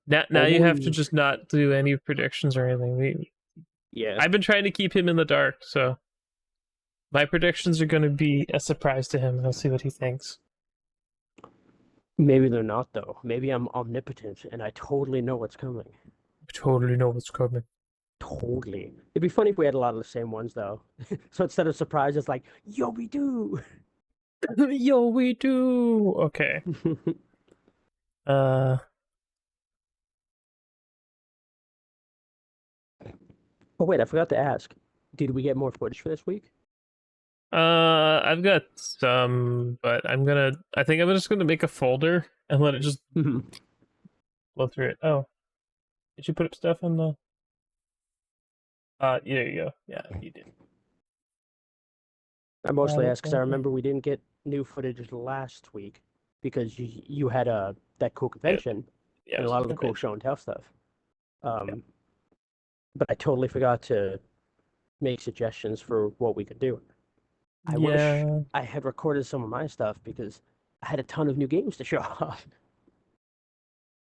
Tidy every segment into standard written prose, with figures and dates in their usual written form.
Now you have to just not do any predictions or anything. Yeah, I've been trying to keep him in the dark, so my predictions are going to be a surprise to him. I'll see what he thinks. maybe they're not though. Maybe I'm omnipotent and I totally know what's coming. I totally know what's coming. Totally. It'd be funny if we had a lot of the same ones though. So instead of surprise, it's like, yo, we do. Yo, we do. Okay. Uh, Oh wait, I forgot to ask. Did we get more footage for this week? I've got some, but I think I'm just gonna make a folder and let it just flow through it. Oh, did you put up stuff on the? There you go. Yeah, you did. I mostly asked because I Okay. remember we didn't get new footage last week because you had that cool Yeah, convention yeah, it and a was a lot of the cool convention. show and tell stuff. Yeah. Um, but I totally forgot to make suggestions for what we could do. I wish Yeah, I had recorded some of my stuff because I had a ton of new games to show off.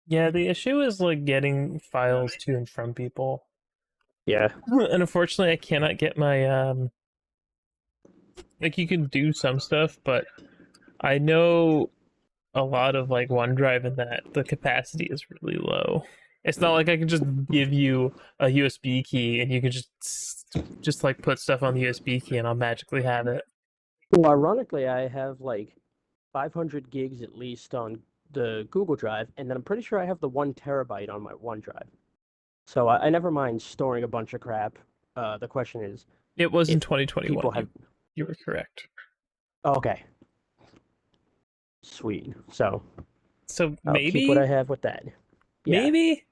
yeah. The issue is like getting files to and from people, Yeah, and unfortunately, I cannot get my like you can do some stuff, but I know a lot of like OneDrive and that the capacity is really low. It's not like I can just give you a USB key and you can just like put stuff on the USB key and I'll magically have it. well, ironically, I have like 500 gigs at least on the Google Drive, and then I'm pretty sure I have the 1 terabyte on my OneDrive. So I never mind storing a bunch of crap. The question is It was in if 2021. people have. You were correct. Oh, okay, sweet. So So I'll keep what I maybe, have with that. Yeah, maybe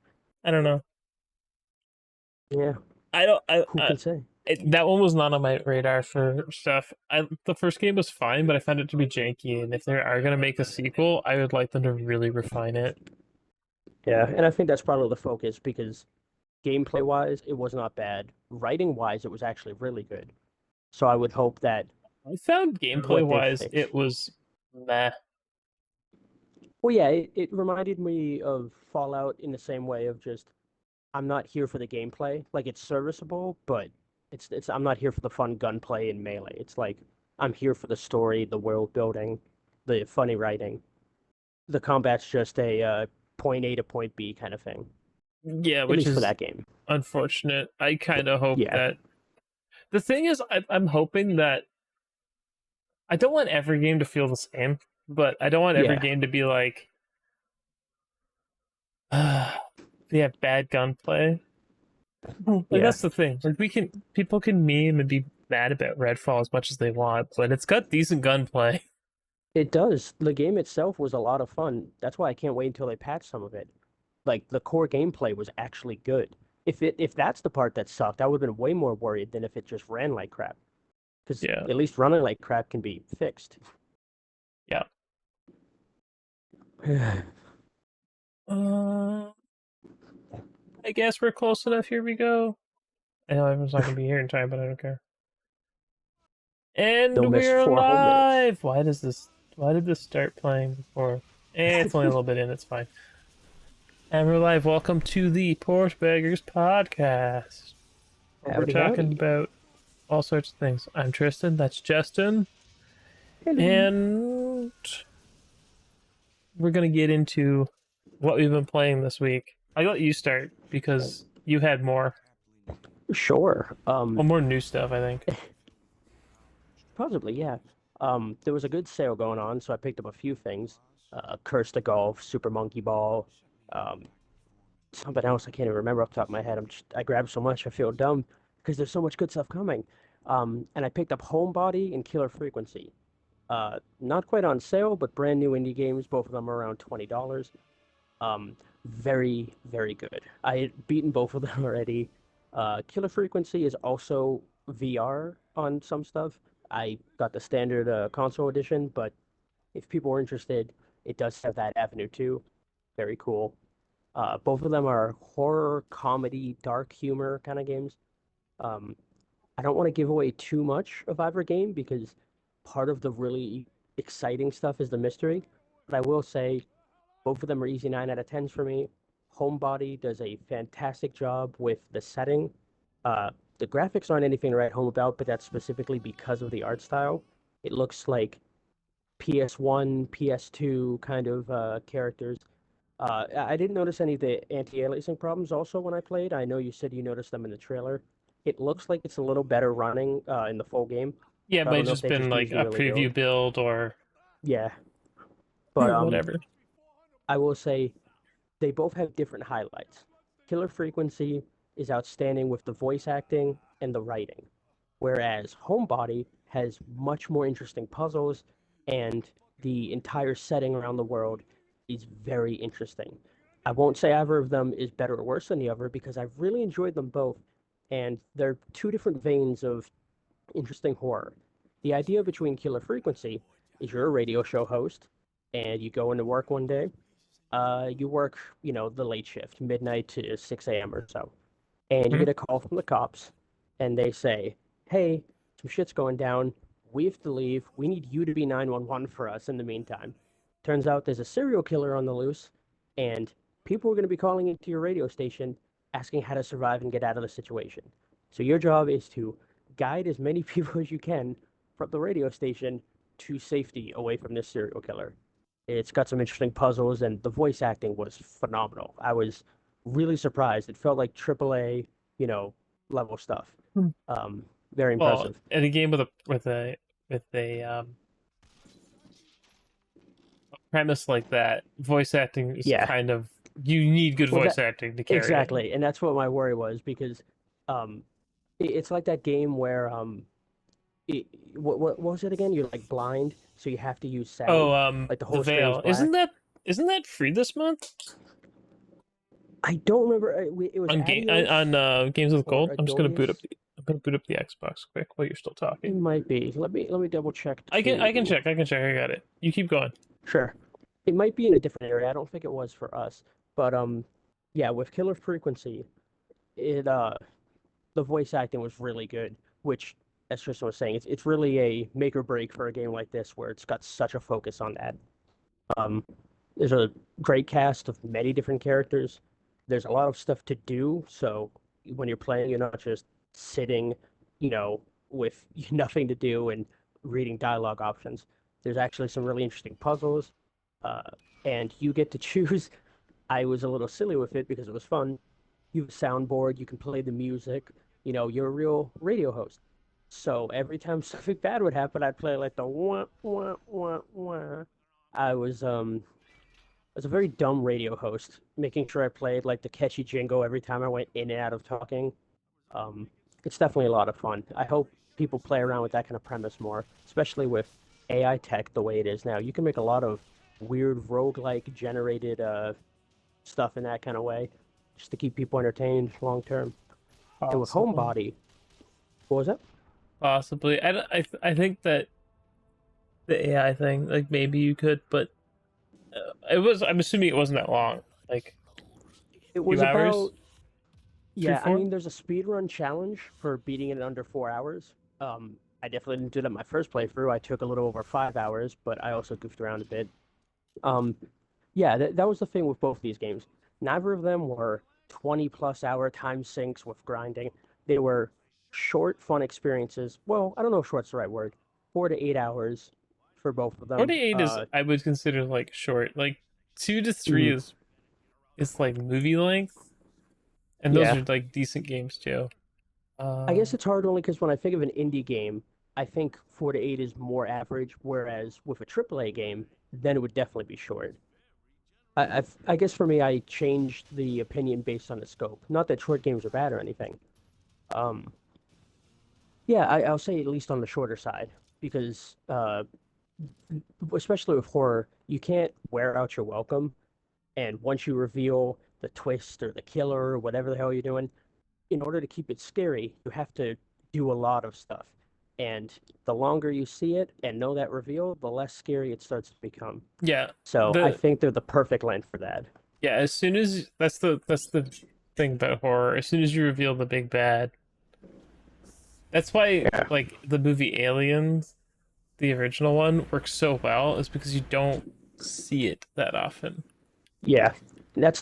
I don't know. yeah. I don't. Who can say? That one was not on my radar for stuff. The first game was fine, but I found it to be janky. And if they are gonna make a sequel, I would like them to really refine it. Yeah, and I think that's probably the focus because gameplay wise, it was not bad. Writing wise, it was actually really good. So I would hope that I found gameplay what they wise, fix. it was meh. Well, yeah, it reminded me of Fallout in the same way of just I'm not here for the gameplay. Like it's serviceable, but it's I'm not here for the fun gunplay and melee. It's like I'm here for the story, the world building, the funny writing. The combat's just a point A to point B kind of thing. Yeah, At which least for is that game. unfortunate. I kind of hope Yeah, that the thing is, I'm hoping that I don't want every game to feel the same, but I don't want every yeah, game to be like, they have bad gunplay. Like yeah. that's the thing. Like people can meme and be mad about Redfall as much as they want, but it's got decent gunplay. It does. The game itself was a lot of fun. That's why I can't wait until they patch some of it. Like the core gameplay was actually good. If that's the part that sucked, I would have been way more worried than if it just ran like crap. Because Yeah, at least running like crap can be fixed. yeah. Yeah, Uh, I guess we're close enough. Here we go. I know everyone's not gonna be here in time, but I don't care. don't And miss we're 4 whole minutes. live. Why did this start playing before? It's only a little bit in. It's fine. And we're live. Welcome to the Port Beggars podcast, where we're Howdy, talking howdy. about all sorts of things. I'm Tristan. That's Justin, Hello. and we're gonna get into what we've been playing this week. I let you start because you had more, Sure. well, more new stuff. I think. Possibly, yeah. There was a good sale going on, so I picked up a few things. Curse to Golf, Super Monkey Ball, um, something else I can't even remember off the top of my head. I grabbed so much I feel dumb because there's so much good stuff coming. And I picked up Homebody and Killer Frequency. Not quite on sale, but brand new indie games. Both of them are around $20. Very, very good. I had beaten both of them already. Killer Frequency is also VR on some stuff. I got the standard console edition, but if people are interested, it does have that avenue too. Very cool. Both of them are horror, comedy, dark humor kind of games. Um, I don't want to give away too much of either game because part of the really exciting stuff is the mystery. But I will say both of them are easy 9 out of 10s for me. Homebody does a fantastic job with the setting. Uh, the graphics aren't anything to write home about, but that's specifically because of the art style. It looks like PS1, PS2 kind of characters. I didn't notice any of the anti-aliasing problems also when I played. I know you said you noticed them in the trailer. It looks like it's a little better running in the full game. Yeah, it I might don't have know if just they been just like use the a early preview build. build or Yeah, but whatever. I will say they both have different highlights. Killer Frequency is outstanding with the voice acting and the writing, whereas Homebody has much more interesting puzzles and the entire setting around the world is very interesting. I won't say either of them is better or worse than the other because I've really enjoyed them both, and they're two different veins of interesting horror. The idea between Killer Frequency is you're a radio show host and you go into work one day, you work, the late shift, midnight to 6 a.m. or so, and you Hmm? get a call from the cops, and they say, "Hey, some shit's going down. We have to leave. We need you to be 911 for us in the meantime." Turns out there's a serial killer on the loose, and people are going to be calling into your radio station asking how to survive and get out of the situation. So your job is to guide as many people as you can from the radio station to safety away from this serial killer. It's got some interesting puzzles, and the voice acting was phenomenal. I was really surprised. It felt like AAA, you know, level stuff. Hmm. Um, Very Well, impressive. in a game with a premise like that, voice acting is Yeah. kind of you need good Well, voice that acting to carry it. exactly, and that's what my worry was because um, it's like that game where what was it again? You're like blind, so you have to use Oh, sound. Like the The whole screen's Veil. black. Isn't that free this month I don't remember. It was on Adios Games with or Gold? Adodius. I'm gonna boot up the Xbox quick while you're still It talking. might be. Let me double check I can too. check. I can check. I got it. You keep going. Sure. It might be in a different area. I don't think it was for us. But yeah, with Killer Frequency, it the voice acting was really good, which as Tristan was saying, it's really a make or break for a game like this where it's got such a focus on that. Um there's a great cast of many different characters. There's a lot of stuff to do, so when you're playing, you're not just sitting, you know, with nothing to do and reading dialogue options. There's actually some really interesting puzzles, uh, and you get to choose. I was a little silly with it because it was fun. You have a soundboard, you can play the music, you're a real radio host. So every time something bad would happen, I'd play like the wah wah wah wah. I was as a very dumb radio host, making sure I played like the catchy jingle every time I went in and out of talking. Um, it's definitely a lot of fun. I hope people play around with that kind of premise more, especially with AI tech the way it is now. You can make a lot of weird roguelike generated stuff in that kind of way, just to keep people entertained long term. And with Possibly. Homebody, what was that? Possibly. I think that the AI thing, like maybe you could, but it was. I'm assuming it wasn't that long. Like It few was hours, about, three, yeah, I four. mean, there's a speedrun challenge for beating it in under 4 hours. I definitely didn't do that my first playthrough. I took a little over 5 hours, but I also goofed around a bit. Um, yeah, that was the thing with both these games. Neither of them were 20 plus hour time sinks with grinding. They were short, fun experiences. Well, I don't know if short's the right word. 4 to 8 hours for both of them. 48 is I would consider like short. Like 2 to 3 Mhm. is like movie length, and those Yeah. are like decent games too. I Uh, guess it's hard only because when I think of an indie game, I think 4 to 8 is more average, whereas with a AAA game, then it would definitely be short. I guess for me, I changed the opinion based on the scope. Not that short games are bad or anything. Um, yeah, I'll say at least on the shorter side because, especially with horror, you can't wear out your welcome. And once you reveal the twist or the killer or whatever the hell you're doing, in order to keep it scary, you have to do a lot of stuff. And the longer you see it and know that reveal, the less scary it starts to become. yeah, So I the think they're the perfect length for that. yeah. As soon as that's the thing about horror. As soon as you reveal the big bad, that's why Yeah. like the movie Aliens, the original one, works so well, is because you don't see it that often. Yeah. And that's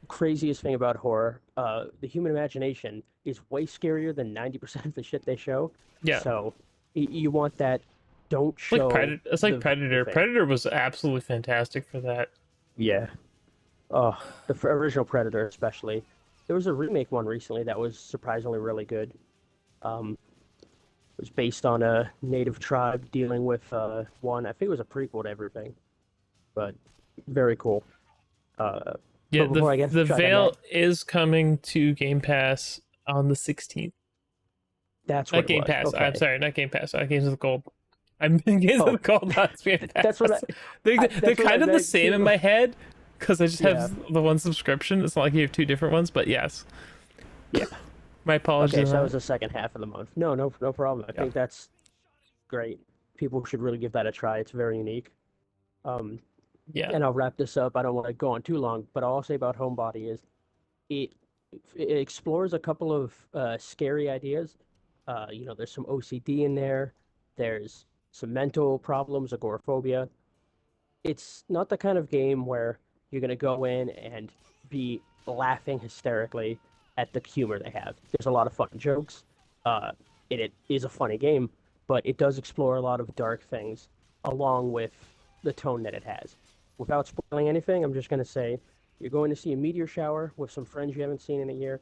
craziest thing about horror. The human imagination is way scarier than 90% of the shit they show. Yeah, So you want that don't like show Predator. It's like the Predator. thing. Predator was absolutely fantastic for that. Yeah. Oh, the original Predator especially. There was a remake one recently that was surprisingly really good. It was based on a native tribe dealing with one. I think it was a prequel to everything, but very cool. Uh, Yeah, but the before I get the track on that, Veil is coming to Game Pass on the 16th. that's what Not it Game was. Pass. I'm Okay. sorry, not Game Pass. Games of the Gold. I'm in Games of Oh, the Gold, not Game that's what Pass. They're that's what I kind of the meant same in too. my head because I just Yeah. have the one subscription. It's not like you have two different ones, but yes. Yeah. My apologies Okay, on so that that. was the second half of the month. No problem. I Yeah. think that's great. People should really give that a try. It's very unique. Um, Yeah. and I'll wrap this up. I don't want to go on too long, but all I'll say about Homebody is it it explores a couple of scary ideas. There's some OCD in there. There's some mental problems, agoraphobia. It's not the kind of game where you're going to go in and be laughing hysterically at the humor they have. There's a lot of fun jokes. Uh, it is a funny game, but it does explore a lot of dark things along with the tone that it has. Without spoiling anything, I'm just going to say you're going to see a meteor shower with some friends you haven't seen in a year.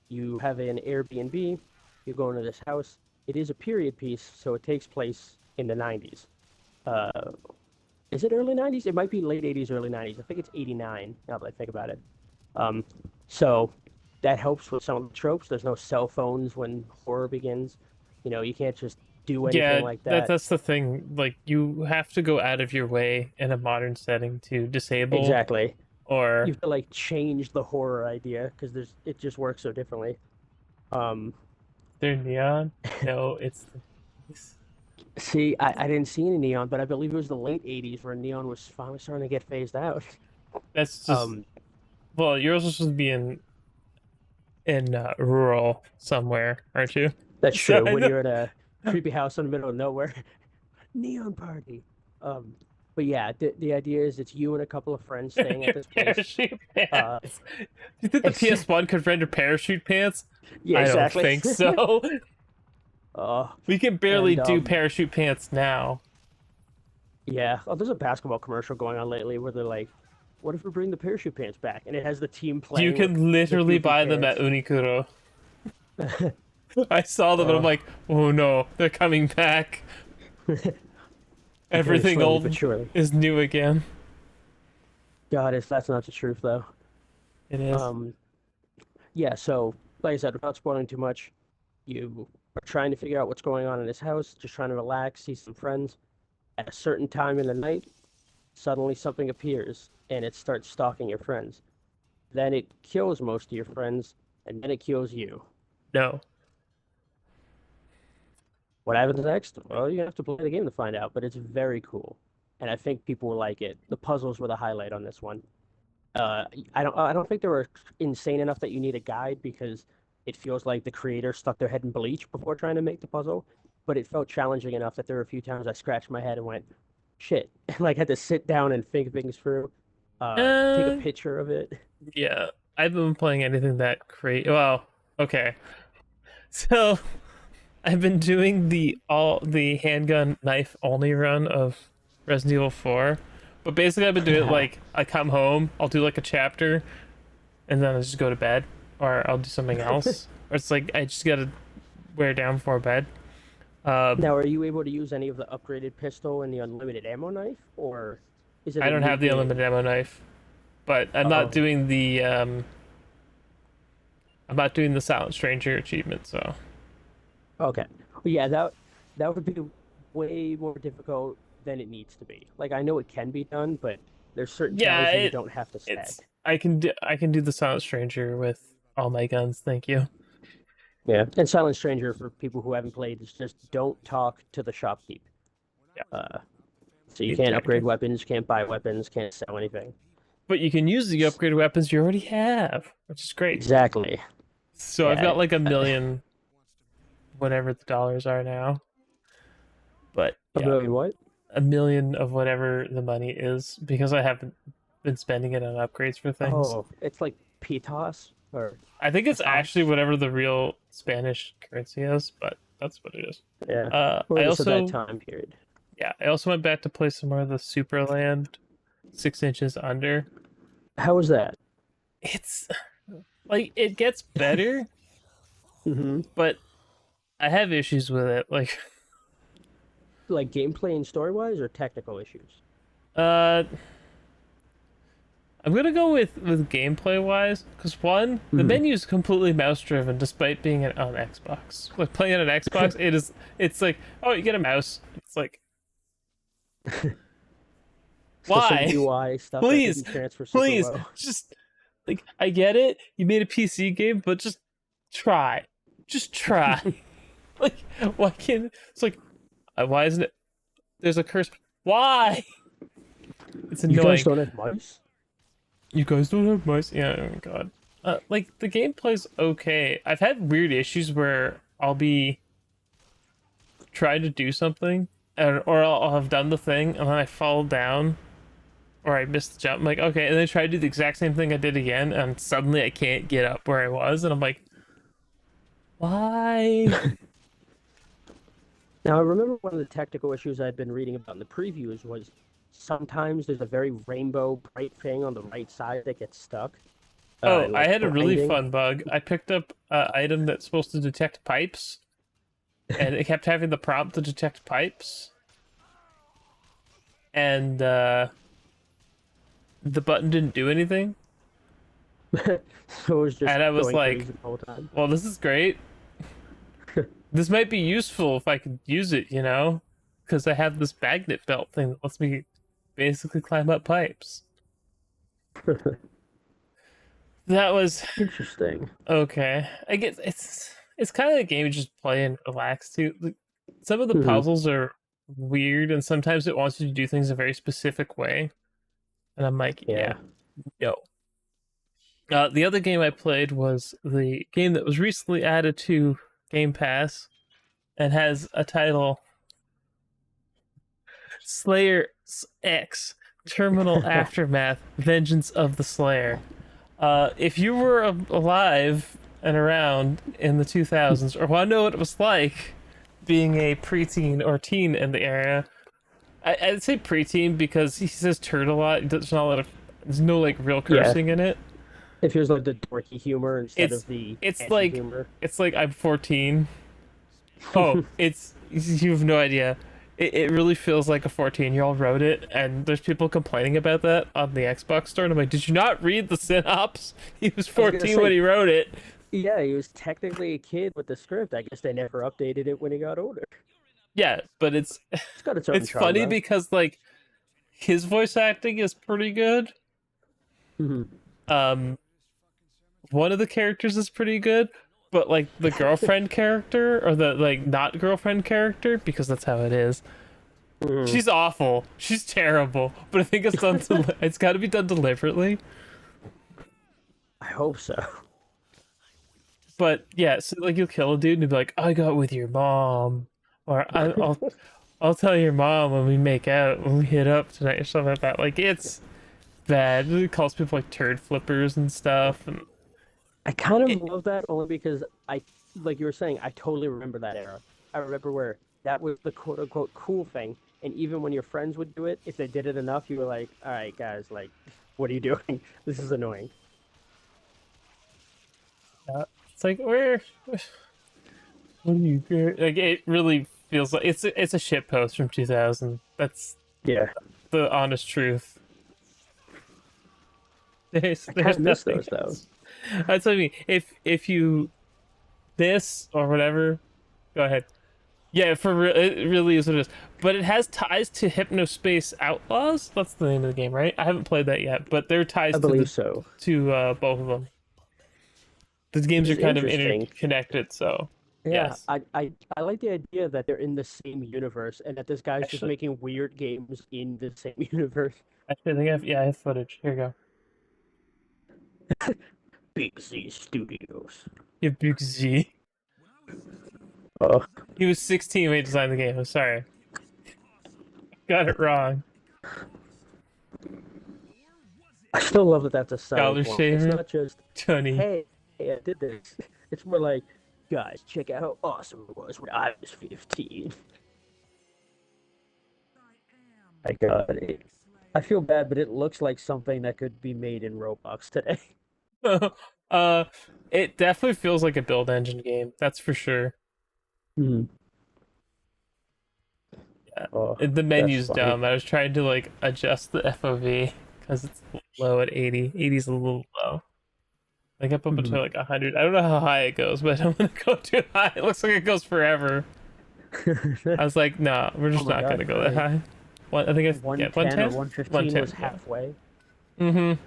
You have an Airbnb. You're going to this house. It is a period piece, so it takes place in the 90s. Uh, is it early 90s? It might be late 80s, early 90s. I think it's 89 now that I think about it. Um, so that helps with some of the tropes. There's no cell phones when horror begins. You can't just do anything Yeah, like that that. that's the thing. Like you have to go out of your way in a modern setting to disable Exactly. You or have to like change the horror idea because it just works so differently. Um, they're neon. No, it's See, I didn't see any neon, but I believe it was the late 80s where neon was finally starting to get phased out. that's just Um, well, you're also supposed to be in rural somewhere, aren't you? that's So true. I When know. you're in a creepy house in the middle of nowhere, neon party. Um, but yeah, the idea is it's you and a couple of friends staying at Your this place. parachute Uh, pants. Do you think the ex PS1 could render parachute pants? yeah, I don't exactly. think so. uh, We can barely and do parachute pants now. yeah, there's a basketball commercial going on lately where they're like, "What if we bring the parachute pants back?" And it has the team You playing with can the literally goofy buy them at pants. Unikuro. I saw them and I'm uh, like, oh no, they're coming back. Very Everything slowly but old surely. is new again. God, if that's not the truth though. It is. Um, yeah, so like I said, without spoiling too much, you are trying to figure out what's going on in this house, just trying to relax, see some friends. At a certain time in the night, suddenly something appears and it starts stalking your friends. Then it kills most of your friends, and then it kills you. No. What happens next? Well, you have to play the game to find out, but it's very cool. And I think people will like it. The puzzles were the highlight on this one. Uh, I don't think they were insane enough that you need a guide because it feels like the creator stuck their head in bleach before trying to make the puzzle. But it felt challenging enough that there were a few times I scratched my head and went, shit, and like had to sit down and think things through, take a Uh, picture of it. yeah. I haven't been playing anything that crazy. Well, okay. So I've been doing the handgun knife only run of Resident Evil 4. But basically I've been doing it like I come home, I'll do like a chapter, and then I just go to bed. Or I'll do something else. Or it's like I just gotta wear down before bed. Um Now, are you able to use any of the upgraded pistol and the unlimited ammo knife, or is it I a don't new have the game? unlimited ammo knife. But Oh, I'm not doing the Silent Stranger achievement, so okay. Well, yeah, that would be way more difficult than it needs to be. Like I know it can be done, but there's certain yeah, challenges you don't have to it's stack. I can do the Silent Stranger with all my guns, thank you. Yeah. And Silent Stranger, for people who haven't played, is just don't talk to the shopkeep. Yeah, Uh, so you the can't entire upgrade game. weapons, can't buy weapons, can't sell anything. But you can use the upgraded weapons you already have, which is great. Exactly. So I've Yeah. got like a million whatever the dollars are now. But A yeah, million what? a million of whatever the money is because I haven't been spending it on upgrades for things. Oh, it's like pitos or I think it's actually pesos. whatever the real Spanish currency is, but that's what it is. Yeah, or I at least at that also, time period. yeah, I also went back to play some more of the Superland 6 inches under. How was that? It's like it gets better, Hmm. but I have issues with it. Like, Like gameplay and story wise, or technical issues? uh, I'm gonna go with gameplay wise, because one, the Hmm. menu is completely mouse driven, despite being on Xbox. Like playing on an Xbox, it's like, oh, you get a mouse. It's like, Still some why? UI stuff that Please, didn't transfer super please, well. just like I get it. You made a PC game, but try, just try. Like, why can't? It's like, why isn't it? There's a curse. Why? It's You guys annoying. don't have mice? You guys don't have mice? Yeah, oh god. Like the gameplay's okay. I've had weird issues where I'll be trying to do something, or I'll have done the thing, and then I fall down, or I miss the jump. I'm like, okay, and then I try to do the exact same thing I did again, and suddenly I can't get up where I was, and I'm like, why? Now, I remember one of the technical issues I'd been reading about in the previews was sometimes there's a very rainbow bright thing on the right side that gets stuck, Oh, and I like had a really blinding. fun bug. I picked up an item that's supposed to detect pipes, and it kept having the prompt to detect pipes, and the button didn't do anything. So it was just And I was going like, crazy the whole time. well, this is great. This might be useful if I could use it, you know? Because I have this magnet belt thing that lets me basically climb up pipes. That was Interesting. okay. I guess it's kind of a game you just play and relax to. Like, some of the Hmm. puzzles are weird, and sometimes it wants you to do things a very specific way. And I'm like, yeah, Yeah. no. The other game I played was the game that was recently added to Game Pass and has a title Slayer X Terminal Aftermath Vengeance of the Slayer. If you were alive and around in the 2000s or want to know what it was like being a preteen or teen in the area, I'd say preteen because he says turd a lot. There's no like real Yeah. cursing in it. If here's like the dorky humor instead It's of the it's edgy like humor. it's like I'm 14. Oh, it's you have no idea. It really feels like a 14-year-old wrote it, and there's people complaining about that on the Xbox store. And I'm like, did you not read the synopsis? He was I was gonna 14 when say, he wrote it. yeah, he was technically a kid with the script. I guess they never updated it when he got older. Yeah, but It's got its own it's charm funny though. because like his voice acting is pretty good. Hmm. Um, one of the characters is pretty good, but like the girlfriend character or the like not girlfriend character, because that's how it is. Hmm. She's awful. She's terrible. But I think it's got to be done deliberately. I hope so. But yeah, so like you'll kill a dude and be like, "I got with your mom," or I'll tell your mom when we make out when we hit up tonight or something like that. Like it's bad. It calls people like turd flippers and stuff, and I kind of it, love that only because like you were saying, I totally remember that era. I remember where that was the quote unquote cool thing. And even when your friends would do it, if they did it enough, you were like, all right, guys, like, what are you doing? This is annoying. it's like what are you like? It really feels like it's a shit post from 2000. That's Yeah. the honest truth. I kind There's of miss nothing those though. else. That's what I mean. If you this or whatever, go ahead. Yeah, for real, it really is what it is. But it has ties to Hypnospace Outlaws. That's the name of the game, right? I haven't played that yet, but there are ties I to believe so. both of them. The Which games are is kind of interesting. interconnected, so Yeah, yes. I like the idea that they're in the same universe and that this guy's just Actually, making weird games in the same universe. I think I have footage. Here you go. Big Z Studios. Yeah, Big Z. Oh, He was 16 when he designed the game. I'm sorry, got it wrong. I still love that that's a selling Dollar point. It's shaver, not just, Johnny. hey, I did this. It's more like, guys, check out how awesome it was when I was 15. My God, I feel bad, but it looks like something that could be made in Roblox today. uh, it definitely feels like a build engine game. That's for sure. Hmm. Yeah. Oh, The that's menu's funny. dumb. I was trying to like adjust the FOV because it's low at 80. 80's a little low. Like up Hmm. until like 100. I don't know how high it goes, but I don't want to go too high. It looks like it goes forever. I was like, nah, we're Oh just my not God, gonna you're go that right. high. What I think it's yeah, 110 or 110? 115 was 110, yeah. halfway. Mm-hmm.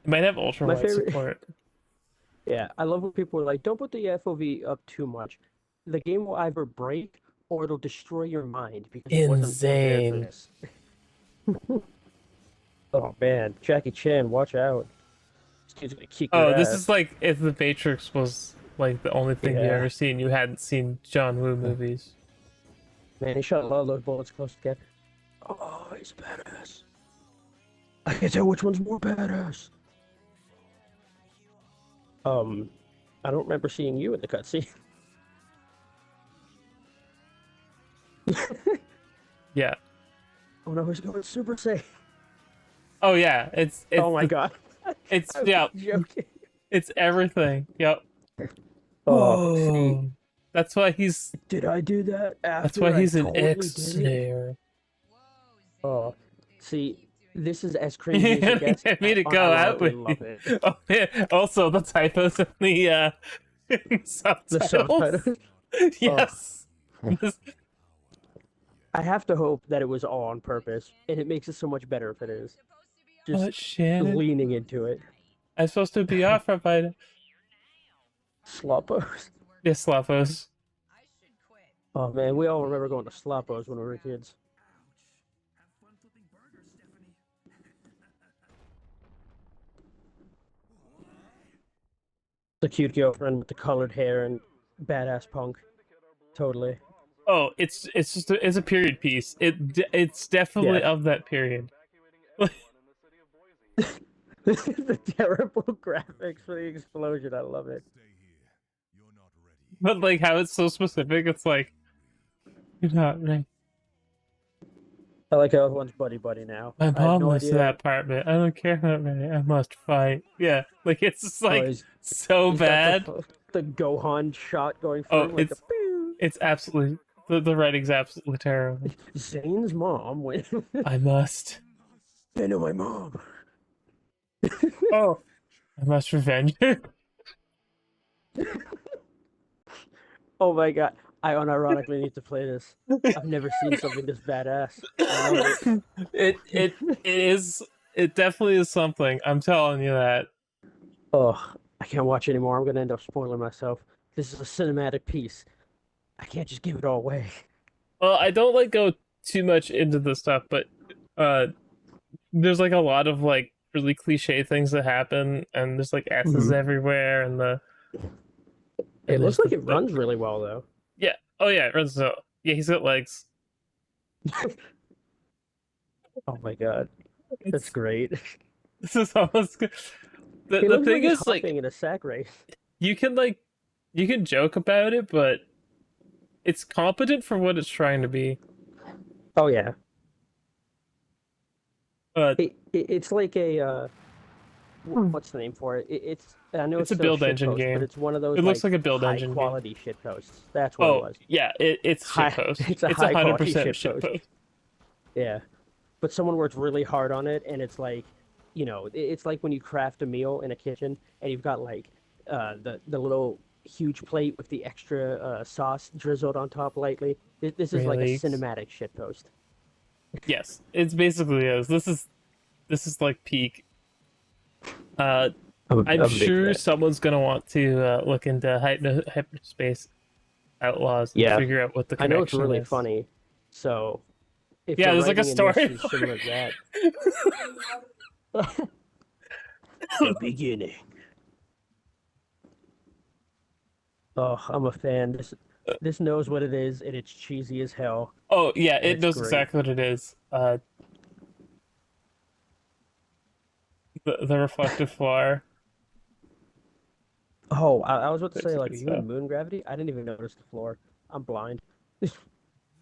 It might have ultra My wide favorite, support. yeah, I love when people are like, don't put the FOV up too much. The game will either break or it'll destroy your mind because it wasn't prepared for Insane. this. Oh man, Jackie Chan, watch out. This kid's gonna kick your Oh, this is ass. like if the Matrix was like the only thing you Yeah. ever seen, you hadn't seen John Woo movies. Man, he shot a lot of those bullets close together. Oh, he's badass. I can't tell which one's more badass. Um, I don't remember seeing you in the cutscene. Yeah. Oh no, he's going Super Saiyan. Oh yeah. It's Oh my the God. it's I was yeah. joking. It's everything. Yep. Oh, see, Whoa. That's why he's did I do that that's after why I he's an totally X did it? snare. Oh, see, this is as cringy as it gets, Get and me I to go out unironically with you. love it. Oh, yeah. Also, the typos in the The subtitles. subtitles. Oh, Yes. This- I have to hope that it was all on purpose, and it makes it so much better if it is. oh, Just Shannon. leaning into it. I'm supposed to be off by Sloppos. yes, Slavos. Oh man, we all remember going to Sloppos when we were kids. The cute girlfriend with the colored hair and badass punk. Totally. Oh, it's just it's a period piece. It's definitely Yeah. of that period. The terrible graphics for the explosion. I love it. But like how it's so specific, it's like you're not right. I like how everyone's buddy buddy now. My I have mom no lives to that idea. apartment. I don't care about me. I must fight. Yeah, like it's just Oh, like so he's got bad. the Gohan shot going Oh, through like the pew. it's absolutely the writing's absolutely terrible. Zane's mom went. I must. I know my mom. Oh, I must revenge her. Oh my God. I unironically need to play this. I've never seen something this badass. I love it. It is it definitely is something. I'm telling you that. Oh, I can't watch anymore. I'm gonna end up spoiling myself. This is a cinematic piece. I can't just give it all away. Well, I don't like go too much into the stuff, but uh there's like a lot of like really cliche things that happen, and there's like S's Mhm. everywhere, and It looks there's like it the runs really well though. yeah. Oh yeah, it runs so yeah. He's got legs. Oh my God, that's It's great. this is almost He the looks like thing he's is like hopping in a sack race. you can like you can joke about it, but it's competent for what it's trying to be. Oh yeah, Uh, it's like a what's the name for it? It's I know it's it's a still a build shit engine post, but game. it's one of It those looks like like a build high engine game. quality shit posts. That's what it Oh was. yeah, it's High, shitpost. it's a It's a high hundred quality percent shit post. shitpost. Yeah, but someone worked really hard on it, and it's like, it's like when you craft a meal in a kitchen, and you've got like the little huge plate with the extra sauce drizzled on top lightly. This is like a Really? cinematic shit post. Yes, it's basically is. This is like peak. Uh, I'm I'm a big sure fan. someone's gonna want to look into hyperspace outlaws and Yeah, figure out what the I know it's connection really is. funny. So if Yeah, the there's like a writing in this story. is similar to that, the beginning. Oh, I'm a fan. This knows what it is, and it's cheesy as hell, Oh yeah, and it it's knows great. exactly what it is. the reflective floor. Oh, I was about to There's say, some like, good are you in stuff. moon gravity? I didn't even notice the floor. I'm blind.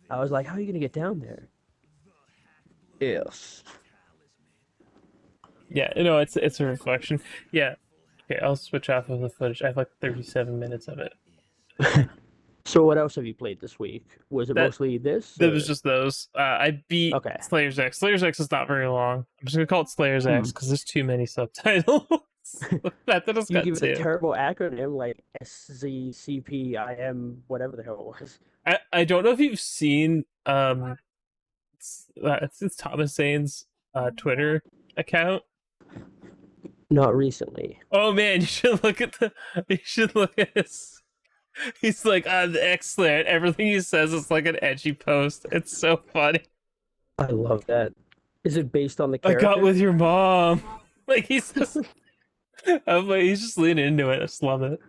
I was like, how are you gonna get down there? Yes. Yeah, you know, it's a reflection. Yeah. Okay, I'll switch off of the footage. I have like 37 minutes of it. So what else have you played this week? Was it That mostly this that was or just those. I beat okay? Slayer's X. Slayer's X is not very long. I'm just gonna call it Slayer's Hmm. X because there's too many subtitles. That just You got give it a two. terrible acronym like SZCPIM, whatever the hell it was. I don't know if you've seen it's Thomas Zane's Twitter account. Not recently. Oh man, you should look at the you should look at his. He's like, I'm excellent. Everything he says is like an edgy post. It's so funny. I love that. Is it based on the I got character? with your mom. Like he's just I'm like he's just leaning into it. I just love it.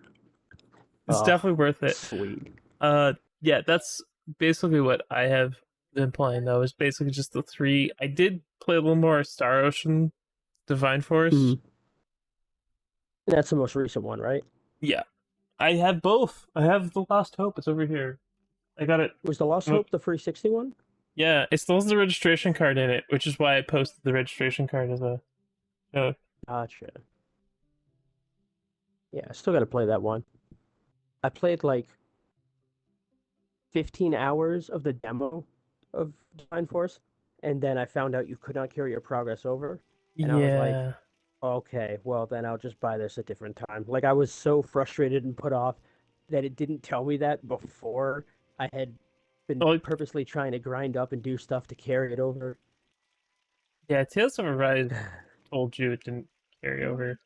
It's Oh, definitely worth it. sweet. Yeah, that's basically what I have been playing though, is basically just the three. I did play a little more Star Ocean Divine Force. Mm. That's the most recent one, right? Yeah. I have both. I have the Lost Hope. It's over here. I got it. Was the Lost Hope the free 60 one? Yeah, it still has the registration card in it, which is why I posted the registration card as a note. Gotcha. Yeah, I still got to play that one. I played like 15 hours of the demo of Divine Force, and then I found out you could not carry your progress over. And I was like, Yeah. okay, well, then I'll just buy this a different time. Like, I was so frustrated and put off that it didn't tell me that before I had been Like, purposely trying to grind up and do stuff to carry it over. yeah, Tales of Arise told you it didn't carry over.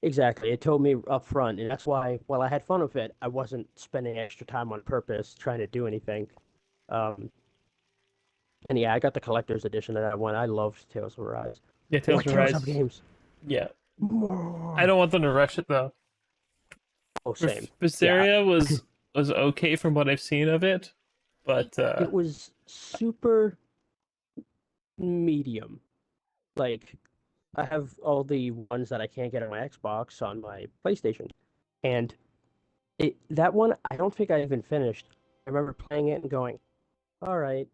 Exactly. It told me up front, and that's why, while I had fun with it, I wasn't spending extra time on purpose trying to do anything. Um, and yeah, I got the collector's edition of that one. I loved Tales of Arise. Yeah, Tales More of Tales of Arise. games. Yeah. I More. don't want them to rush it though. Oh, same. Yeah, Berseria was okay from what I've seen of it, but it was super medium. Like, I have all the ones that I can't get on my Xbox on my PlayStation, and that one I don't think I even finished. I remember playing it and going, "All right,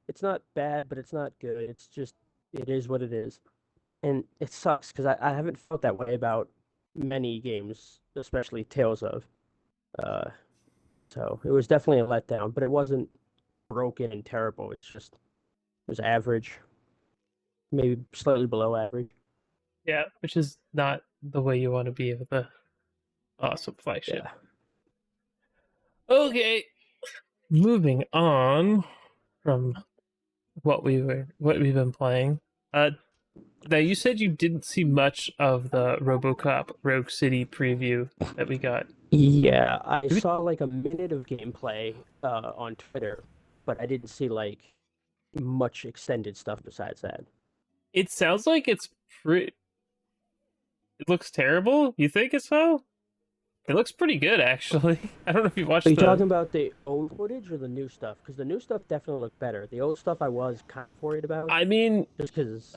it's not bad, but it's not good. It's just it is what it is." And it sucks because I haven't felt that way about many games, especially Tales of. Uh, so it was definitely a letdown, but it wasn't broken and terrible. It's just it was average, maybe slightly below average. yeah, which is not the way you want to be with a awesome flagship. Yeah. Okay, moving on from what we've been playing. Uh, Now you said you didn't see much of the RoboCop Rogue City preview that we got. Yeah, I Did we- saw like a minute of gameplay on Twitter, but I didn't see like much extended stuff besides that. It sounds like it's pretty. It looks terrible. You think it's so? It looks pretty good actually. I don't know if you Are watched you the. talking about the old footage or the new stuff? Because the new stuff definitely looked better. The old stuff I was kind of worried about, I mean, just because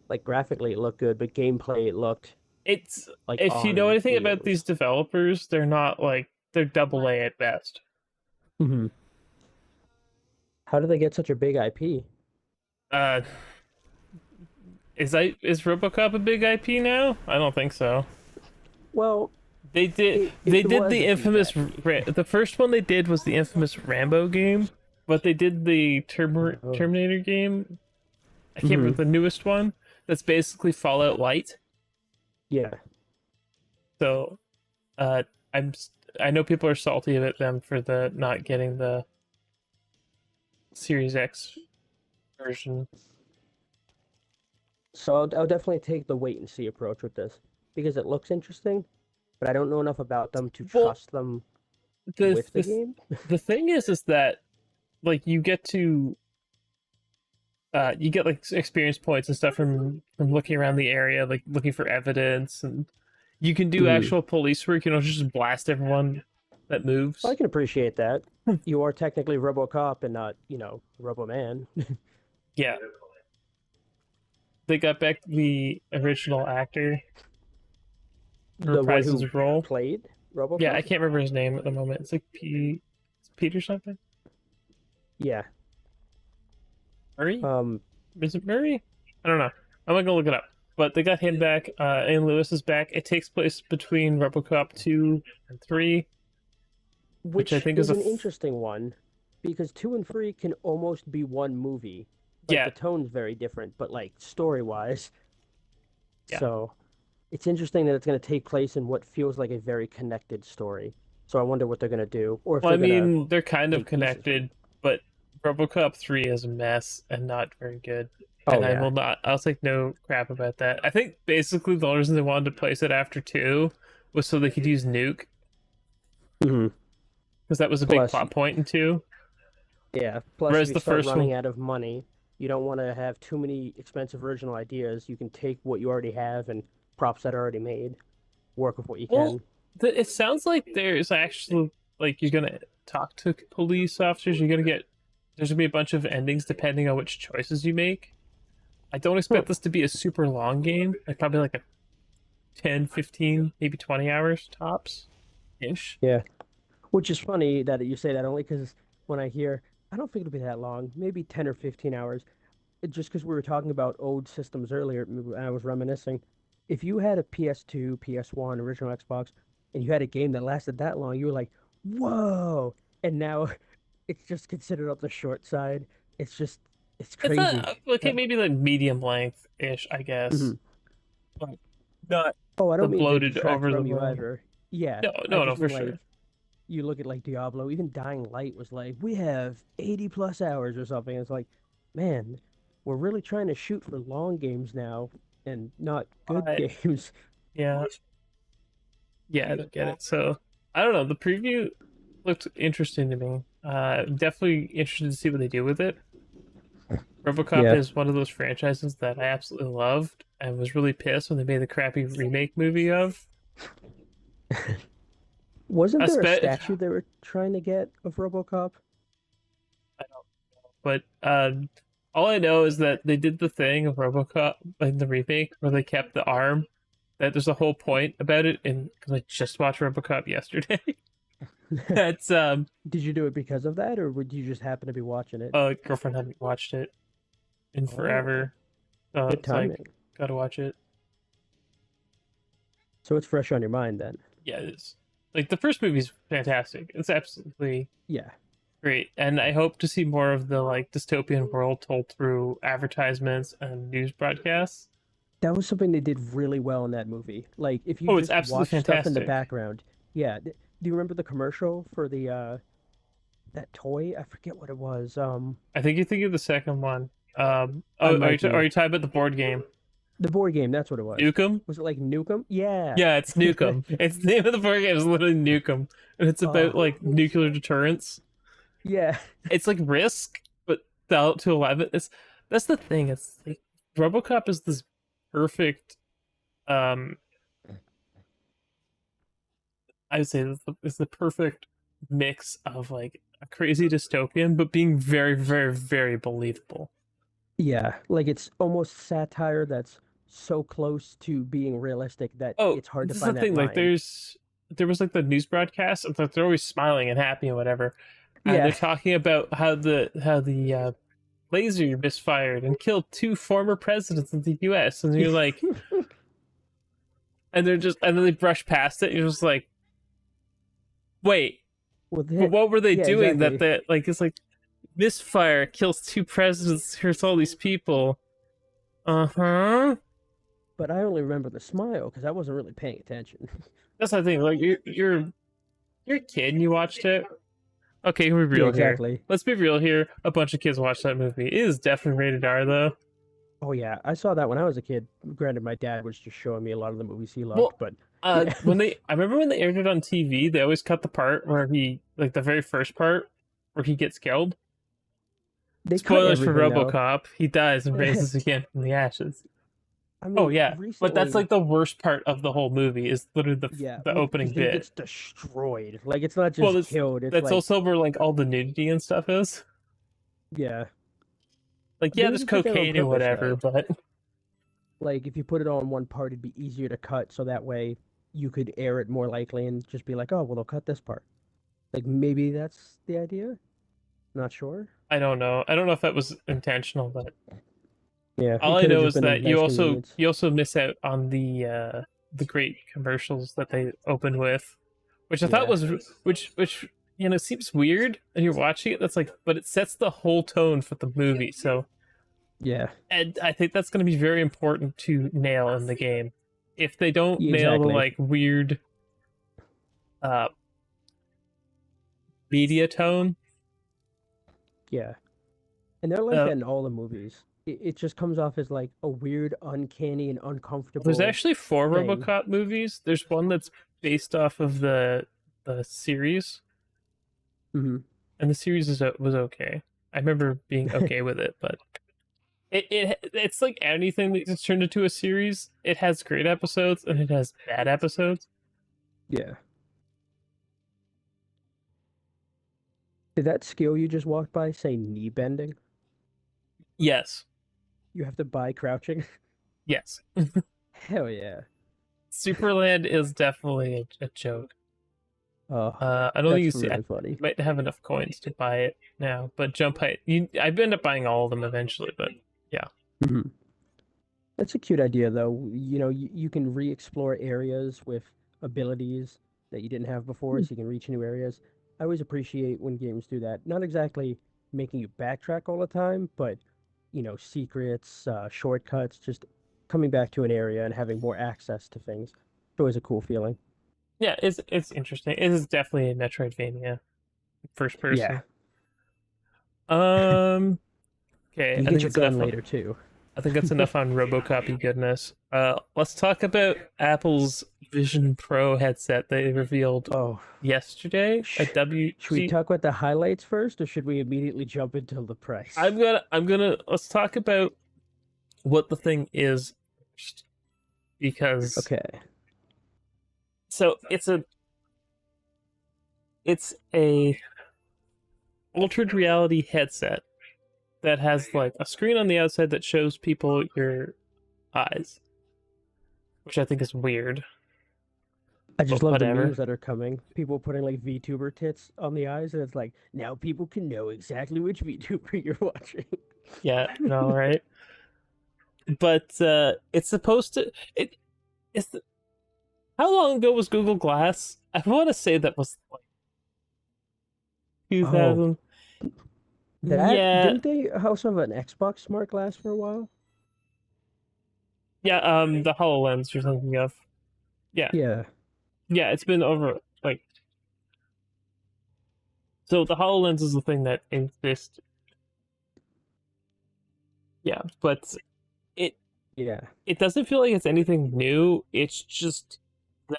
like graphically it looked good, but gameplay it looked it's like if you know on anything about these wheels. developers, they're not like they're double A at best. Hmm. How do they get such a big IP? Uh, is RoboCop a big IP now? I don't think so. Well, They did. They it did was the a huge infamous. IP. The first one they did was the infamous Rambo game, but they did the Oh. Terminator game. I can't Hmm. remember the newest one. That's basically Fallout Light. Yeah. So, uh, I'm. I know people are salty about them for the not getting the Series X version. So I'll definitely take the wait and see approach with this because it looks interesting, but I don't know enough about them to Well, trust them the with the the game. the thing is that like you get like experience points and stuff from looking around the area, like looking for evidence, and you can do Hmm. actual police work. You don't just blast everyone that I moves. can appreciate that. You are technically RoboCop and not, RoboMan. Yeah, they got back the original actor to The one reprise who his role. played Yeah, I RoboCop? can't remember his name at the moment. It's like it's Peter something. Yeah. Murray? Um, Is it Murray? I don't know. I'm gonna go look it up. But they got him back. And Lewis is back. It takes place between RoboCop 2 and 3, which I which think is is a an interesting one because 2 and 3 can almost be one movie. Like yeah, the tone's very different, but like story-wise. yeah. So it's interesting that it's going to take place in what feels like a very connected story. So I wonder what they're going to do, or if Well, I they're going to mean, they're kind of take pieces from. connected, but RoboCop 3 is a mess and not very good. Oh And I yeah. will not, I'll take no crap about that. I think basically the only reason they wanted to place it after 2 was so they could use Nuke, Hmm. because that was a big Plus, plot point in 2. yeah. Plus, if Whereas you the start first one, running out of money, you don't want to have too many expensive original ideas. You can take what you already have and props that are already made, work with what you well, can. it sounds like there's actually, like, you're gonna talk to police officers, there's gonna be a bunch of endings depending on which choices you make. I don't Hmm. expect this to be a super long game, like probably like a 10, 15, maybe 20 hours tops ish. Yeah. Which is funny that you say that only because when I hear, I don't think it'll be that long, maybe 10 or 15 hours. Just because we were talking about old systems earlier, and I was reminiscing. If you had a PS2, PS1, original Xbox, and you had a game that lasted that long, you were like, whoa! And now it's just considered up the short side. It's just, it's It's crazy. not okay, maybe like medium length ish, I guess, Mhm. but not Oh, I the don't mean to bloated detract over the from you moon. either. Yeah, No, I no, no, just for mean sure. like, you look at like Diablo, even Dying Light was like, we have 80 plus hours or something. It's like, man, we're really trying to shoot for long games now and not good I games. yeah, yeah, I don't get it. So I don't know. The preview looked interesting to me. Definitely interested to see what they do with it. RoboCop Yeah. is one of those franchises that I absolutely loved and was really pissed when they made the crappy remake movie of. Wasn't I there a spent, statue they were trying to get of RoboCop? but all I know is that they did the thing of RoboCop, like the remake, where they kept the arm. That there's a whole point about it, and because I just watched RoboCop yesterday. That's Did you do it because of that, or would you just happen to be watching it? girlfriend hadn't watched it in Oh, forever, so good it's like timing. gotta watch it. So it's fresh on your mind then. Yeah, it is. Like the first movie's fantastic. It's absolutely Yeah. great, and I hope to see more of the like dystopian world told through advertisements and news broadcasts. That was something they did really well in that movie. Like if you Oh, it's just absolutely watch stuff in the fantastic. background. Yeah. Do you remember the commercial for the that toy? I forget what it was. I think you're thinking of the second one. I Oh, are might are be. you talking about the board game The board game, that's what it was. Nukem? Was it like Nukem? Yeah. Yeah, it's Nukem. It's the name of the board game is literally Nukem, and it's about Oh, like nuclear deterrence. yeah. It's like Risk, but out to 11. That's the thing. It's like RoboCop is this perfect. Um, I would say it's the perfect mix of like a crazy dystopian, but being very, very, very believable. Yeah. Like it's almost satire that's so close to being realistic that Oh, it's hard to this is the find that thing. Like, line. there was like the news broadcast, and they're always smiling and happy and whatever, and they're Yeah. talking about how the laser misfired and killed two former presidents of the U.S. And you're like, and they're just, and then they brush past it. And you're just like, wait, Well, but what were they yeah, doing exactly. like it's like misfire kills two presidents, hurts all these people. Uh-huh. But I only remember the smile because I wasn't really paying attention. That's the thing. Like you're a kid and you watched it. Okay, we're Yeah, real here. exactly. Let's be real here. A bunch of kids watched that movie. It is definitely rated R though. Oh yeah, I saw that when I was a kid. Granted, my dad was just showing me a lot of the movies he loved, Well, but yeah, I remember when they aired it on TV, they always cut the part where he, like the very first part where he gets killed. they cut Spoilers for everything though. RoboCop. He dies and raises again from the ashes. I Oh mean, yeah, but that's recently, like the worst part of the whole movie is literally yeah, the opening because then he bit. gets destroyed. Like it's not Well, just killed; it's that's like, also where like all the nudity and stuff is. yeah, Like yeah, maybe there's they did that on cocaine and purpose whatever, though. but Like if you put it all in one part, it'd be easier to cut, so that way you could air it more likely and just be like, oh, well, they'll cut this part. Like maybe that's the idea. Not sure. I don't know. I don't know if that was intentional, but Yeah, all it I could have know just is been a that nice convenience. you also miss out on the great commercials that they opened with, which I thought Yeah, was which seems weird and you're watching it. That's like, but it sets the whole tone for the movie. So, yeah, and I think that's going to be very important to nail in the game. If they don't yeah, nail the exactly. like weird uh media tone, Yeah, and they're like uh, that in all the movies. It just comes off as like a weird, uncanny, and there's uncomfortable actually four thing. RoboCop movies. There's one that's based off of the series, Hmm. and the series was okay. I remember being okay with it, but it's like anything that gets turned into a series. It has great episodes and it has bad episodes. Yeah. Did that skill you just walked by say knee bending? Yes, You have to buy crouching? yes. Hell yeah. Superland is definitely a joke. Oh, I don't think that's you see. I really funny. might have enough coins to buy it now, but Jump Height. I've ended up buying all of them eventually, but yeah. Mhm. That's a cute idea, though. You can re-explore areas with abilities that you didn't have before, so you can reach new areas. I always appreciate when games do that. Not exactly making you backtrack all the time, but secrets, shortcuts, just coming back to an area and having more access to things. It's always a cool feeling. Yeah, it's interesting. It is definitely a Metroidvania, first Yeah. person. Um. Okay, You I get think your that's gun enough. later too. I think that's enough on RoboCopy goodness. Let's talk about Apple's Vision Pro headset they revealed Oh, yesterday at should we WG. talk about the highlights first, or should we immediately jump into the price? I'm gonna let's talk about what the thing is first, because Okay. so it's a altered reality headset that has like a screen on the outside that shows people your eyes, which I think is weird, I just but love the whatever. memes that are coming. People putting like VTuber tits on the eyes, and it's like now people can know exactly which VTuber you're watching. Yeah, no, right? But it's supposed to. It's how long ago was Google Glass? I want to say that was like Oh, 2000. that Yeah, didn't they also have an Xbox Smart Glass for a while? yeah. The Hololens you're thinking of. Yeah, Yeah, yeah. It's been over like so. The Hololens is the thing that exists. Yeah, but it yeah, it doesn't feel like it's anything new. It's just them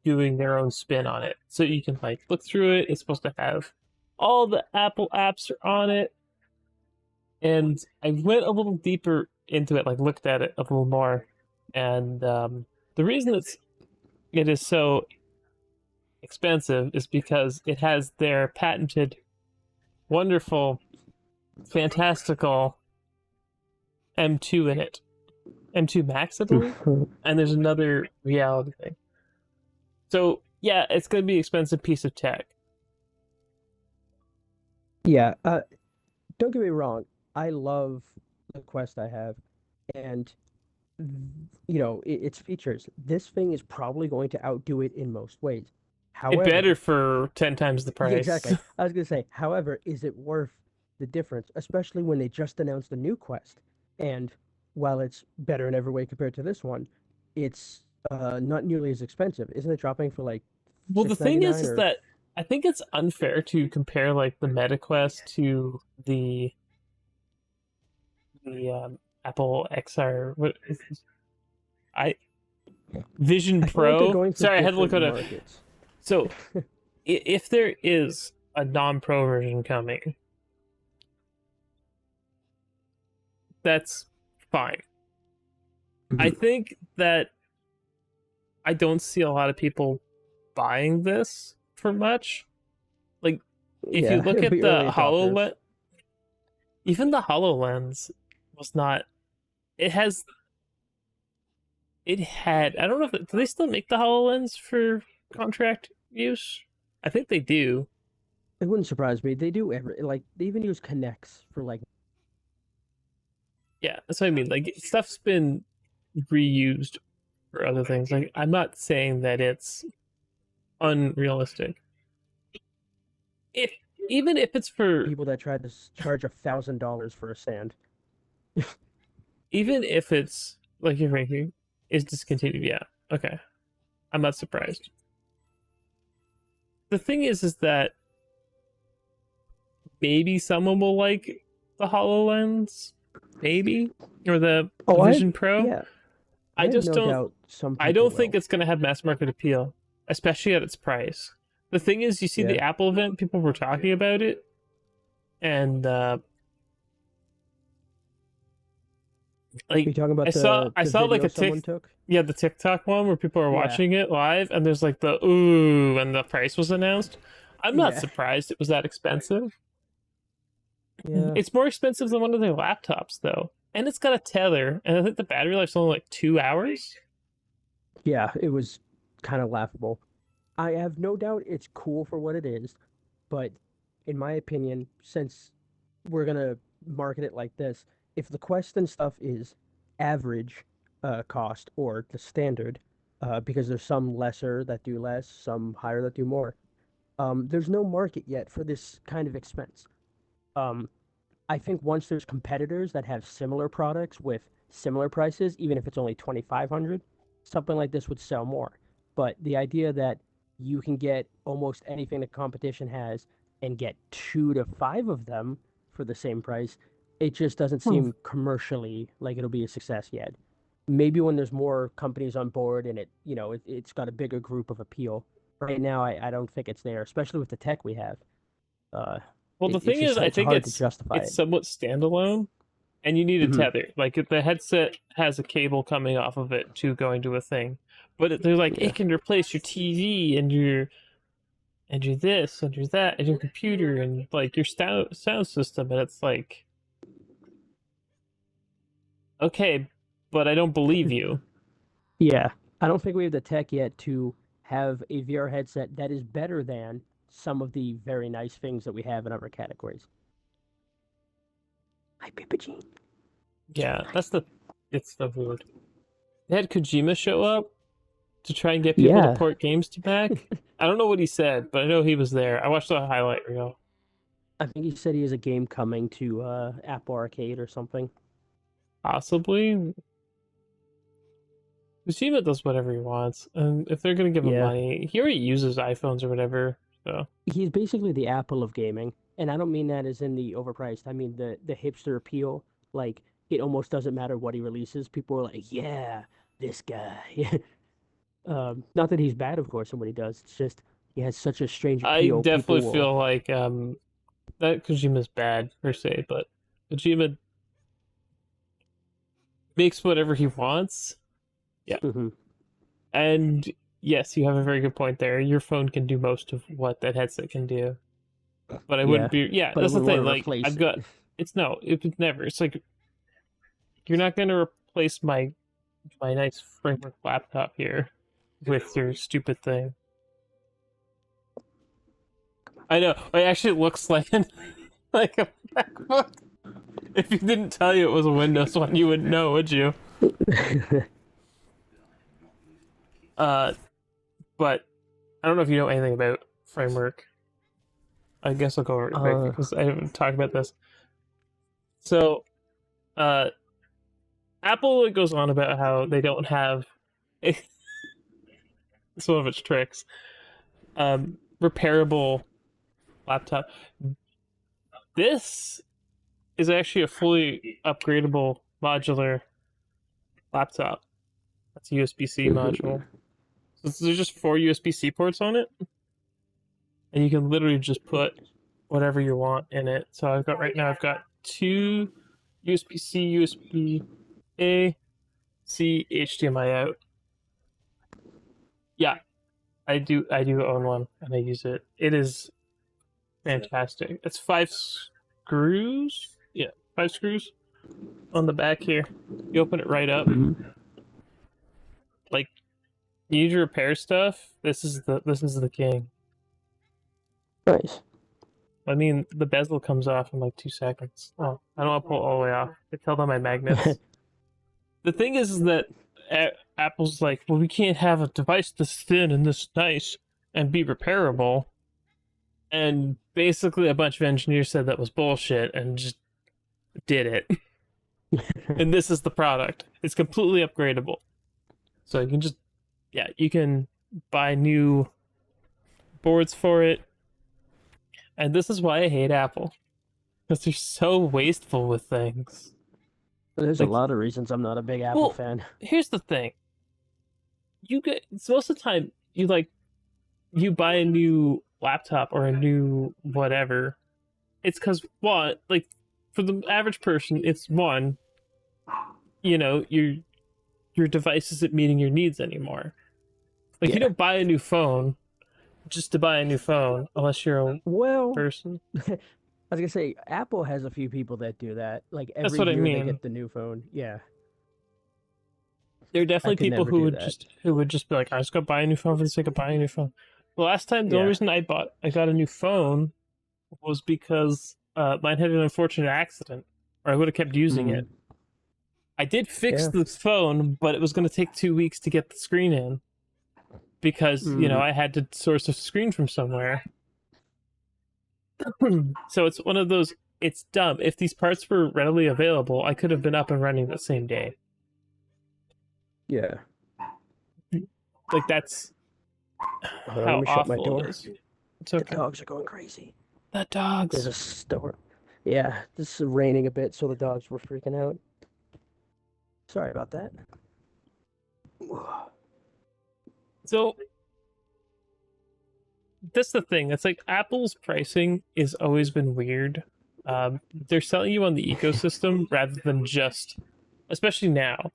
doing their own spin on it. So you can like look through it. It's supposed to have all the Apple apps are on it, and I went a little deeper into it, like looked at it a little more, and the reason it is so expensive is because it has their patented, wonderful, fantastical M2 in it, M2 Max, I believe, and there's another reality thing. So yeah, it's going to be an expensive piece of tech. yeah. Don't get me wrong. I love the Quest I have, and its features. This thing is probably going to outdo it in most ways. It better However, for 10 times the yeah, price. exactly. I was gonna say, however, is it worth the difference, especially when they just announced the new Quest? And while it's better in every way compared to this one, it's not nearly as expensive. Isn't it dropping for like Well, the six ninety thing nine is or that I think it's unfair to compare like the MetaQuest to the Apple XR. What is this? I Vision I feel like they're Pro. going for Sorry, I had to look different at it. markets. So if there is a non-pro version coming, that's fine. I Mhm. think that I don't see a lot of people buying this for much. Like if you Yeah, look it'll at be the early adopters. HoloLens, even the HoloLens was not. It has. it had. I don't know if do they still make the Hololens for contract use. I think they do. It wouldn't surprise me. They do like they even use Connects for like. Yeah, that's what I mean. Like stuff's been reused for other things. Like I'm not saying that it's unrealistic. If even if it's for People that tried to charge $1,000 for a stand. even if it's like your ranking is discontinued, yeah, okay, I'm not surprised. The thing is that maybe someone will like the Hololens, maybe, or the Oh, Vision Pro. yeah, I I have just no don't. doubt some I people don't think will. it's gonna have mass market appeal, especially at its price. The thing is, you see Yeah. the Apple event, people were talking about it, and Are you like talking I about saw I the saw like video a someone tick took? yeah, the TikTok one where people are Yeah. watching it live and there's like the ooh and the price was announced. I'm not Yeah. surprised it was that expensive. Yeah. It's more expensive than one of their laptops though. And it's got a tether, and I think the battery life's only like 2 hours. Yeah, it was kind of laughable. I have no doubt it's cool for what it is, but in my opinion, since we're gonna market it like this, if the Quest and stuff is average cost or the standard, because there's some lesser that do less, some higher that do more, there's no market yet for this kind of expense. Um, I think once there's competitors that have similar products with similar prices, even if it's only 2,500, something like this would sell more. But the idea that you can get almost anything the competition has and get 2 to 5 of them for the same price, it just doesn't Hmm. seem commercially like it'll be a success yet. Maybe when there's more companies on board and it's got a bigger group of appeal. Right now, I don't think it's there, especially with the tech we have. Uh, Well, the it's thing is, just I it's think hard to justify it's it. somewhat standalone, and you need a Hmm. tether. Like the headset has a cable coming off of it to going to a thing, but they're like Yeah. it can replace your TV and your this and your that and your computer and like your sound system, and it's like okay, but I don't believe you. Yeah. I don't think we have the tech yet to have a VR headset that is better than some of the very nice things that we have in other categories. Hi, Pippa Jean. Yeah, that's the it's the weird. They had Kojima show up to try and get people to Yeah. port games to back. I don't know what he said, but I know he was there. I watched the highlight reel. I think he said he has a game coming to Apple Arcade or something. Possibly. Kojima does whatever he wants, and if they're gonna give him Yeah. money, he already uses iPhones or whatever. So He's basically the Apple of gaming. And I don't mean that as in the overpriced. I mean the hipster appeal. Like it almost doesn't matter what he releases. People are like, yeah, this guy. Not that he's bad, of course, in what he does. It's just he has such a strange I appeal. People definitely will. feel like that Kojima's bad per se, but Kojima makes whatever he wants. Yeah, Hmm. and yes, you have a very good point there. Your phone can do most of what that headset can do, but I wouldn't Yeah, be. Yeah, but I that's the wouldn't want thing. to Like replace I've it. got. It's no. It would never. It's like you're not gonna replace my nice framework laptop here with your stupid thing. I know. It actually looks like like a MacBook. If you didn't tell you it was a Windows one, you wouldn't know, would you? Uh, but I don't know if you know anything about framework. I guess I'll go over it quick uh, because I haven't talked about this. So, uh, Apple goes on about how they don't have it's one of its tricks. Repairable laptop. This is actually a fully upgradable modular laptop. That's a USB-C mhm. module. So there's just 4 USB-C ports on it, and you can literally just put whatever you want in it. So I've got 2 USB-C, USB-A, C, HDMI out. Yeah, I do own one and I use it. It is fantastic. It's 5 screws. Yeah, 5 screws on the back here. You open it right up. Mhm. You need to repair stuff. This is the king. Nice. I mean, the bezel comes off in like 2 seconds. Oh, I don't want to pull it all the way off. I tell them my magnets. The thing is that Apple's like, well, we can't have a device this thin and this nice and be repairable. And basically, a bunch of engineers said that was bullshit and just did it. And this is the product. It's completely upgradable. So you can just, yeah, you can buy new boards for it. And this is why I hate Apple. Because they're so wasteful with things. There's a Like, lot of reasons I'm not a big Apple well, fan. here's the thing. You get, so most of the time, you buy a new laptop or a new whatever. It's because, one, like, for the average person, it's one, your device isn't meeting your needs anymore. Like, you Yeah. don't buy a new phone just to buy a new phone unless you're a Well, person. I was gonna say Apple has a few people that do that. Like That's every what I year they mean. get the new phone. Yeah, There are I definitely could people never who do would that. just be like, I just gotta buy a new phone for the sake of buying a new phone. The last time, the only Yeah. reason I got a new phone was because mine had an unfortunate accident, or I would have kept using Mm, it. I did fix yeah. the phone, but it was going to take 2 weeks to get the screen in because Mm, I had to source a screen from somewhere. So it's one of those. It's dumb. If these parts were readily available, I could have been up and running the same day. yeah. Like that's Hold on, let how me shut my awful it door. is. It's The okay. dogs are going crazy. The There's dogs. a storm. Yeah, this is raining a bit, so the dogs were freaking out. Sorry about that. So that's the thing. It's like Apple's pricing has always been weird. They're selling you on the ecosystem rather than just, especially now,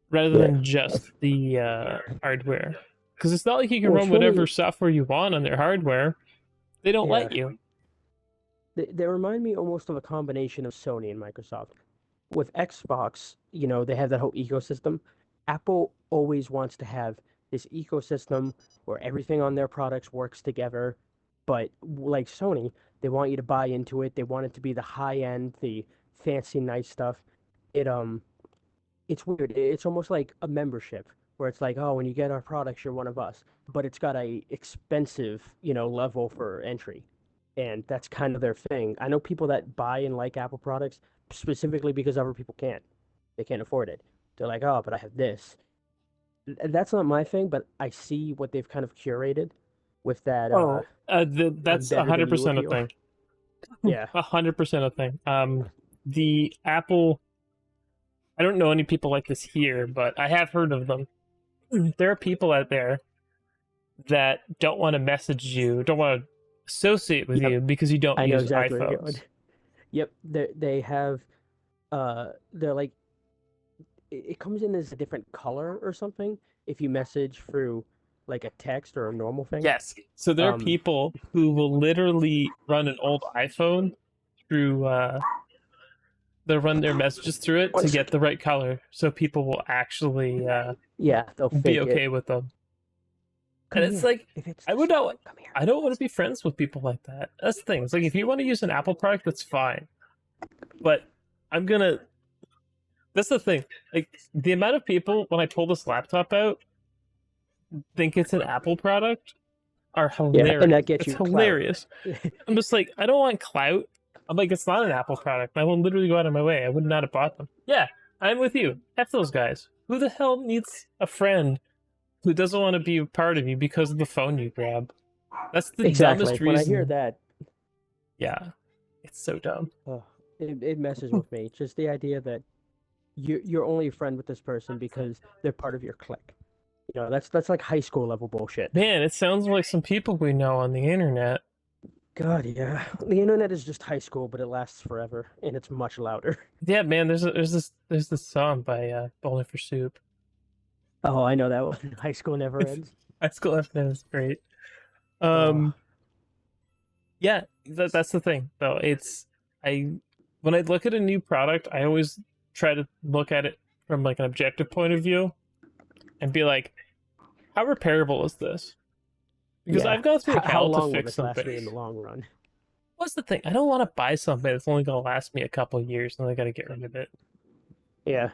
rather Yeah. than just the hardware. Because it's not like you can Well, run it's whatever funny. software you want on their hardware. They don't Yeah. let you. They remind me almost of a combination of Sony and Microsoft. With Xbox, they have that whole ecosystem. Apple always wants to have this ecosystem where everything on their products works together. But like Sony, they want you to buy into it. They want it to be the high end, the fancy, nice stuff. It it's weird. It's almost like a membership where it's like, oh, when you get our products, you're one of us. But it's got a expensive, level for entry, and that's kind of their thing. I know people that buy and like Apple products specifically because other people can't. They can't afford it. They're like, oh, but I have this. That's not my thing, but I see what they've kind of curated with that Oh, I'm that's a better than hundred you percent a appeal. thing. Yeah. 100% a thing. The Apple. I don't know any people like this here, but I have heard of them. There are people out there that don't want to message you, don't want to associate with Yep. you because you don't I know use exactly where you're going. iPhones. Yep. They have they're like it comes in as a different color or something if you message through like a text or a normal thing. Yes. So there are Um, people who will literally run an old iPhone through they'll run their messages through it one to get second. the right color so people will actually Yeah, they'll be fake it. okay with them. And Come it's here. like If it's I the would same not one, come here. I don't want to be friends with people like that. That's the thing. It's like if you want to use an Apple product, that's fine. But I'm gonna that's the thing. Like the amount of people when I pull this laptop out think it's an Apple product are Yeah, and hilarious. that gets It's you clout. hilarious. I'm just like, I don't want clout. I'm like, it's not an Apple product. I will literally go out of my way. I would not have bought them. Yeah, I'm with you. F those guys. Who the hell needs a friend who doesn't want to be a part of you because of the phone you grab? That's the Exactly. dumbest When I hear reason. that, Yeah, it's so dumb. it messes with me. Just the idea that you're only a friend with this person because they're part of your clique. That's like high school level bullshit. Man, it sounds like some people we know on the internet. God, yeah. The internet is just high school, but it lasts forever, and it's much louder. Yeah, man. There's this song by Bowling for Soup. Oh, I know that one. High school never ends. High School FM is great. Oh, Um, yeah, that's the thing though. I when I look at a new product, I always try to look at it from like an objective point of view and be like, How repairable is this? Because Yeah. I've gone through How hell to long will fix this last something. me in the long run? What's the thing? I don't want to buy something that's only going to last me a couple years, and I got to get rid of it. Yeah.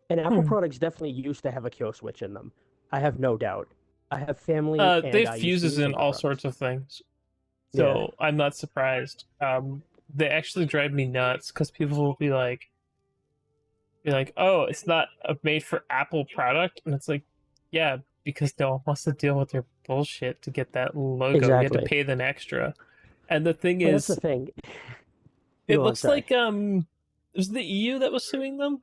And Apple Hmm. products definitely used to have a kill switch in them. I have no doubt. I have family They and have I used to fuses use in some of their all products. sorts of things, Yeah, so I'm not surprised. They actually drive me nuts because people will be like, "Oh, it's not a made for Apple product," and it's like, yeah, because no one wants to deal with their bullshit to get that logo. You had to exactly. pay them extra, and the thing But that's the is, thing. it Go on, looks sorry. like it was the EU that was suing them.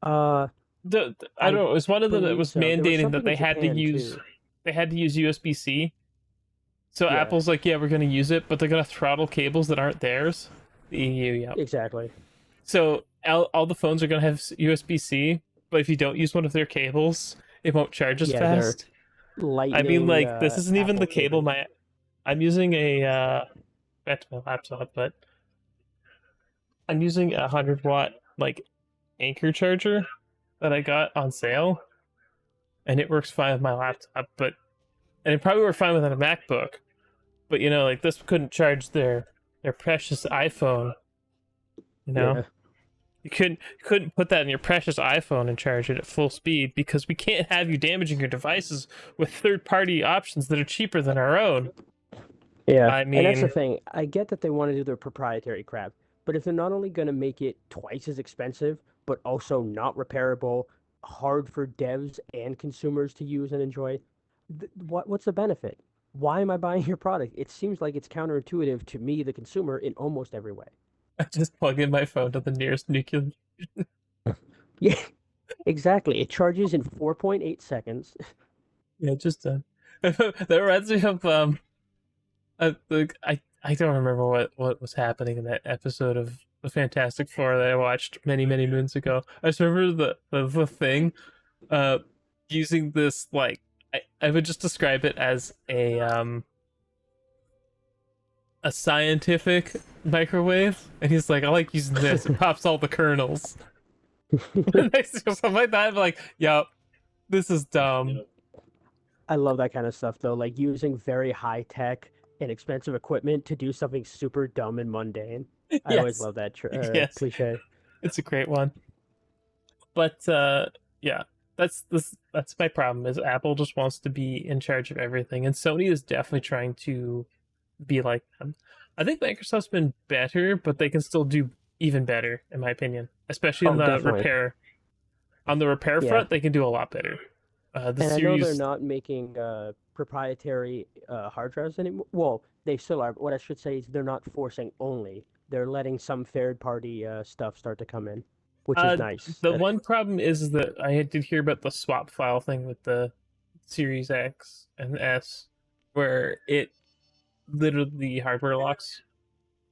Uh, I don't I know. It was one of them that believe was so. There was mandating that something in Japan too. they had to use USB-C. So Yeah, Apple's like, yeah, we're going to use it, but they're going to throttle cables that aren't theirs. The EU, yeah. exactly. So all the phones are going to have USB-C, but if you don't use one of their cables, it won't charge as Yeah, they're fast. I mean, lightning like, this isn't even the Apple cable cables. my I'm using back to my laptop, but I'm using 100 watt like Anchor charger that I got on sale, and it works fine with my laptop. But and it probably worked fine with a MacBook. But like this couldn't charge their precious iPhone. You know, Yeah. you couldn't put that in your precious iPhone and charge it at full speed because we can't have you damaging your devices with third party options that are cheaper than our own. Yeah, I and that's the mean, thing. I get that they want to do their proprietary crap, but if they're not only going to make it twice as expensive, but also not repairable, hard for devs and consumers to use and enjoy, what's the benefit? Why am I buying your product? It seems like it's counterintuitive to me, the consumer, in almost every way. I just plug in my phone to the nearest nuclear. Yeah, exactly. It charges in 4.8 seconds. Yeah, just done. That reminds me of I don't remember what was happening in that episode of the Fantastic Four that I watched many moons ago. I just remember the thing uh using this like I would just describe it as a scientific microwave, and he's like, I like using this. It pops all the kernels. And I see something like that. I'm like, yep, this is dumb. I love that kind of stuff though, like using very high tech and expensive equipment to do something super dumb and mundane. I always Yes, love that yes, cliche. it's a great one. But yeah, that's my problem. Is Apple just wants to be in charge of everything, and Sony is definitely trying to be like them. I think Microsoft's been better, but they can still do even better, in my opinion. Especially in Oh, the definitely. repair. On the repair Yeah. front, they can do a lot better. The And I know they're series, not making proprietary hard drives anymore. Well, they still are, but what I should say is they're not forcing only. They're letting some third party stuff start to come in, which is uh, nice. the That one problem is that I did hear about the swap file thing with the Series X and S, where it literally hardware locks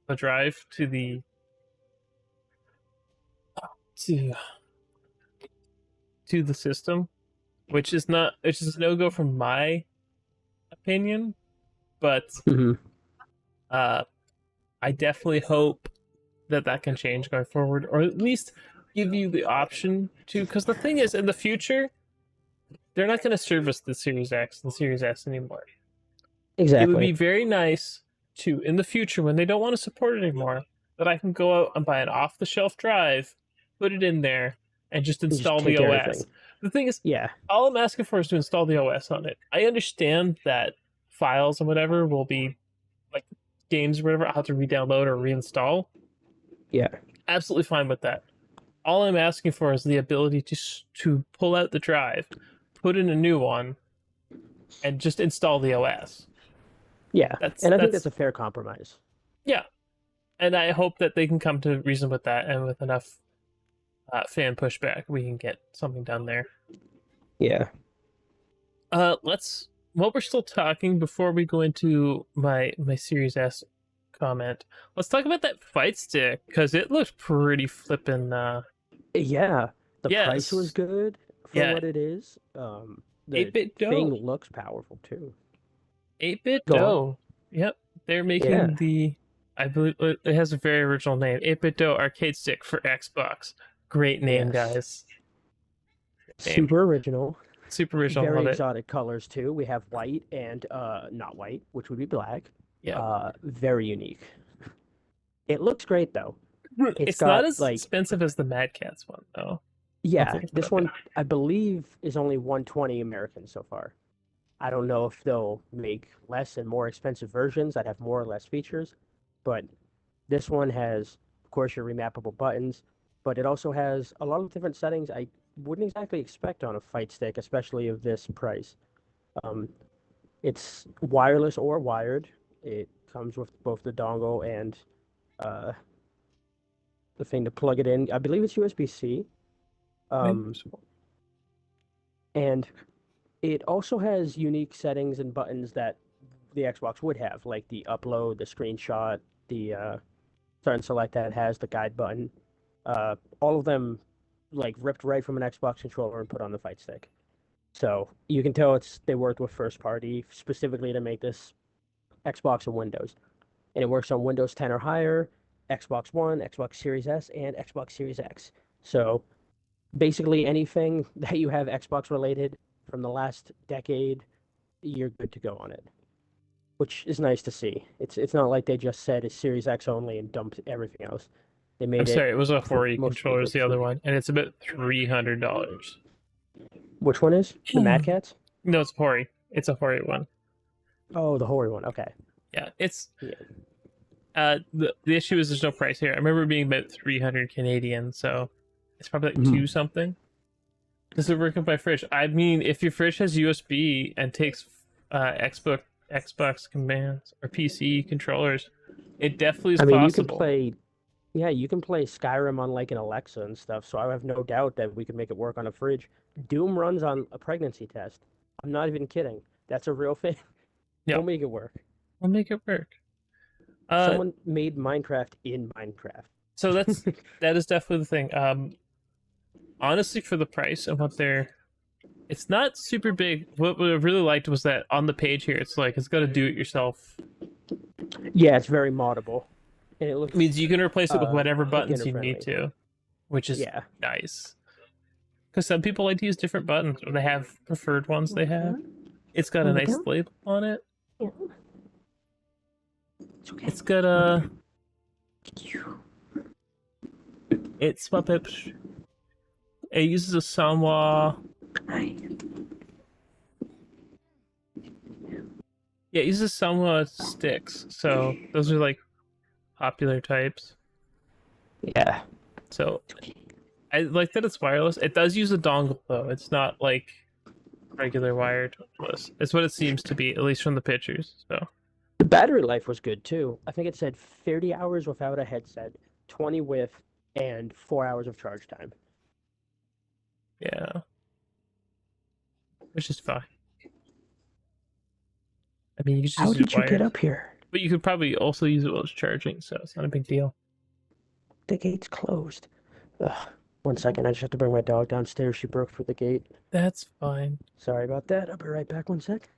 the drive to to the system, which is no go from my opinion, but Mhm. uh, I definitely hope that that can change going forward, or at least give you the option to. Because the thing is, in the future, they're not going to service the Series X and Series S anymore. It would be Exactly. very nice to, in the future, when they don't want to support it anymore, that I can go out and buy an off the shelf drive, put it in there, and just And just install the take OS. everything. The thing is, Yeah. all I'm asking for is to install the OS on it. I understand that files and whatever will be like games or whatever I'll have to re-download or reinstall. Yeah. Absolutely fine with that. All I'm asking for is the ability to pull out the drive, put in a new one, and just install the OS. Yeah. That's And I think that's that's a fair compromise. yeah, and I hope that they can come to reason with that, and with enough fan pushback, we can get something done there. Yeah. Let's while we're still talking before we go into my Series S comment. Let's talk about that fight stick because it looks pretty flippin'. Yeah. The price was Yes, good for yeah, what it is. eight The bit thing dough, looks powerful too. 8-bit Go on. dough. Yep, they're Yeah. making the. I believe it has a very original name. 8-bit dough arcade stick for Xbox. Great name, Yes. guys. Name. Super original. Super original, Very love it. exotic colors too. We have white and not white, which would be black. Yeah. Very unique. It looks great though. It's It's not got as like, expensive as the Mad Catz one, though. I'll have to yeah, look it this up. Yeah. one I believe is only 120 American so far. I don't know if they'll make less and more expensive versions that have more or less features, but this one has, of course, your remappable buttons, but it also has a lot of different settings I wouldn't exactly expect on a fight stick, especially of this price. Um, it's wireless or wired. It comes with both the dongle and uh, the thing to plug it in. I believe it's USB-C. Maybe. Um, and it also has unique settings and buttons that the Xbox would have, like the upload, the screenshot, the certain select that has the guide button. All of them like ripped right from an Xbox controller and put on the fight stick. So you can tell they worked with first party specifically to make this Xbox and Windows. And it works on Windows 10 or higher, Xbox One, Xbox Series S, and Xbox Series X. So basically anything that you have Xbox related from the last decade, you're good to go on it, which is nice to see. It's not like they just said it's Series X only and dumped everything else. They I'm made it sorry, it was a for 4E most controller is the gadgets. other one, and it's about $300. Which one is the Mad Cats? No, it's Hori. It's a Hori one. Oh, the Hori one. Okay. Yeah, it's Yeah. the issue is there's no price here. I remember it being about 300 Canadian, so it's probably like Mhm. two something. Does it work with my fridge? I mean, if your fridge has USB and takes Xbox commands or PC controllers, it definitely is I mean, you can possible. play. Yeah, you can play Skyrim on like an Alexa and stuff. So I have no doubt that we could make it work on a fridge. Doom runs on a pregnancy test. I'm not even kidding. That's a real thing. Yeah, We'll make it work. we'll make it work. Uh, Someone made Minecraft in Minecraft. so that is definitely the thing. Honestly, for the price and what they're, it's not super big. What I really liked was that on the page here, it's like it's got a do-it-yourself. Yeah, it's very moddable, and it It looks means you can replace it with whatever buttons beginner you need friendly. to, which is Yeah. nice. Because some people like to use different buttons, or they have preferred ones they have. It's got a nice label on it. Yeah. It's okay. It's got a. It's what it uses a Sanwa. Yeah, it uses Sanwa sticks, so those are like popular types. Yeah. So I like that it's wireless. It does use a dongle though. It's not like regular wireless. It's what it seems to be, at least from the pictures. So The battery life was good too. I think it said 30 hours without a headset, 20 with, and 4 hours of charge time. yeah, which is fine. I mean, you could just How use it did you get wired, up here? but you could probably also use it while it's charging, so it's not a big deal. The gate's closed. Ugh. 1 second, I just have to bring my dog downstairs. She broke through the gate. That's fine. Sorry about that. I'll be right back 1 sec.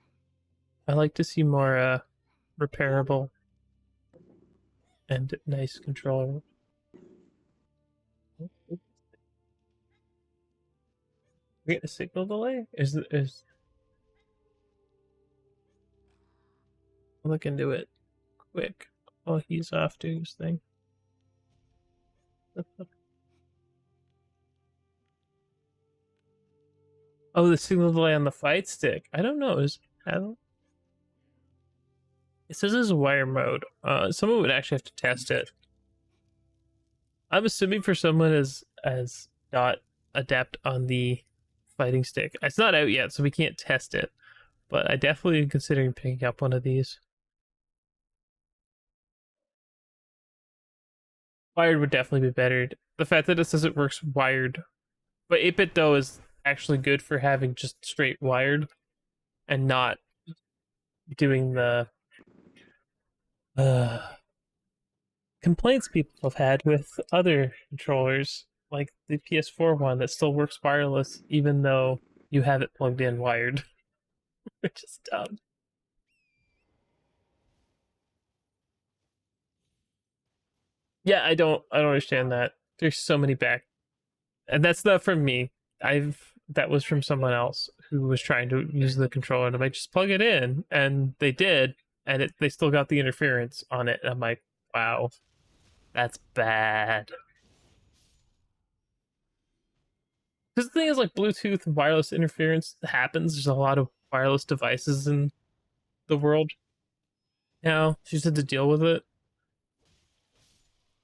I like to see more repairable and nice controller. We get a signal delay? Is I'll look into it quick while he's off doing his thing. Oh, the signal delay on the fight stick. I don't know. I don't. It says it's wire mode. Someone would actually have to test it. I'm assuming for someone as not adept on the fighting stick. It's not out yet, so we can't test it. But I definitely am considering picking up one of these. Wired would definitely be better. The fact that it says it works wired, but 8-bit though is actually good for having just straight wired and not doing the uh, complaints people have had with other controllers, like the PS4 one that still works wireless even though you have it plugged in wired, which is dumb. Yeah, I don't understand that. There's so many back, and that's not from me. That was from someone else who was trying to use the controller, and I'm like, just plug it in, and they did, and they still got the interference on it. And I'm like, wow, that's bad. Because the thing is, like, Bluetooth and wireless interference happens. There's a lot of wireless devices in the world now. She just had to deal with it.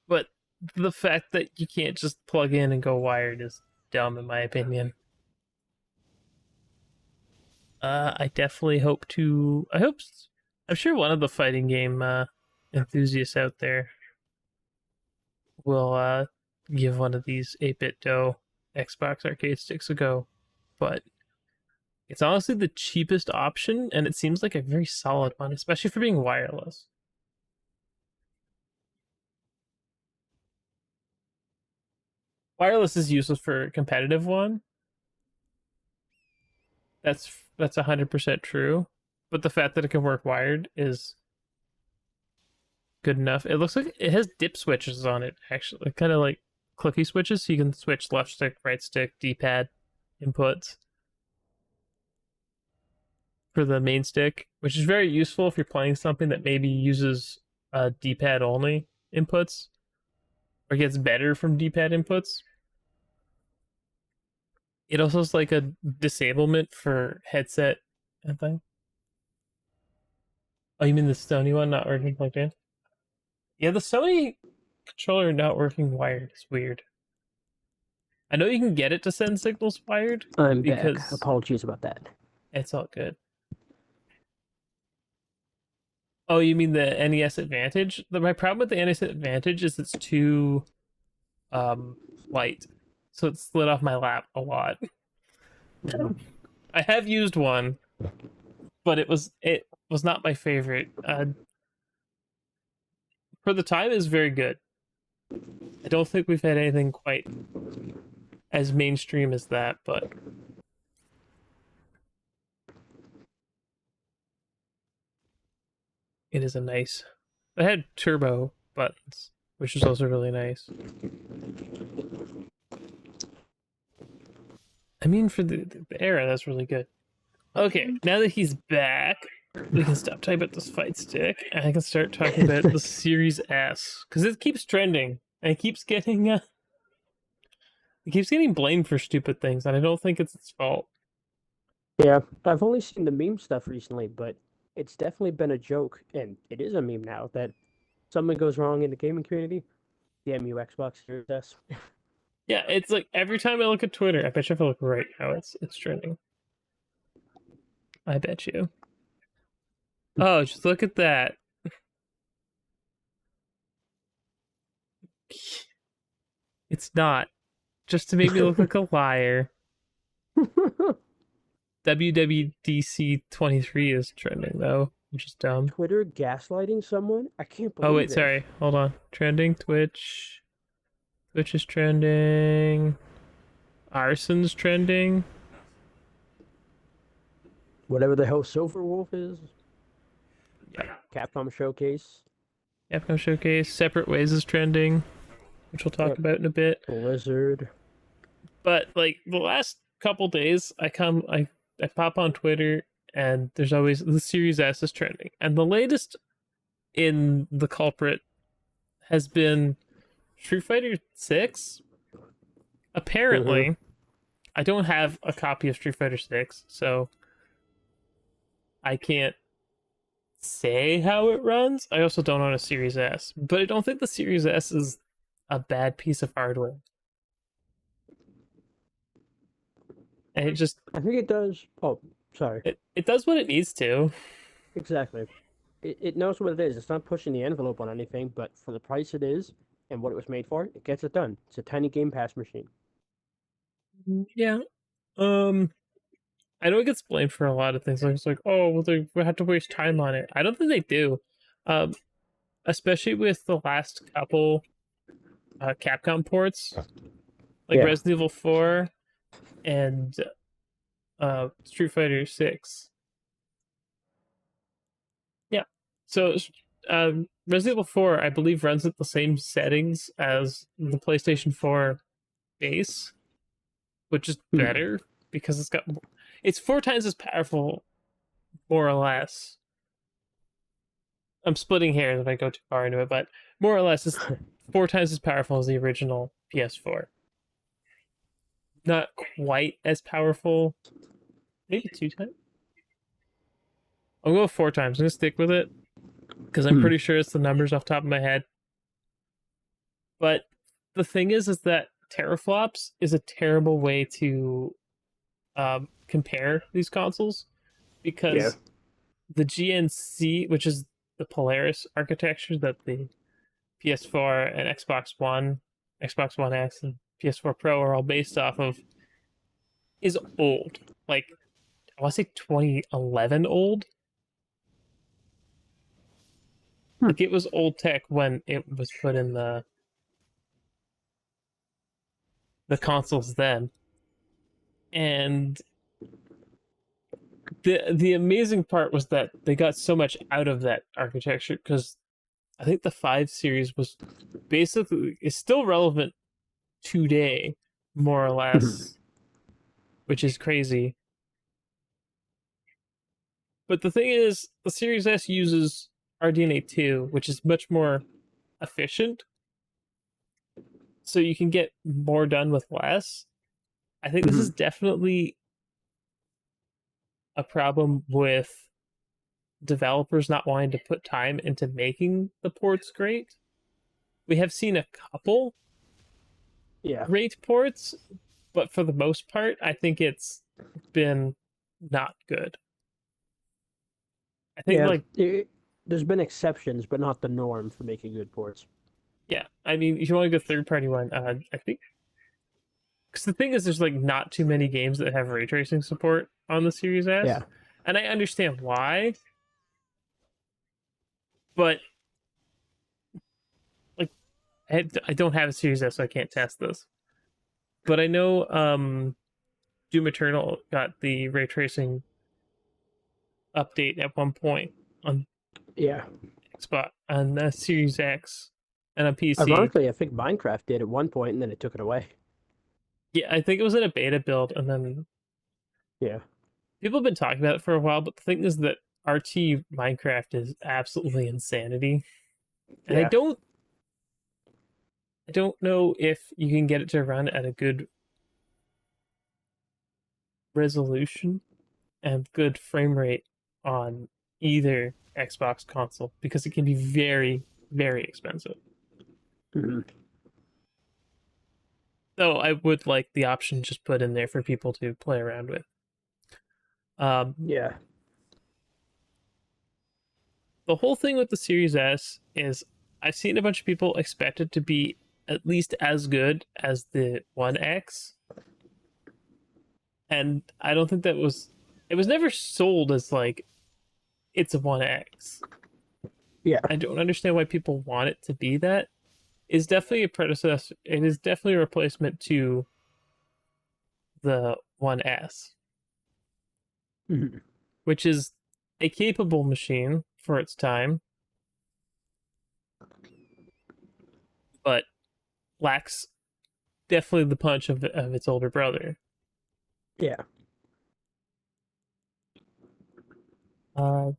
But the fact that you can't just plug in and go wired is dumb, in my opinion. I definitely hope to. I'm sure one of the fighting game enthusiasts out there will give one of these 8-bit dough Xbox arcade sticks a go. But it's honestly the cheapest option, and it seems like a very solid one, especially for being wireless. Wireless is useful for a competitive one. That's 100% true. But the fact that it can work wired is good enough. It looks like it has dip switches on it, actually. Kind of like clicky switches, so you can switch left stick, right stick, D-pad inputs for the main stick, which is very useful if you're playing something that maybe uses D-pad only inputs or gets better from D-pad inputs. It also is like a disablement for headset and thing. Oh, you mean the Sony one not working plugged in? Yeah, the Sony controller not working wired is weird. I know you can get it to send signals wired. I'm back. Because Apologies about that. it's all good. Oh, you mean the NES Advantage? My problem with the NES Advantage is it's too light. So it slid off my lap a lot. I have used one, but it was not my favorite. For the time, is very good. I don't think we've had anything quite as mainstream as that, but it is a nice. It had turbo buttons, which is also really nice. I mean, for the era, that's really good. Okay, now that he's back, we can stop talking about this fight stick, and I can start talking about the Series S, because it keeps trending, and it keeps getting blamed for stupid things, and I don't think it's its fault. Yeah, I've only seen the meme stuff recently, but it's definitely been a joke, and it is a meme now that something goes wrong in the gaming community. Damn you, Xbox Series S. Yeah, it's like every time I look at Twitter, I bet you if I look right now, it's trending. I bet you. Oh, just look at that. It's not. Just to make me look like a liar. WWDC 23 is trending though, which is dumb. Twitter gaslighting someone? I can't believe Oh wait, it. sorry. Hold on. Trending Twitch. Twitch is trending. Arson's trending. Whatever the hell Silverwolf is. Yeah. Capcom Showcase. Capcom Showcase. Separate Ways is trending, which we'll talk about in a bit. Blizzard. But like the last couple days, I pop on Twitter and there's always the Series S is trending, and the latest in the culprit has been Street Fighter 6. Apparently, I don't have a copy of Street Fighter 6, so I can't say how it runs. I also don't own a Series S, but I don't think the Series S is a bad piece of hardware. And it just I think it does. Oh, sorry. it does what it needs to. Exactly. It knows what it is. It's not pushing the envelope on anything, but for the price it is and what it was made for, it gets it done. It's a tiny Game Pass machine. Yeah. I know it gets blamed for a lot of things. Like it's like, oh, well, they have to waste time on it. I don't think they do. Especially with the last couple Capcom ports, like Yeah. Resident Evil 4 and Street Fighter 6. Yeah. So Resident Evil 4, I believe, runs at the same settings as the PlayStation 4 base, which is better because It's 4 times as powerful, more or less. I'm splitting hairs if I go too far into it, but more or less, it's 4 times as powerful as the original PS4. Not quite as powerful. Maybe 2 times. I'll go 4 times. I'm gonna stick with it because I'm Hmm. pretty sure it's the numbers off the top of my head. But the thing is that teraflops is a terrible way to compare these consoles Yeah. because the GNC, which is the Polaris architecture that the PS4 and Xbox One, Xbox One X, and PS4 Pro are all based off of, is old. Like, I want to say 2011 old. Hmm. Like, it was old tech when it was put in the consoles then. And the amazing part was that they got so much out of that architecture because I think the 5 series was basically is still relevant today, more or less, which is crazy. But the thing is, the Series S uses RDNA 2, which is much more efficient, so you can get more done with less. I think this is definitely a problem with developers not wanting to put time into making the ports great. We have seen a couple Yeah. great ports, but for the most part, I think it's been not good. I think Yeah. like There's been exceptions, but not the norm for making good ports. yeah, I mean if you want to go third party one, I think because the thing is there's like not too many games that have ray tracing support on the Series S, Yeah. and I understand why, but like I don't have a Series S, so I can't test this. But I know Doom Eternal got the ray tracing update at one point on Yeah. Xbox on the Series X and on PC. Ironically, I think Minecraft did at one point, and then it took it away. Yeah, I think it was in a beta build, and then Yeah. people have been talking about it for a while. But the thing is that RT Minecraft is absolutely insanity, and Yeah. I don't know if you can get it to run at a good resolution and good frame rate on either Xbox console because it can be very, very expensive. Hmm. Though I would like the option just put in there for people to play around with. Um, Yeah. the whole thing with the Series S is I've seen a bunch of people expect it to be at least as good as the One X, and I don't think that was. It was never sold as like it's a One X. Yeah. I don't understand why people want it to be that. It's definitely a predecessor. It is definitely a replacement to the One S, Hmm. which is a capable machine for its time, but lacks definitely the punch of its older brother. Yeah. Uh,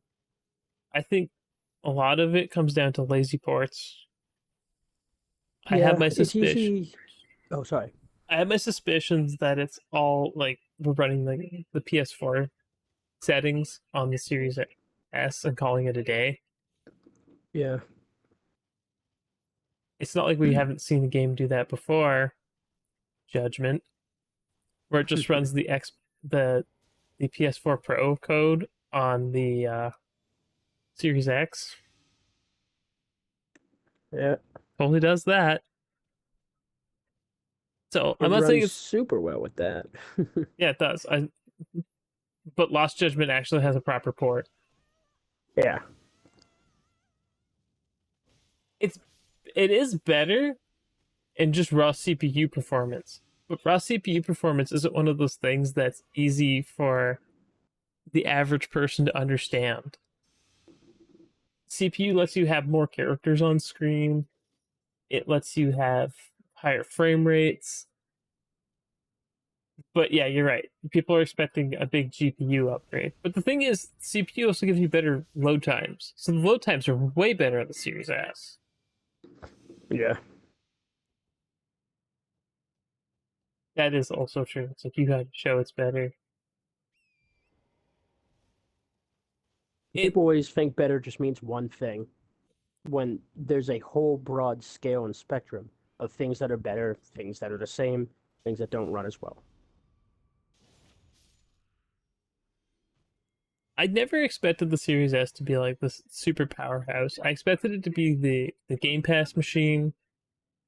I think a lot of it comes down to lazy ports. I have Yeah. my It's suspicion. usually. Oh, sorry. I have my suspicions that it's all like we're running the PS4 settings on the Series S and calling it a day. Yeah. It's not like we haven't seen a game do that before. Judgment, where it just runs the PS4 Pro code on the Series X. Yeah. Totally does that. So I'm It not saying runs it's super well with that. yeah, it does. But Lost Judgment actually has a proper port. Yeah. It's it is better in just raw CPU performance. But raw CPU performance isn't one of those things that's easy for the average person to understand. CPU lets you have more characters on screen. It lets you have higher frame rates. But yeah, you're right. People are expecting a big GPU upgrade. But the thing is, CPU also gives you better load times. So the load times are way better on the Series S. Yeah. That is also true. It's like you gotta show it's better. It People always think better just means one thing, when there's a whole broad scale and spectrum of things that are better, things that are the same, things that don't run as well. I never expected the Series S to be like this super powerhouse. I expected it to be the Game Pass machine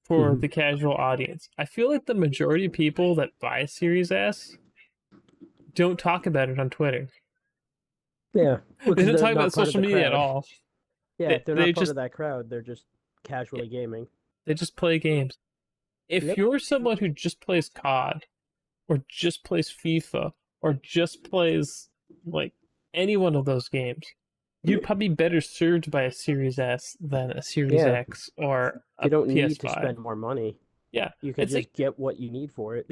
for Hmm. the casual audience. I feel like the majority of people that buy a Series S don't talk about it on Twitter. Yeah, They because don't they're talk about not part of social the media at crowd. all. Yeah, They if they're they not part of just that crowd, they're just casually gaming. they just play games. If Yep. you're someone who just plays COD or just plays FIFA or just plays like any one of those games, you'd probably be better served by a Series S than a Series Yeah, X or you a don't need to PS5. spend more money. Yeah, You can it's like just get what you need for it.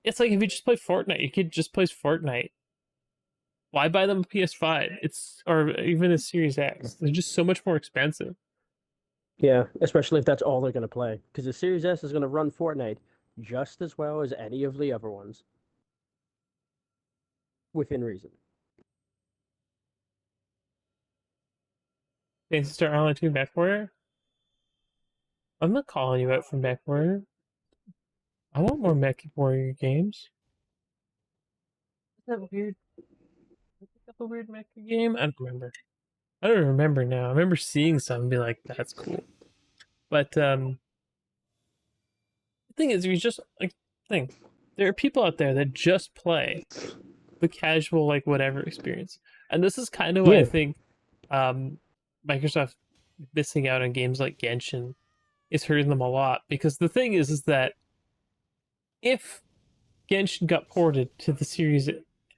it's like if you just play Fortnite, your kid just plays Fortnite. Why buy them a PS5? It's or even a Series X. They're just so much more expensive. Yeah, especially if that's all they're going to play. Because the Series S is going to run Fortnite just as well as any of the other ones, within reason. Fancy Star Online 2 MechWarrior? I'm not calling you out for MechWarrior. I want more MechWarrior games. Is that weird? Is that the weird mecha game? I don't remember. I don't remember now. I remember seeing some and be like, that's cool. But the thing is, you just like thing. There are people out there that just play the casual like whatever experience, and this is kind of why I Yeah, think um, Microsoft missing out on games like Genshin is hurting them a lot. Because the thing is that if Genshin got ported to the Series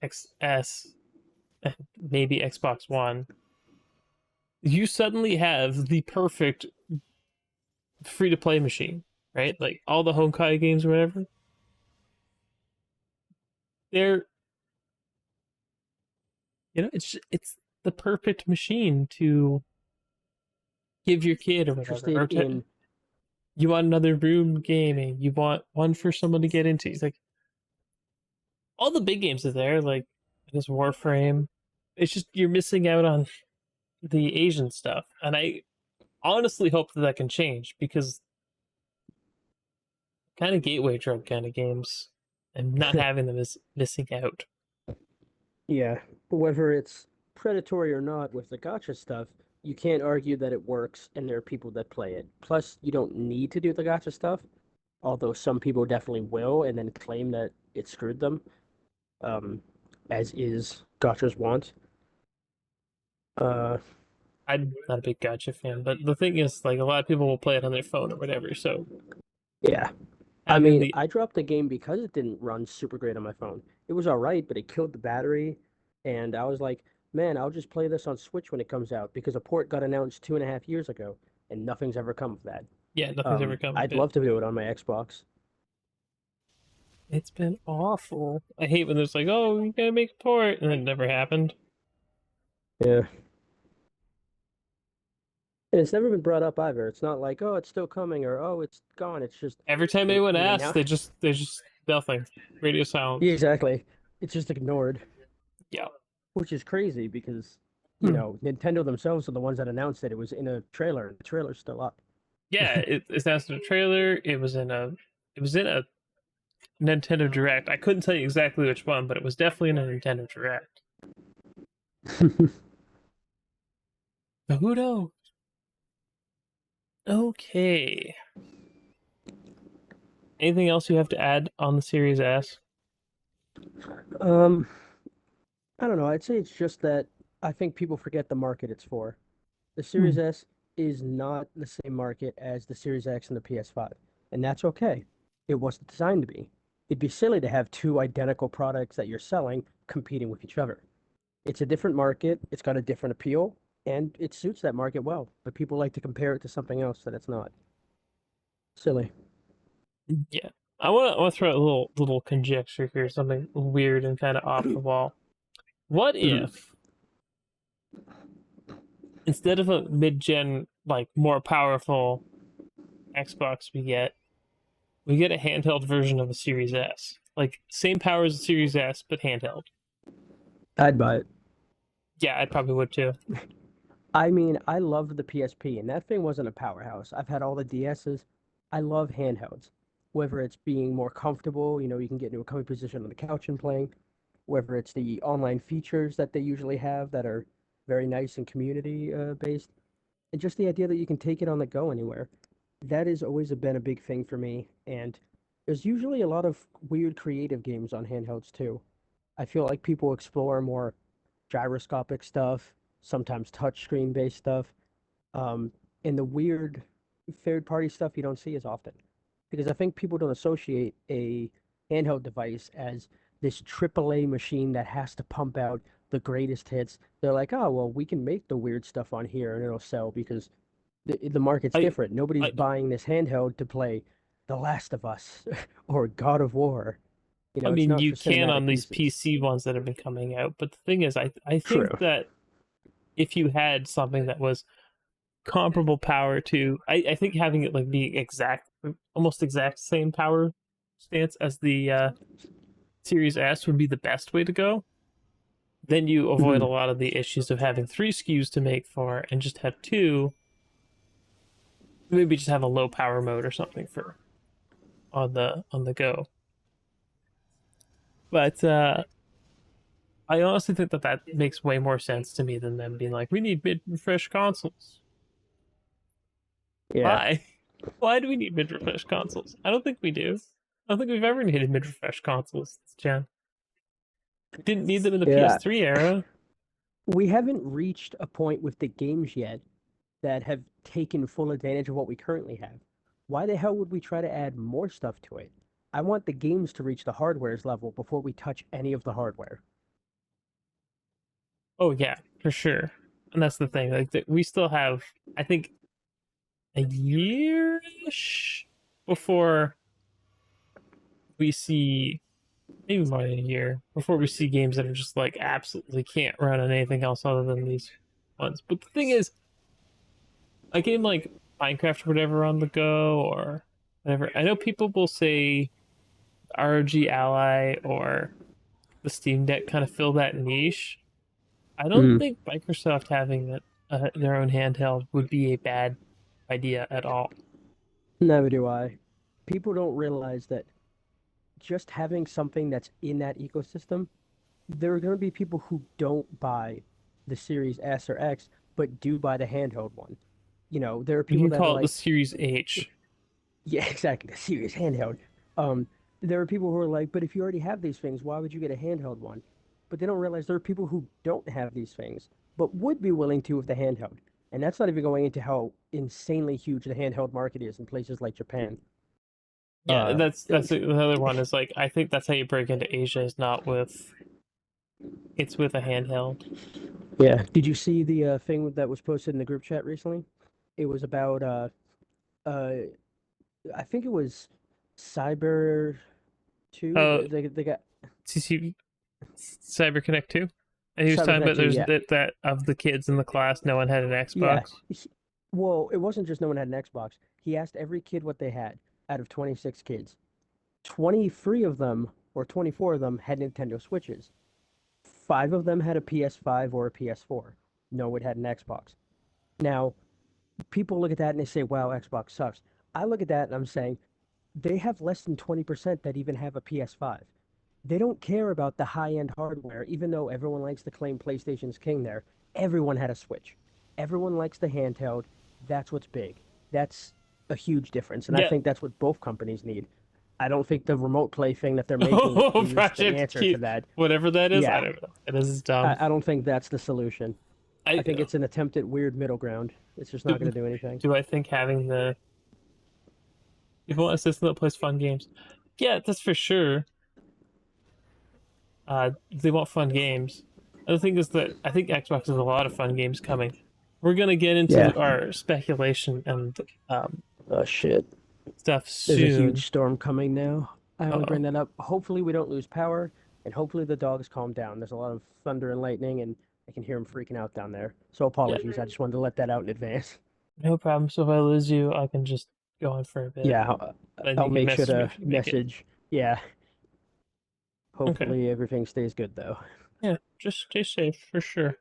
XS, maybe Xbox One, you suddenly have the perfect free to play machine, right? Like all the Honkai games or whatever. They're it's the perfect machine to give your kid or whatever. interested Or in. you want another room gaming. You want one for someone to get into. It's like all the big games are there, like this Warframe. It's just you're missing out on the Asian stuff, and I honestly hope that can change because kind of gateway drug kind of games and not having them is missing out. Yeah, whether it's predatory or not with the gotcha stuff, you can't argue that it works and there are people that play it. Plus, you don't need to do the gotcha stuff, although some people definitely will and then claim that it screwed them, um, as is gotchas want. Uh, I'm not a big gotcha fan, but the thing is, like a lot of people will play it on their phone or whatever. So yeah. I having mean, the I dropped the game because it didn't run super great on my phone. It was all right, but it killed the battery, and I was like, man, I'll just play this on Switch when it comes out because a port got announced 2.5 years ago, and nothing's ever come of that. yeah, nothing's ever come of I'd it. love to do it on my Xbox. It's been awful. I hate when there's like, oh, you gotta make a port, and it never happened. Yeah. And it's never been brought up either. It's not like, oh, it's still coming or oh, it's gone. It's just Every time we anyone we asks, announced. they just nothing. Radio Yeah, silence. exactly. It's just ignored, Yeah. which is crazy because, Hmm. Nintendo themselves are the ones that announced that it was in a trailer, and the trailer's still up. Yeah, it's announced in a trailer. It was in a Nintendo Direct. I couldn't tell you exactly which one, but it was definitely in a Nintendo Direct. But who knows? Okay. Anything else you have to add on the Series S? Um, I don't know. I'd say it's just that I think people forget the market it's for. The Hmm. Series S is not the same market as the Series X and the PS5, and that's okay. It wasn't designed to be. It'd be silly to have two identical products that you're selling competing with each other. It's a different market, it's got a different appeal, and it suits that market well. But people like to compare it to something else that it's not. Silly. Yeah. I want to throw out a little conjecture here, something weird and kind of off the wall. What Mhm. if instead of a mid-gen like more powerful Xbox we get a handheld version of the Series S. Like same power as the Series S but handheld. I'd buy it. Yeah, I probably would too. I mean, I loved the PSP, and that thing wasn't a powerhouse. I've had all the DSs. I love handhelds. Whether it's being more comfortable, you can get into a comfy position on the couch and playing, whether it's the online features that they usually have that are very nice and community based, and just the idea that you can take it on the go anywhere. That has always been a big thing for me, and there's usually a lot of weird creative games on handhelds too. I feel like people explore more gyroscopic stuff, sometimes touchscreen based stuff, um, and the weird third party stuff you don't see as often. Because I think people don't associate a handheld device as this AAA machine that has to pump out the greatest hits. They're like, oh, well, we can make the weird stuff on here and it'll sell because the market's I different. Nobody's I buying this handheld to play The Last of Us or God of War. I It's mean not you for can cinematic on these pieces. PC ones that have been coming out, but the thing is I think True. that if you had something that was comparable power to I think having it like be exact almost exact same power stance as the Series S would be the best way to go. Then you avoid a Mhm. lot of the issues of having three SKUs to make for and just have two. Maybe just have a low power mode or something for on the go. But I honestly think that that makes way more sense to me than them being like, we need mid refresh consoles. Yeah. Why? Why do we need mid refresh consoles? I don't think we do. I don't think we've ever needed mid refresh consoles, Jen. Didn't need them in the Yeah. PS3 era. We haven't reached a point with the games yet that have taken full advantage of what we currently have. Why the hell would we try to add more stuff to it? I want the games to reach the hardware's level before we touch any of the hardware. Oh yeah, for sure. And that's the thing. Like we still have, I think, a year-ish before we see maybe more than a year before we see games that are just like absolutely can't run on anything else other than these ones. But the thing is, a game like Minecraft or whatever on the go or whatever, I know people will say ROG Ally or the Steam Deck kind of fill that niche. I don't Mm. think Microsoft having their own handheld would be a bad idea at all. Never do I. People don't realize that just having something that's in that ecosystem, there are going to be people who don't buy the Series S or X, but do buy the handheld one. There are We people can that are call it the like, Series H. yeah, exactly. The serious handheld. There are people who are like, but if you already have these things, why would you get a handheld one? But they don't realize there are people who don't have these things, but would be willing to with the handheld. And that's not even going into how insanely huge the handheld market is in places like Japan. Yeah, Uh, that's another one. Is like I think that's how you break into Asia. Is not with it's with a handheld. yeah. Did you see the thing that was posted in the group chat recently? It was about uh, I think it was Cyber 2. Uh, They got CC Cyber Connect 2. And he was Cyber talking Connect about 2, there's yeah. that of the kids in the class, no one had an Yeah. Xbox. Well, it wasn't just no one had an Xbox. He asked every kid what they had out of 26 kids. 23 of them, or 24 of them, had Nintendo Switches. Five of them had a PS5 or a PS4. No one had an Xbox. Now, people look at that and they say, wow, Xbox sucks. I look at that and I'm saying, they have less than 20% that even have a PS5. They don't care about the high-end hardware, even though everyone likes to claim PlayStation's king there. Everyone had a Switch. Everyone likes the handheld. That's what's big. That's a huge difference, and I Yeah. think that's what both companies need. I don't think the remote play thing that they're making Oh, is the Project answer to Q. that. Whatever that is, I Yeah, don't know. It is dumb. I don't think that's the solution. I I think it's an attempt at weird middle ground. It's just not do, going to do anything. do I think having the people want a system that plays fun games? Yeah, that's for sure. They want fun games. The thing is that I think Xbox has a lot of fun games coming. We're gonna get Yeah. into our speculation and Oh shit. stuff There's a huge soon. storm coming now. I only Uh-oh. bring that up. Hopefully, we don't lose power, and hopefully the dogs calm down. There's a lot of thunder and lightning, and I can hear them freaking out down there. So Yeah, apologies. I just wanted to let that out in advance. no problem. So if I lose you, I can just go on for a bit. Yeah, Then I'll you can make sure message me to if you make it. message. Yeah, Okay. hopefully everything stays good though. Yeah, just stay safe for sure.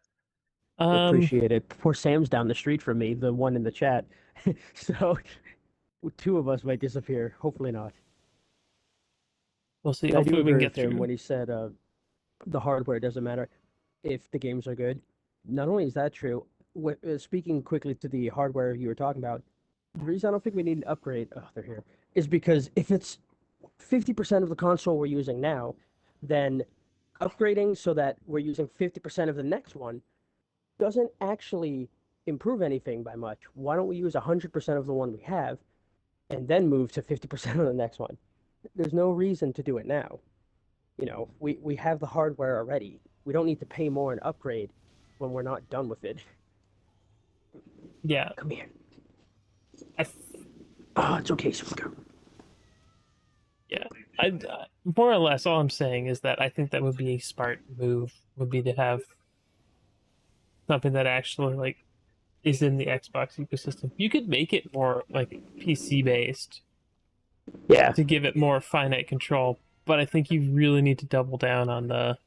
Um, Appreciate it. Poor Sam's down the street from me, the one in the chat. So two of us might disappear. Hopefully not. we'll see. But I do Hopefully we can agree get with him through. when he said the hardware doesn't matter if the games are good. Not only is that true, speaking quickly to the hardware you were talking about, the reason I don't think we need an upgrade, oh, they're here, is because if it's 50% of the console we're using now, then upgrading so that we're using 50% of the next one doesn't actually improve anything by much. Why don't we use 100% of the one we have and then move to 50% of the next one? There's no reason to do it now. We have the hardware already. We don't need to pay more and upgrade when we're not done with it. Yeah, Come here. I th- Oh, it's okay, sweet girl. yeah. I more or less all I'm saying is that I think that would be a smart move. Would be to have something that actually like is in the Xbox ecosystem. You could make it more like PC based Yeah, to give it more finite control, but I think you really need to double down on the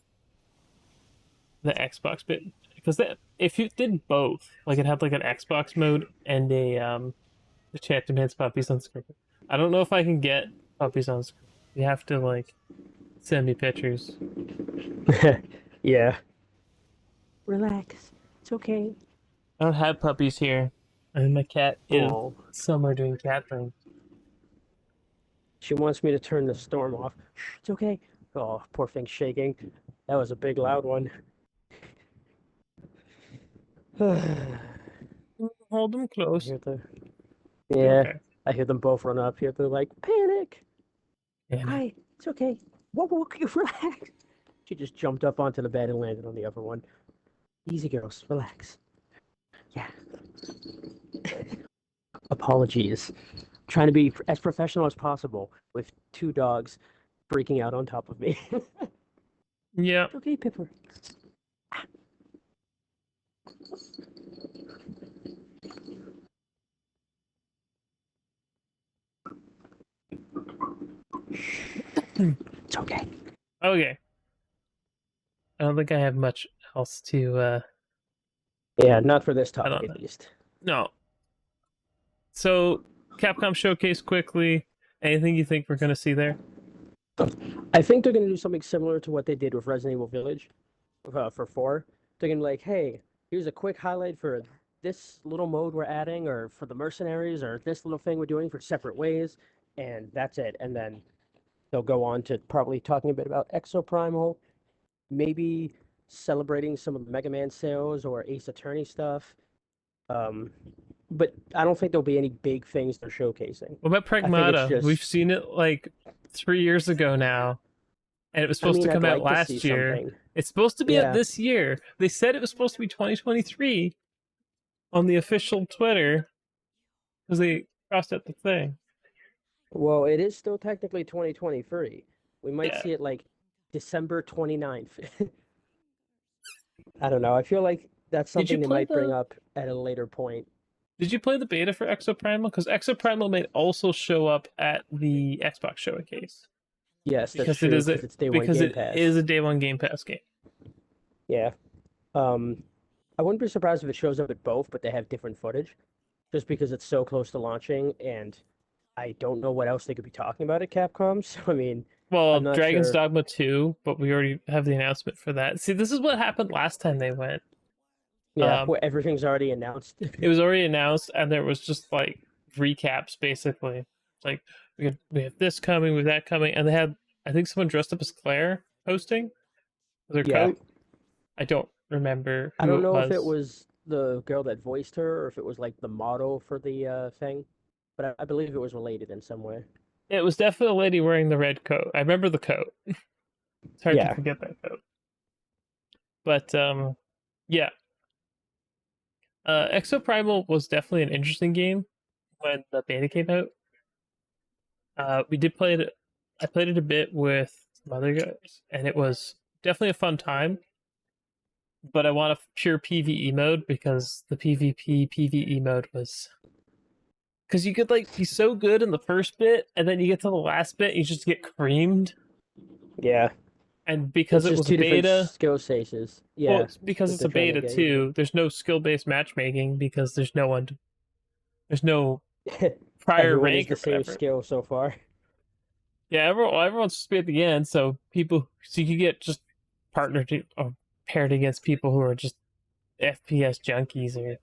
Xbox bit because that if you did both, like it had like an Xbox mode and a chat demands puppies on screen. I don't know if I can get puppies on screen. You have to like send me pictures. yeah. Relax. It's okay. I don't have puppies here. And my cat is Oh, somewhere doing cat things. she wants me to turn the storm off. Shh, it's okay. Oh, poor thing's shaking. That was a big, loud one. I Hold them close. hear the. Be Yeah, okay. I hear them both run up here. They're like, panic. Panic. Hi, it's okay. Whoa, you relax. She just jumped up onto the bed and landed on the other one. Easy, girls, relax. Yeah. Apologies. Trying to be as professional as possible with two dogs freaking out on top of me. Yeah. Okay, Pipper. It's okay. Okay. I don't think I have much else to Yeah, not for this I topic don't at know. least. No. So Capcom showcase quickly. Anything you think we're gonna see there? I think they're going to do something similar to what they did with Resident Evil Village for 4. They're going to be like, hey, here's a quick highlight for this little mode we're adding, or for the mercenaries, or this little thing we're doing for separate ways, and that's it. And then they'll go on to probably talking a bit about Exoprimal, maybe celebrating some of the Mega Man sales or Ace Attorney stuff. Um, but I don't think there'll be any big things they're showcasing. What about I think it's Pragmata? We've just, seen it like 3 years ago now, and it was I supposed to mean, I'd come out like to see last year. something. It's supposed to be out Yeah. this year. They said it was supposed to be 2023 on the official Twitter because they crossed out the thing. Well, it is still technically 2023. We might Yeah. see it like December 29th. I don't know. I feel like that's Did you something they play might bring the up at a later point. Did you play the beta for Exoprimal? Because Exoprimal may also show up at the Xbox showcase Yes, that's because it true, is a because it's day one because Game it is Pass. a day one Game Pass game. Yeah. Um, I wouldn't be surprised if it shows up at both, but they have different footage, just because it's so close to launching, and I don't know what else they could be talking about at Capcom. So, I mean, Well, I'm not Dragon's sure. Dogma 2, but we already have the announcement for that. See, this is what happened last time they went. Yeah, Um, where everything's already announced. it was already announced, and there was just like recaps basically. Like we have this coming, we have that coming, and they had I think someone dressed up as Claire hosting their Yeah. coat. I don't remember I who don't it know if it was. was the girl that voiced her or if it was like the model for the thing, but I believe it was related in some way. It was definitely a lady wearing the red coat. I remember the coat. It's hard to Yeah, forget that coat. But yeah. Exoprimal was definitely an interesting game when the beta came out. We did play it. I played it a bit with some other guys, and it was definitely a fun time. But I want a pure PVE mode because the PvP PVE mode was because you could like be so good in the first bit, and then you get to the last bit, you just get creamed. Yeah, And because it's it just was a two different beta, skill stages. well, Yeah, because that it's they're a trying to beta get you too, there's no skill based matchmaking because there's no to. prior Everyone is rank the or same whatever. skill so far. Yeah, everyone's supposed to be at the end, so you could get just partnered or paired against people who are just FPS junkies or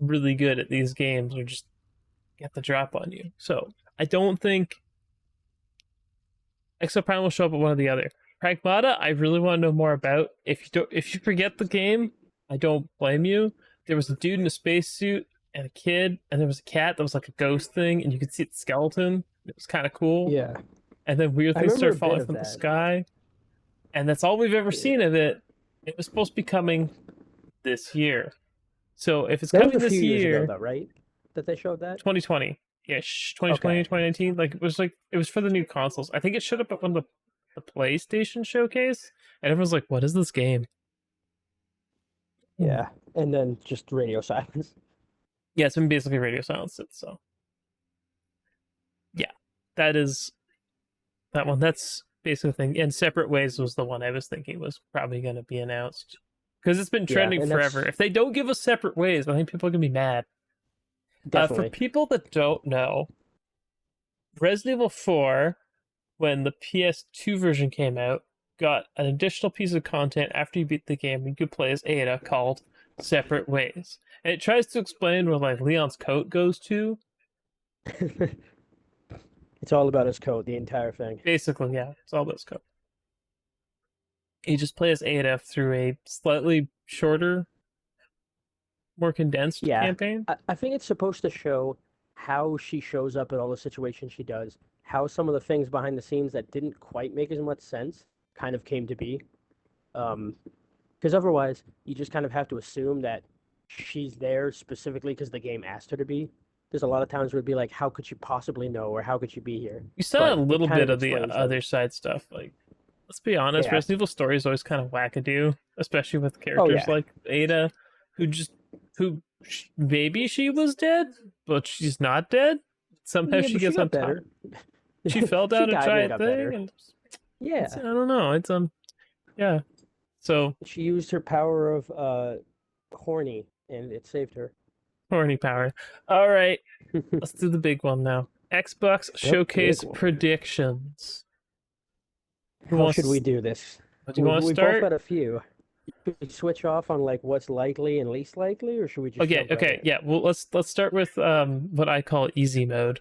really good at these games or just get the drop on you. So I don't think Exoprime will show up at one or the other. Pragmata, I really want to know more about. If you forget the game, I don't blame you. There was a dude in a spacesuit and a kid, and there was a cat that was like a ghost thing, and you could see its skeleton. It was kind of cool. Yeah, And then weird I things remember started a bit falling of from the that. sky, and that's all we've ever Yeah. seen of it. It was supposed to be coming this year. So if it's That was coming a few this years ago, year, though, right? That they showed that? 2020 ish, 2020, Okay. 2019, like it was for the new consoles. I think it showed up at one of the PlayStation showcase, and everyone's like, "What is this game?" Hmm. Yeah. And then just radio silence. Yeah, it's been basically radio silence. So yeah, that is that one. That's basically the thing. And Separate Ways was the one I was thinking was probably going to be announced because it's been Yeah, trending and forever. that's If they don't give us Separate Ways, I think people are going to be mad. For definitely. people that don't know, Resident Evil 4, when the PS2 version came out, got an additional piece of content after you beat the game you could play as Ada called Separate Ways. And it tries to explain where like Leon's coat goes to. It's all about his code, the entire thing. Basically, yeah, it's all this code. You just play as Ada through a slightly shorter, more condensed Yeah. campaign. I think it's supposed to show how she shows up in all the situations she does, how some of the things behind the scenes that didn't quite make as much sense kind of came to be. Um, because otherwise, you just kind of have to assume that she's there specifically because the game asked her to be. There's a lot of times where it'd be like, how could she possibly know, or how could she be here? You saw a But it little kind bit of of the explains them. other side stuff. Like, let's be honest, Yeah. Resident Evil story is always kind of wackadoo, especially with Oh characters yeah. like Ada, who maybe she was dead, but she's not dead. Somehow Yeah, she but she gets on got top. better. She fell She down a died and giant got thing, better. and Yeah. I don't know. It's yeah. So She used her power of horny and it saved her. horny power. All right, let's do the big one now. Xbox The big Showcase one. predictions. Who How should we wants? do this? Do you want to We've both start? got a few. Should we switch off on like what's likely and least likely, or should we just Okay, jump right okay, in? yeah. Well, let's start with what I call easy mode.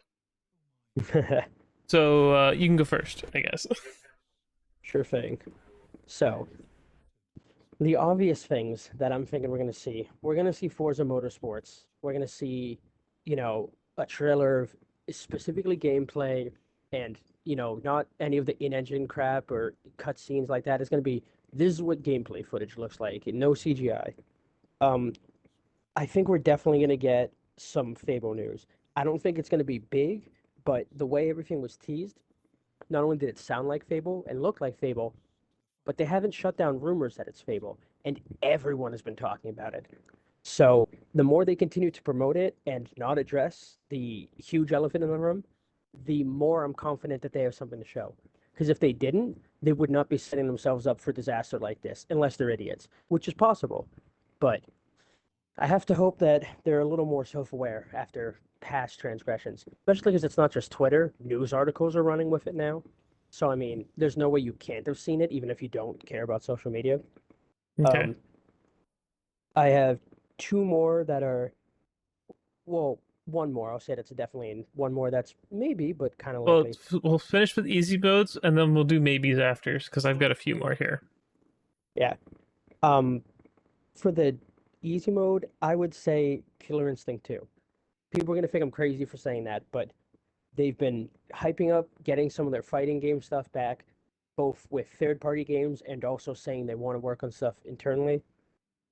So you can go first, I guess. Sure thing. So, the obvious things that I'm thinking we're going to see Forza Motorsports. We're going to see, a trailer of specifically gameplay and, not any of the in-engine crap or cutscenes like that. It's going to be, this is what gameplay footage looks like, no CGI. Um, I think we're definitely going to get some Fable news. I don't think it's going to be big, but the way everything was teased, not only did it sound like Fable and look like Fable, but they haven't shut down rumors that it's Fable, and everyone has been talking about it. So the more they continue to promote it and not address the huge elephant in the room, the more I'm confident that they have something to show. Because if they didn't, they would not be setting themselves up for disaster like this, unless they're idiots, which is possible. But I have to hope that they're a little more self-aware after past transgressions, especially because it's not just Twitter. News articles are running with it now. So, I mean, there's no way you can't have seen it, even if you don't care about social media. Okay. Um, I have two more that are, well, one more. I'll say that's definitely, and one more that's maybe, but kind of Well, likely. we'll finish with easy modes, and then we'll do maybes after, because I've got a few more here. Yeah. Um, for the easy mode, I would say Killer Instinct 2. People are going to think I'm crazy for saying that, but they've been hyping up getting some of their fighting game stuff back, both with third party games and also saying they want to work on stuff internally.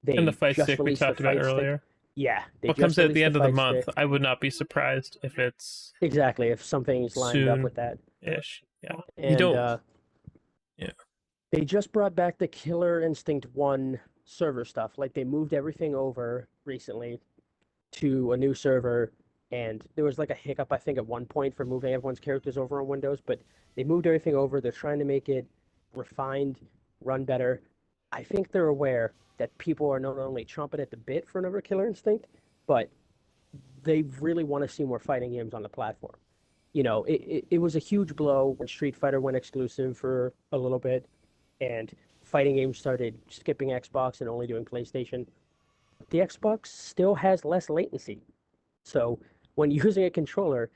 And the They fight just stick we released the talked about fight stick. earlier. Yeah, they What comes just out at the released the end of the fight month, stick. I would not be surprised if it's Exactly, if something's lined up with that. soon-ish. Yeah. You And don't. Yeah. they just brought back the Killer Instinct 1 server stuff. Like they moved everything over recently to a new server, and there was like a hiccup, I think, at one point for moving everyone's characters over on Windows, but they moved everything over. They're trying to make it refined, run better. I think they're aware that people are not only chomping at the bit for another Killer Instinct, but they really want to see more fighting games on the platform. It was a huge blow when Street Fighter went exclusive for a little bit, and fighting games started skipping Xbox and only doing PlayStation. The Xbox still has less latency. So when using a controller,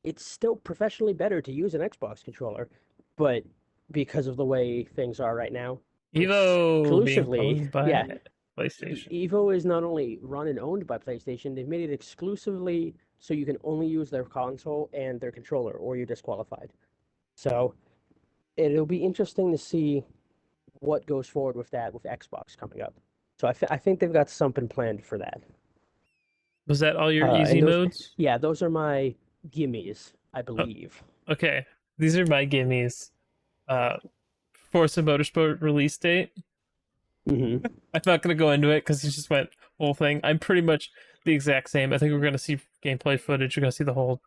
it's still professionally better to use an Xbox controller, but because of the way things are right now, Evo being exclusively, owned yeah, by PlayStation. Evo is not only run and owned by PlayStation, they've made it exclusively so you can only use their console and their controller, or you're disqualified. So it'll be interesting to see what goes forward with that with Xbox coming up. So I think they've got something planned for that. Was that all your And easy those, modes? yeah, those are my gimmies, I Oh, believe. okay. These are my gimmies. Uh, Forza Motorsport release date. Hmm. I'm not going to go into it because he just went whole thing. I'm pretty much the exact same. I think we're going to see gameplay footage. We're going to see the whole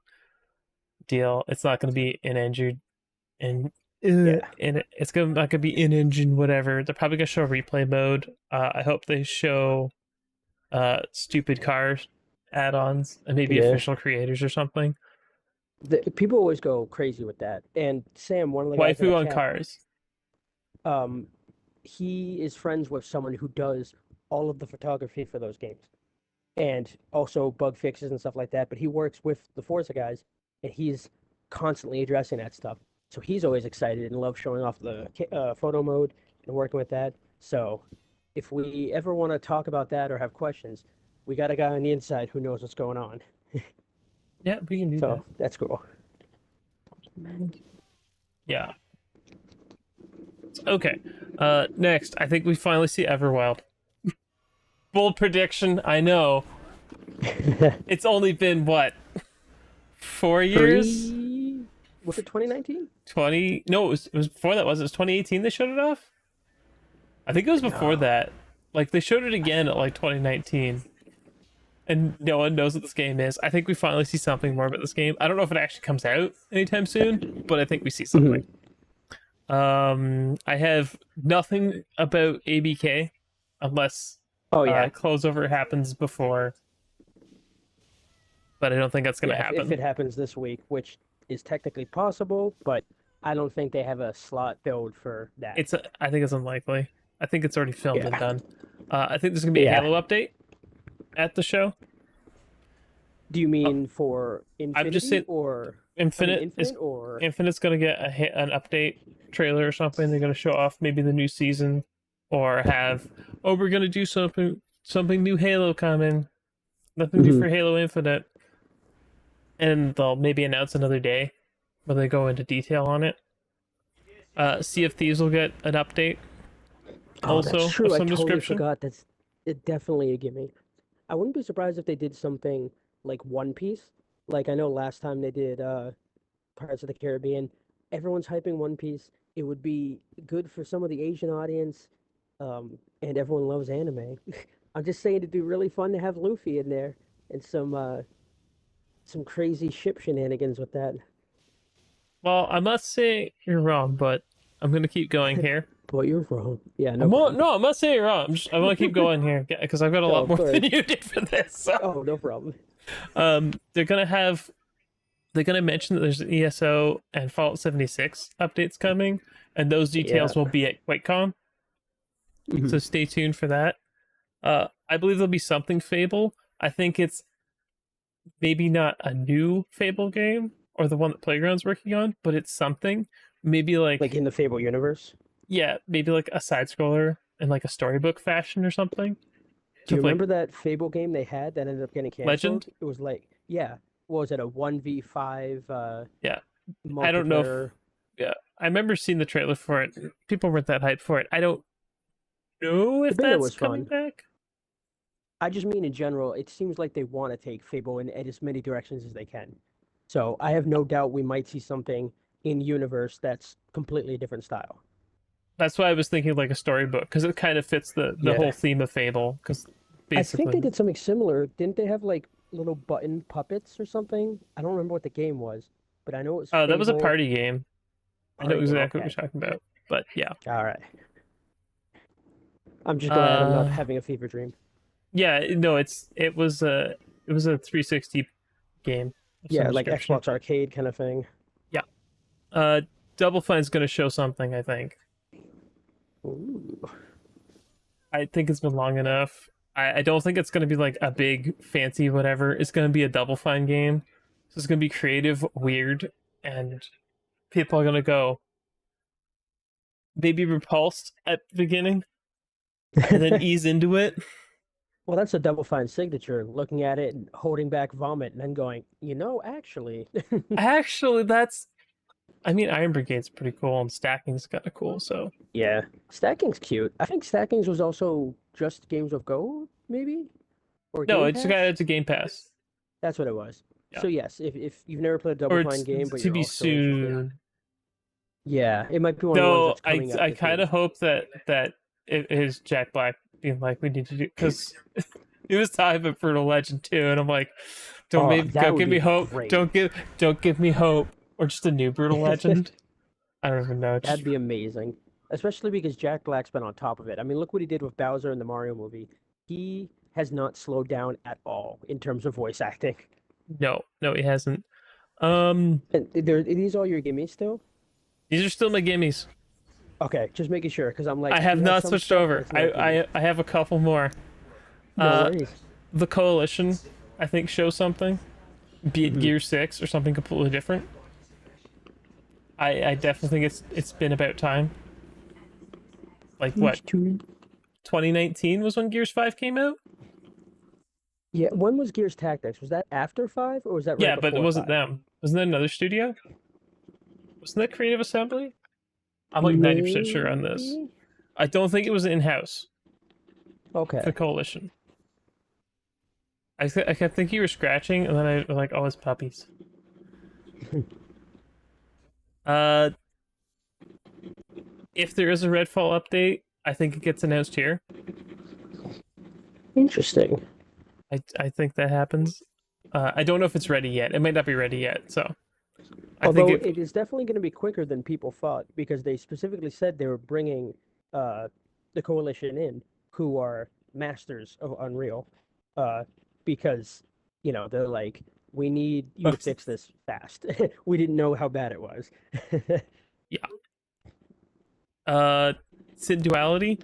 deal. It's not going to be in engine and Yeah, it's going not going to be in engine whatever. They're probably going to show replay mode. I hope they show stupid car add-ons and maybe yeah. official creators or something. People always go crazy with that. And Sam, one of the guys in the Waifu on chat, cars. um, he is friends with someone who does all of the photography for those games and also bug fixes and stuff like that. But he works with the Forza guys, and he's constantly addressing that stuff. So he's always excited and loves showing off the photo mode and working with that. So if we ever want to talk about that or have questions, we got a guy on the inside who knows what's going on. Yeah, we can do that. So that's cool. Yeah. Okay. Next, I think we finally see Everwild. Bold prediction, I know. It's only been what? 4 years? Was it 2019? 20? No, it was before that. Was it? It was 2018 they showed it off? I think it was before No. that. Like they showed it again at like 2019. And no one knows what this game is. I think we finally see something more about this game. I don't know if it actually comes out anytime soon, but I think we see something. Mhm. I have nothing about ABK unless Oh yeah, closeover happens before, but I don't think that's gonna yeah. If happen. it happens this week, which is technically possible, but I don't think they have a slot filled for that. I think it's unlikely. I think it's already filmed and Yeah, done. I think there's gonna be a yeah. Halo update at the show. Do you Uh, mean for I'm just Infinity saying, or I mean Infinite is Infinite or Infinite's gonna get an update trailer or something. They're gonna show off maybe the new season, or have we're gonna do something new Halo coming. Nothing new Mhm. for Halo Infinite, and they'll maybe announce another day where they go into detail on it. Sea of Thieves will get an update Oh, that's also of true. I some totally description. forgot. That's definitely a gimme. I wouldn't be surprised if they did something like One Piece. Like I know last time they did Pirates of the Caribbean, everyone's hyping One Piece. It would be good for some of the Asian audience, and everyone loves anime. I'm just saying it'd be really fun to have Luffy in there and some crazy ship shenanigans with that. Well, I must say you're wrong, but I'm gonna keep going here. But you're wrong. Yeah, no problem. No, I'm not saying you're wrong. I'm gonna keep going here because I've got a Oh, lot of more than course. you did for this. So, Oh, no problem. they're gonna have they're gonna mention that there's an ESO and Fallout 76 updates coming, and those Yeah. details will be at QuakeCon. So Mhm. stay tuned for that. I believe there'll be something Fable. I think it's maybe not a new Fable game or the one that Playground's working on, but it's something. Maybe Like like in the Fable universe. yeah, maybe like a side scroller in like a storybook fashion or something. Do you To like remember that Fable game they had that ended up getting canceled? Legend. It was like, yeah, what was it, a 1v5 Yeah, I don't know if multiplayer? yeah. I remember seeing the trailer for it. People weren't that hyped for it. I don't know The if beta that's was coming fun. back. I just mean in general, it seems like they want to take Fable in as many directions as they can. So I have no doubt we might see something in universe that's completely different style. That's why I was thinking like a storybook because it kind of fits the Yeah. whole theme of Fable. Because I think they basically, did something similar. Didn't they have like little button puppets or something? I don't remember what the game was, but I know it was that was a Fable party game. I know party game. exactly what Okay. you're talking about. But yeah, All right. I'm just glad I'm not uh, having a fever dream. yeah, no, it was a 360 game of some Yeah, like description. Xbox Arcade kind of thing. Yeah. Uh, Double Fine's gonna show something. I think. Ooh. I think it's been long enough. I don't think it's gonna be like a big fancy whatever. It's gonna be a Double Fine game. So it's gonna be creative, weird, and people are gonna go maybe repulsed at the beginning and then ease into it. Well, that's a Double Fine signature, looking at it and holding back vomit and then going, actually. Actually, that's. I mean, Iron Brigade's pretty cool and Stacking's kind of cool. So Yeah. Stacking's cute. I think Stacking's was also just Games of Gold, maybe? Or no, Game it's got Pass? it's a Game Pass. That's what it was. Yeah, So yes, if you've never played a Double or Fine it's game, but to you're be also interested, soon. yeah, it might be one of the ones Though that's coming out I this kind year. of hope that it is Jack Black being like we need to do because it was time for Brutal Legend 2, and I'm like, Oh, that don't would give me be hope, great. don't give me hope, or just a new Brutal Legend. I don't even know. Just That'd be amazing. Especially because Jack Black's been on top of it. I mean, look what he did with Bowser in the Mario movie. He has not slowed down at all in terms of voice acting. no, no, he hasn't. Um, And are these all your gimmies still? these are still my gimmies. Okay, just making sure because I'm like, I I have do have not some switched stuff, but over. it's not gimme. I have a couple more. No Uh, worries. the Coalition, I think, shows something. Be it Hmm. Gear 6 or something completely different. I definitely think it's been about time. Like what? 2019 was when Gears 5 came out? Yeah, when was Gears Tactics? Was that after 5 or was that right Yeah, but it before wasn't 5? them. Wasn't that another studio? Wasn't that Creative Assembly? I'm like 90% sure on this. Maybe? I don't think it was in-house for the Okay. Coalition. I kept thinking you were scratching, and then I was like, oh, it's puppies. Uh, if there is a Redfall update, I think it gets announced here. Interesting. I think that happens. I don't know if it's ready yet. It might not be ready yet. So I think Although it. it is definitely going to be quicker than people thought because they specifically said they were bringing uh, the coalition in, who are masters of Unreal, uh, because they're like, we need you to fix this fast. We didn't know how bad it was. Yeah. Sin Duality.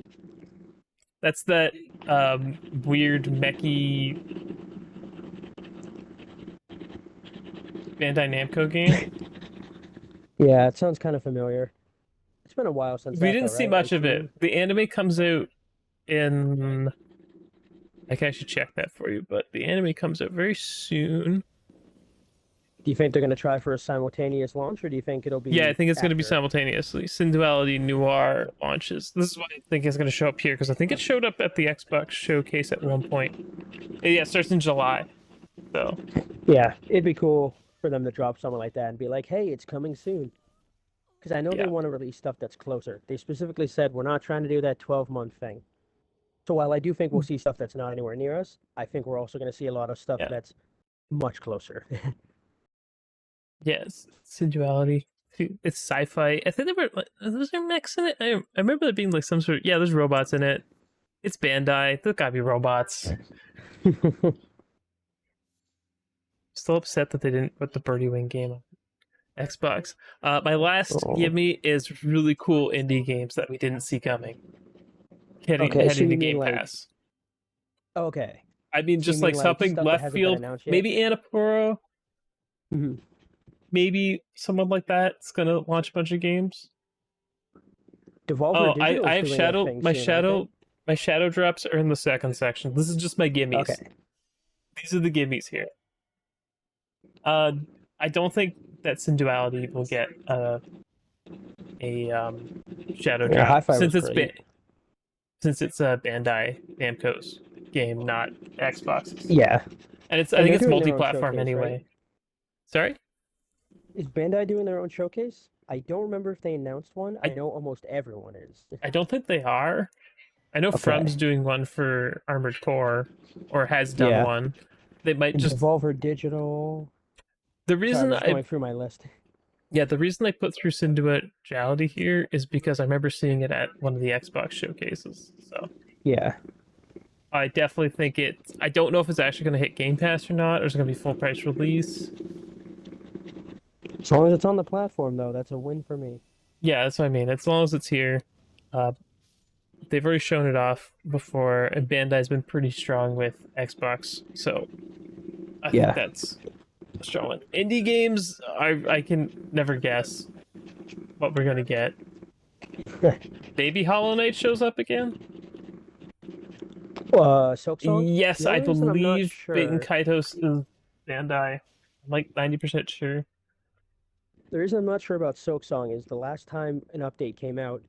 That's that weird mechy Bandai Namco game. Yeah, it sounds kind of familiar. It's been a while since We that though, didn't see right? I much of it. assume. The anime comes out in. I should check that for you, but the anime comes out very soon. Do you think they're going to try for a simultaneous launch, or do you think it'll Yeah, I be think it's going to be after? simultaneously. Sin Duality Noir launches. This is why I think it's going to show up here because I think it showed up at the Xbox showcase at one point. Yeah, it starts in July. So Yeah, it'd be cool for them to drop something like that and be like, "Hey, it's coming soon." Because I know they yeah, want to release stuff that's closer. They specifically said we're not trying to do that 12-month thing. So while I do think we'll see stuff that's not anywhere near us, I think we're also going to see a lot of stuff yeah, that's much closer. yes. Sin Duality. It's sci-fi. I think there were was there mechs in it. I remember there being like some sort of yeah. There's robots in it. It's Bandai. There gotta be robots. Still upset that they didn't put the Birdie Wing game on Xbox. My last Oh. gimme is really cool indie games that we didn't see coming. Okay, so Heading to you mean Game like Pass. okay, I mean, so you just mean like like something stuff that left hasn't been field. announced yet? Maybe Annapurna. Mhm. Maybe someone like that's gonna launch a bunch of games. Devolver Oh, Digital I is have doing a Shadow. thing soon, aren't they? My Shadow drops are in the second section. This is just my gimmies. Okay. These are the gimmies here. Uh, I don't think that Sin Duality will get a Shadow Yeah, drop Hi-Fi was great. since it's Bandai Namco's. game, not Xbox's. Yeah, And I and think they're it's doing their own multi-platform showcase, right? anyway. Sorry, Is Bandai doing their own showcase? I don't remember if they announced one. I I know almost everyone is. I don't think they are. I know Okay. From's doing one for Armored Core, or has done Yeah. one. They might And just Devolver Digital. the Sorry, I'm reason just I going through my list. yeah the reason I put through Synduality here is because I remember seeing it at one of the Xbox showcases. So Yeah. I definitely think it. I don't know if it's actually going to hit Game Pass or not, or it's going to be full price release. As long as it's on the platform, though, that's a win for me. Yeah, that's what I mean. As long as it's here, uh, they've already shown it off before, and Bandai's been pretty strong with Xbox, so I think Yeah. that's a strong one. Indie games, I can never guess what we're gonna get. Maybe Hollow Knight shows up again. Silk Song? Yes, The I only reason I'm not believe Baten sure, Kaitos is Bandai. I'm like 90% sure. the reason I'm not sure about Silk Song is the last time an update came out,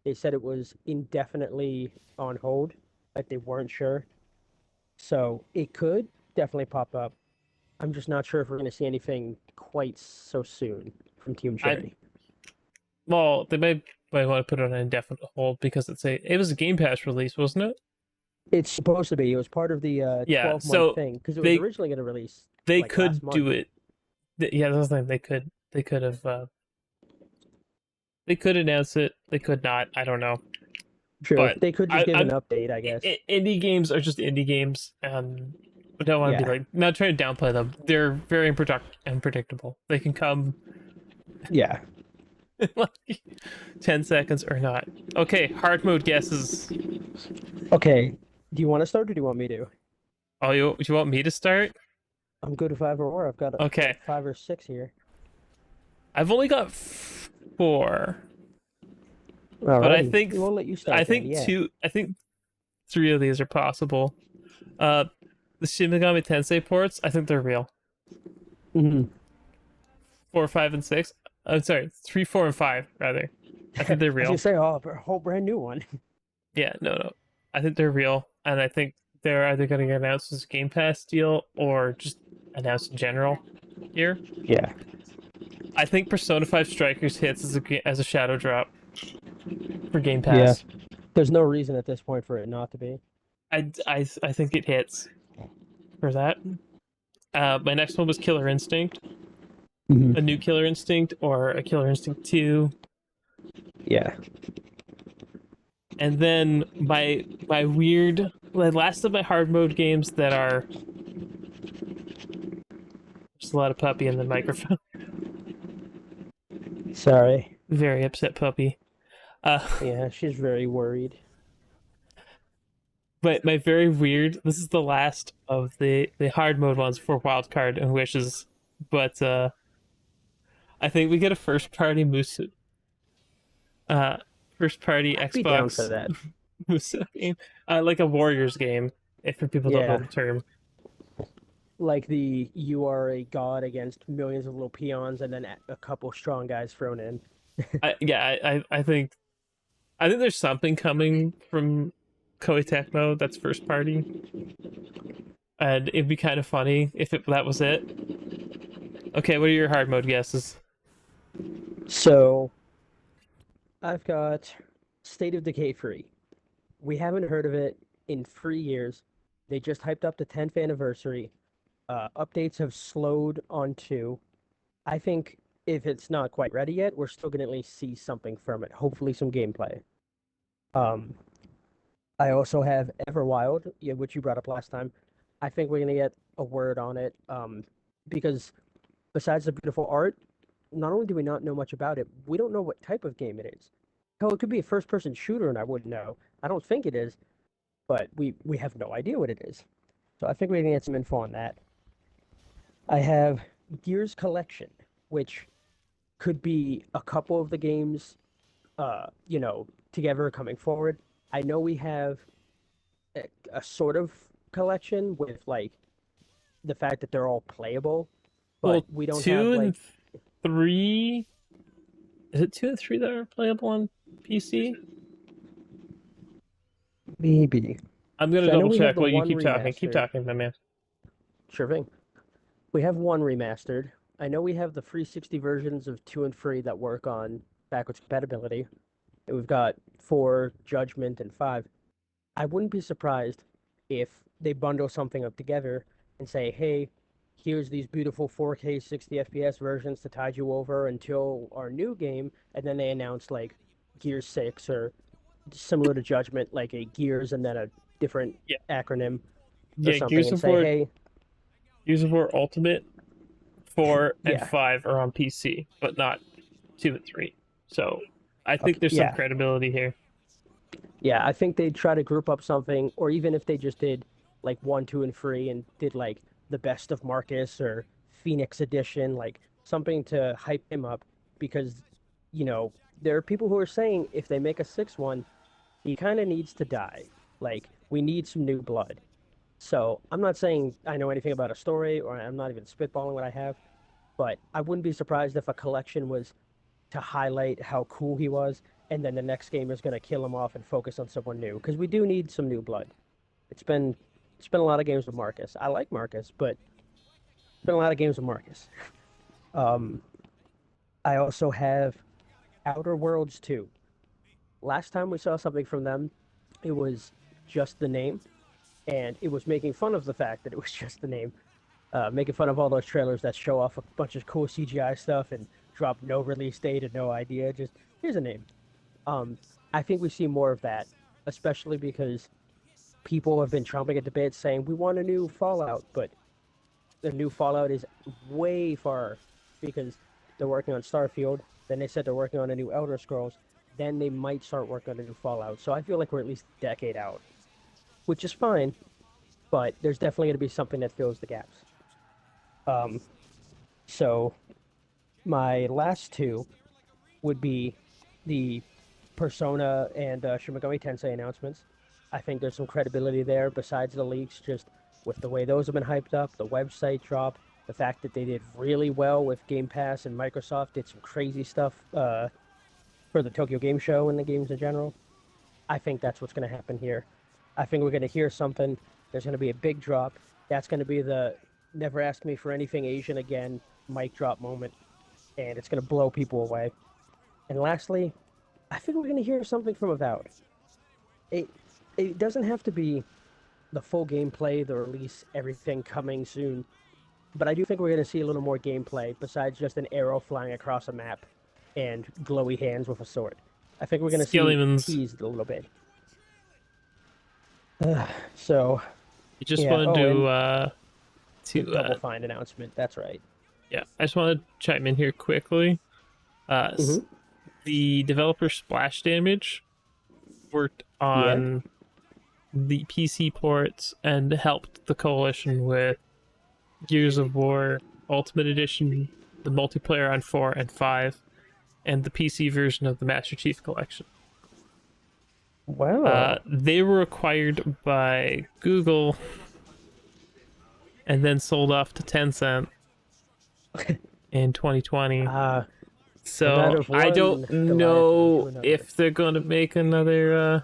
they said it was indefinitely on hold, like they weren't sure. So it could definitely pop up. I'm just not sure if we're going to see anything quite so soon from Team I Cherry. Well, they might want to put it on an indefinite hold because it was a Game Pass release, wasn't it? It's supposed to be. It was part of the Yeah, 12-month so thing because it was they originally going to release they like last could do month. it. Yeah, that's the thing. They could announce it. They could not. I don't know. True. But They could just give an I'm update, I guess. indie games are just indie games. I don't want to be Yeah. like not trying to downplay them. They're very unpredictable. They can come Yeah. in like 10 seconds or not. Okay, hard mode guesses. Okay. Do you want to start or do you want me to? Oh, you want me to start? I'm good with five or more. I've got Okay, like five or six here. I've only got four, but Alrighty. We'll let you start then. Yeah. I think three of these are possible. Uh, the Shin Megami Tensei ports, I think they're real. Hmm. 4, 5, and 6. I'm sorry, 3, 4, and 5 rather. I I think they're was gonna real. say, oh, a whole brand new one. Yeah, no. I think they're real, and I think they're either going to get announced as a Game Pass deal or just announced in general here. Yeah. I think Persona 5 Strikers hits as a shadow drop for Game Yeah. Pass. There's no reason at this point for it not to be. I think it hits for that. My next one was Killer Instinct, Hmm. a new Killer Instinct or a Killer Instinct 2. Yeah. And then my last of my hard mode games that are just a lot of puppy in the microphone. Sorry. Very upset puppy. Uh, Yeah, she's very worried. but my very weird. This is the last of the hard mode ones for Wildcard and Wishes. But I think we get a uh, first party I'd be down for Xbox that. Musa game, like a Warriors game. If people don't know Yeah. the term, Like the you are a god against millions of little peons and then a couple strong guys thrown in. I think there's something coming from Koei Tecmo that's first party, and it'd be kind of funny if that was it. Okay, what are your hard mode guesses? So I've got State of Decay 3. We haven't heard of it in 3 years. They just hyped up the 10th anniversary. Updates have slowed on 2. I think if it's not quite ready yet, we're still going to at least see something from it. Hopefully, some gameplay. Um, I also have Everwild, yeah, which you brought up last time. I think we're going to get a word on it because besides the beautiful art, not only do we not know much about it, we don't know what type of game it is. Hell, it could be a first-person shooter, and I wouldn't know. I don't think it is, but we have no idea what it is. So I think we can get some info on that. I have Gears Collection, which could be a couple of the games, together coming forward. I know we have a sort of collection with like the fact that they're all playable, but Well, we don't have two like and three. Is it 2 and 3 that are playable on PC? maybe. I'm gonna So I know double we have check the while you one keep talking. Keep remastered. talking, my man. Sure thing. We have one remastered. I know we have the 360 versions of 2 and 3 that work on backwards compatibility. And we've got 4, Judgment, and 5. I wouldn't be surprised if they bundle something up together and say, hey, here's these beautiful 4K 60 FPS versions to tide you over until our new game, and then they announce like Gears 6 or similar to Judgment, like a Gears and then a different Yeah, acronym or yeah. something, and say, hey, Gears of War Ultimate 4 and yeah, 5 are on PC, but not 2 and 3. So I think okay, there's some yeah, credibility here. yeah, I think they'd try to group up something, or even if they just did like 1, 2, and 3 and did like the best of Marcus or Phoenix Edition, like something to hype him up because, you know, there are people who are saying if they make a sixth one, he kind of needs to die. Like, we need some new blood. So I'm not saying I know anything about a story, or I'm not even spitballing what I have, but I wouldn't be surprised if a collection was to highlight how cool he was, and then the next game is going to kill him off and focus on someone new because we do need some new blood. It's been it's been a lot of games with Marcus. I like Marcus, but it's been a lot of games with Marcus. Um, I also have Outer Worlds 2. Last time we saw something from them, it was just the name, and it was making fun of the fact that it was just the name, making fun of all those trailers that show off a bunch of cool CGI stuff and drop no release date and no idea. Just here's a name. Um, I think we see more of that, especially because people have been chomping at the bit saying we want a new Fallout, but the new Fallout is way far because they're working on Starfield. Then they said they're working on a new Elder Scrolls. Then they might start working on a new Fallout. So I feel like we're at least a decade out, which is fine, but there's definitely going to be something that fills the gaps. Um, so my last two would be the Persona and Shin Megami Tensei announcements. I think there's some credibility there besides the leaks, just with the way those have been hyped up, the website drop, the fact that they did really well with Game Pass and Microsoft did some crazy stuff for the Tokyo Game Show and the games in general. I think that's what's going to happen here. I think we're going to hear something. There's going to be a big drop. That's going to be the never ask me for anything Asian again mic drop moment, and it's going to blow people away. And lastly, I think we're going to hear something from Avowed. It it doesn't have to be the full gameplay, the release, everything coming soon, but I do think we're going to see a little more gameplay besides just an arrow flying across a map and glowy hands with a sword. I think we're going to see Skellimans. teased a little bit. So I just yeah. wanted Oh, and the to Double Fine announcement. That's right. yeah, I just wanted to chime in here quickly. Uh, Mm-hmm. the developer Splash Damage worked Yeah. on the PC ports and helped the coalition with Gears of War Ultimate Edition, the multiplayer on 4 and 5, and the PC version of the Master Chief Collection. Wow. They were acquired by Google and then sold off to Tencent in 2020. The night So of I one don't Goliath into know another. if they're going to make another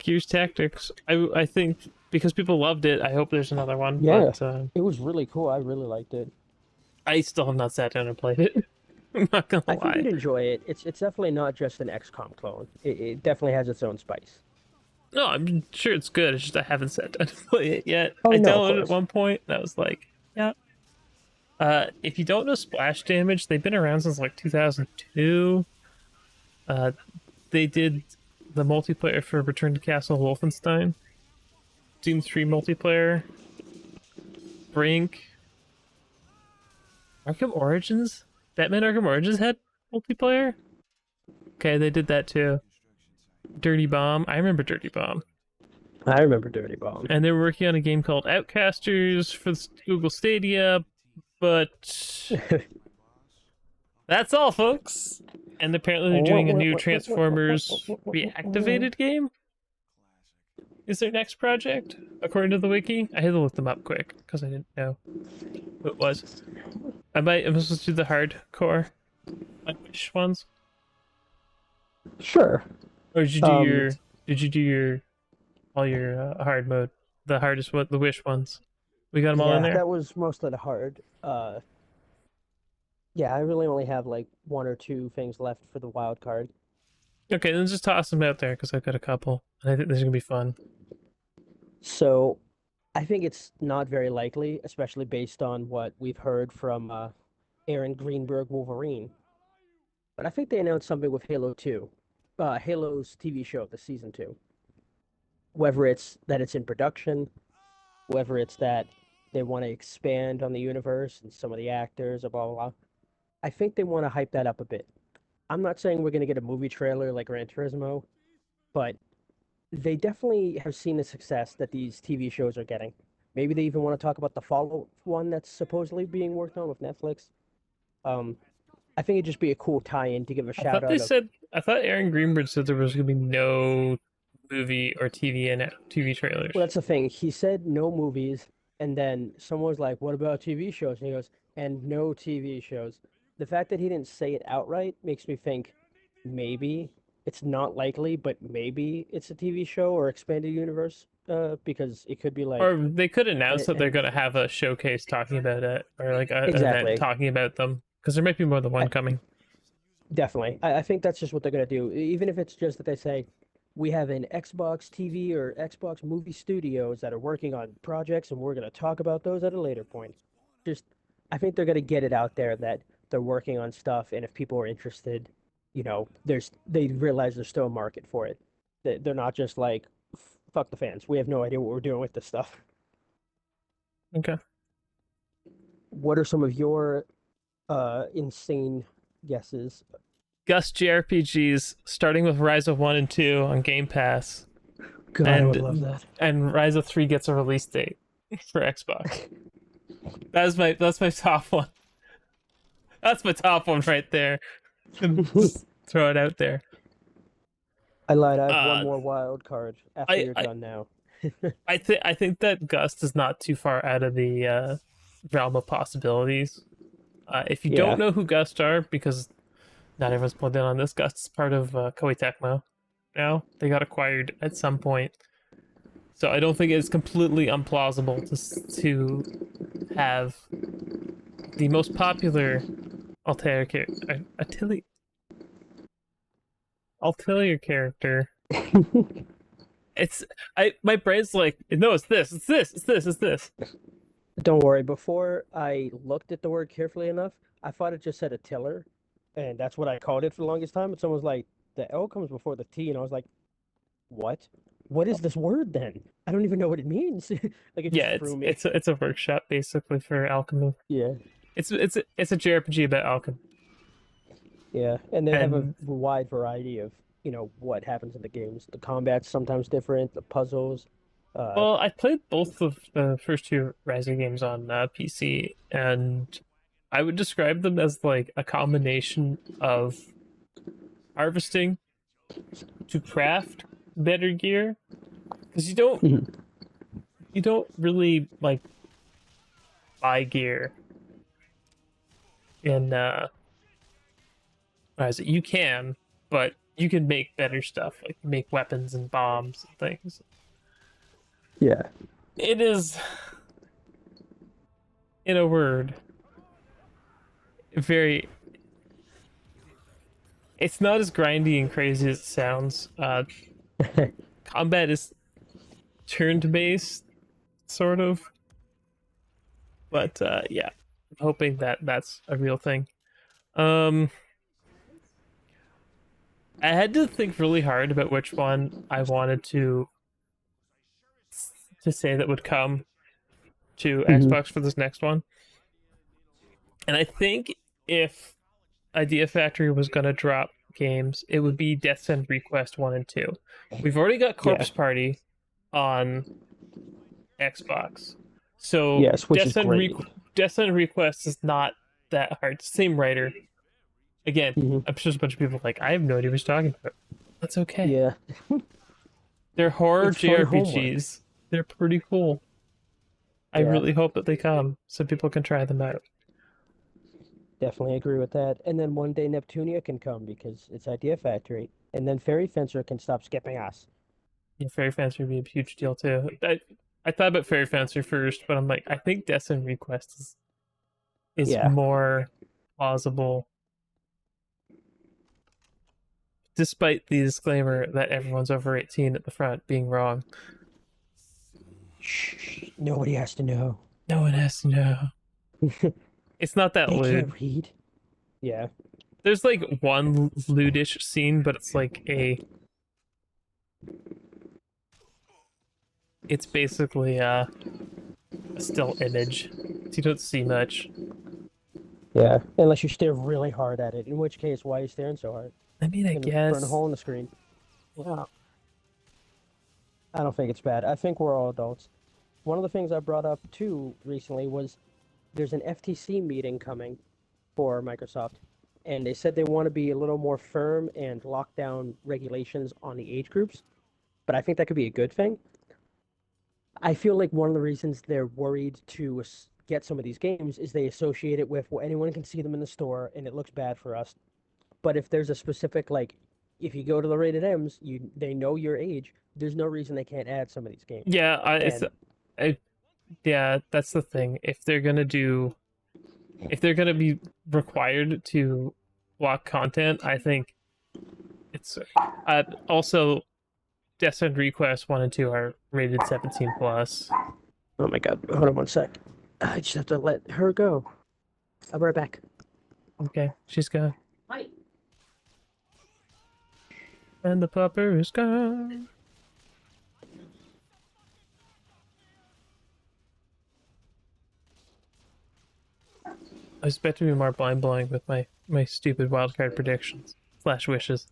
Gears Tactics. I think because people loved it, I hope there's another one. Yeah, But it was really cool. I really liked it. I still have not sat down and played it. I'm not gonna I think lie. you'd enjoy it. It's definitely not just an XCOM clone. It definitely has its own spice. No, I'm sure it's good. It's just I haven't sat down to play it yet. Oh I no, of downloaded it at course. one point and I was like, yeah. If you don't know Splash Damage, they've been around since like 2002. Uh, they did the multiplayer for Return to Castle Wolfenstein, Doom 3 multiplayer, Brink, Arkham Origins. Batman Arkham Origins had multiplayer. Okay, they did that too. Dirty Bomb. I remember Dirty Bomb. I remember Dirty Bomb. And they were working on a game called Outcasters for Google Stadia, but that's all, folks. And apparently they're doing a new Transformers reactivated game. Is their next project, according to the wiki? I had to look them up quick because I didn't know who it was. I'm supposed to do the hardcore, like which ones, Sure. or did you do Um, your Did you do your all your hard mode, the hardest one, the wish ones? We got them all in Yeah, there. that was most of the hard. Yeah, I really only have like one or two things left for the wild card. Okay, then just toss them out there because I've got a couple, and I think this is gonna be fun. So I think it's not very likely, especially based on what we've heard from Aaron Greenberg Wolverine. But I think they announced something with Halo 2, Halo's TV show, the season 2. Whether it's that it's in production, whether it's that they want to expand on the universe and some of the actors, blah, blah, blah. I think they want to hype that up a bit. I'm not saying we're going to get a movie trailer like Gran Turismo, but they definitely have seen the success that these TV shows are getting. Maybe they even want to talk about the follow one that's supposedly being worked on with Netflix. Um, I think it'd just be a cool tie-in to give a I shout thought they out of. said I thought Aaron Greenberg said there was gonna be no movie or TV Well, trailers. that's the thing. He said no movies, and then someone was like, "What about TV shows?" And he goes, "And no TV shows." The fact that he didn't say it outright makes me think maybe it's not likely, but maybe it's a TV show or expanded universe. Because it could be like, Or they could announce that they're and gonna have a showcase talking about it, or like an event exactly. talking about them, because there might be more than one I, coming. Definitely. I think that's just what they're gonna do. Even if it's just that they say we have an Xbox TV or Xbox movie studios that are working on projects and we're gonna talk about those at a later point. Just I think they're gonna get it out there that they're working on stuff and if people are interested, they realize there's still a market for it. They're not just like fuck the fans. We have no idea what we're doing with this stuff. Okay. What are some of your insane guesses? Gus JRPGs starting with Rise of 1 and 2 on Game Pass, God, I would love and that. Rise of 3 gets a release date for Xbox. That's my top one. That's my top one right there. Just throw it out there. I lied. I have one Uh, more wild card after I you're I done now. I think that Gust is not too far out of the realm of possibilities. If you don't Yeah. know who Gust are, because not everyone's plugged in on this, Gust is part of Koei Tecmo. Now they got acquired at some point, so I don't think it's completely implausible to have the most popular Atelier Altair character. It's I my brain's like no, it's this, it's this, it's this, it's this. Don't worry. Before I looked at the word carefully enough, I thought it just said a tiller, and that's what I called it for the longest time. And someone was like, "The L comes before the T," and I was like, "What? What is this word then? I don't even know what it means." Like it just Yeah, threw me. it's a workshop basically for alchemy. Yeah. It's a JRPG about alchemy. Yeah. And they have a And wide variety of what happens in the games. The combat's sometimes different. The puzzles. Uh, well, I played both of the first two Rising games on PC, and I would describe them as like a combination of harvesting to craft better gear, because you don't really like buy gear in what is it? You can, but you can make better stuff, like make weapons and bombs and things. yeah. It is, in a word, very. It's not as grindy and crazy as it sounds. Combat is turned based, sort of, but yeah, I'm hoping that that's a real thing. Um, I had to think really hard about which one I wanted to say that would come to Hmm. Xbox for this next one. And I think if Idea Factory was going to drop games, it would be Death End Request 1 and 2. We've already got Yeah. Corpse Party on Xbox. So Yes, which is great. Death End Request is not that hard. Same writer. Again, Hmm. I'm sure there's a bunch of people like, I have no idea what you're talking about. That's okay. Yeah. They're horror It's fun homework. JRPGs. They're pretty cool. I Yeah, really hope that they come so people can try them out. definitely agree with that. And then one day Neptunia can come because it's Idea Factory. And then Fairy Fencer can stop skipping us. Yeah, Fairy Fencer would be a huge deal too. I thought about Fairy Fencer first, but I'm like, I think Destin Request is Yeah. more plausible, despite the disclaimer that everyone's over 18 at the front being wrong. Shh, nobody has to know. No one has to know. It's not that They lewd. can't read. Yeah. There's like one lewdish scene, but it's like it's basically a still image. So you don't see much. Yeah. Unless you stare really hard at it, in which case, why are you staring so hard? I mean, I Gonna burn a guess. hole in the screen. Yeah. I don't think it's bad. I think we're all adults. One of the things I brought up too recently was there's an FTC meeting coming for Microsoft, and they said they want to be a little more firm and lock down regulations on the age groups. But I think that could be a good thing. I feel like one of the reasons they're worried to get some of these games is they associate it with, well, anyone can see them in the store and it looks bad for us. But if there's a specific, like, if you go to the rated M's, they know your age. There's no reason they can't add some of these games. Yeah, And I, yeah, that's the thing. If they're gonna be required to block content, I think it's also Destined Request 1 and 2 are rated 17 plus. oh my god, hold on one sec. I just have to let her go. I'll be right back. Okay, she's gone. Hi. And the pupper is gone. I was about to be more blind blowing with my stupid wildcard predictions slash wishes.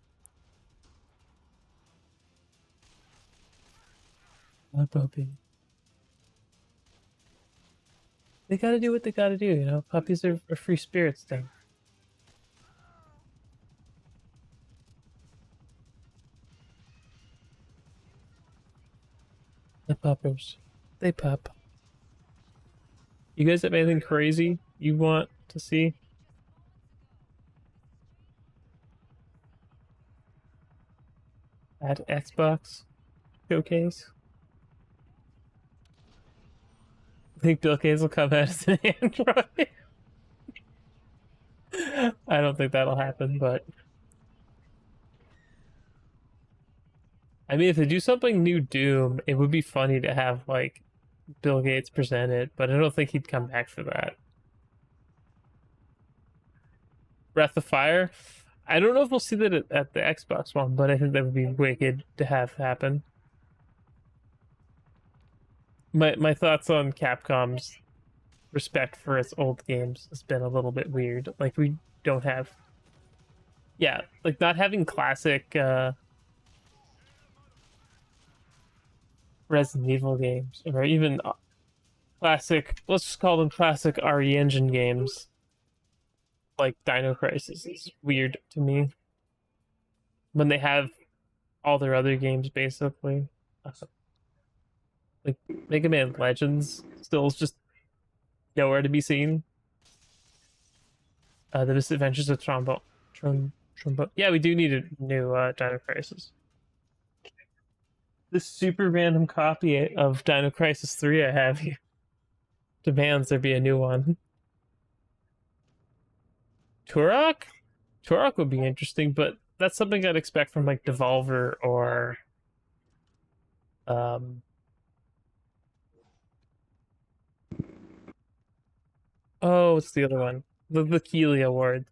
My puppy. They gotta do what they gotta do, you know? Puppies are free spirits then. The puppers. They pup. You guys have anything crazy you want to see? At Xbox showcase? I think Bill Gates will come out as an android. I don't think that'll happen, but I mean, if they do something new Doom, it would be funny to have like Bill Gates present it, but I don't think he'd come back for that. Breath of Fire. I don't know if we'll see that at the Xbox one, but I think that would be wicked to have happen. My thoughts on Capcom's respect for its old games has been a little bit weird. Like we don't have, yeah, like not having classic Resident Evil games or even classic. Let's just call them classic RE Engine games. Like Dino Crisis is weird to me when they have all their other games basically. Like Mega Man Legends still is just nowhere to be seen. The Misadventures of Trombo. Yeah, we do need a new Dino Crisis. This super random copy of Dino Crisis 3 I have here demands there be a new one. Turok? Turok would be interesting, but that's something I'd expect from like Devolver or um oh, what's the other one? The Keeley Award.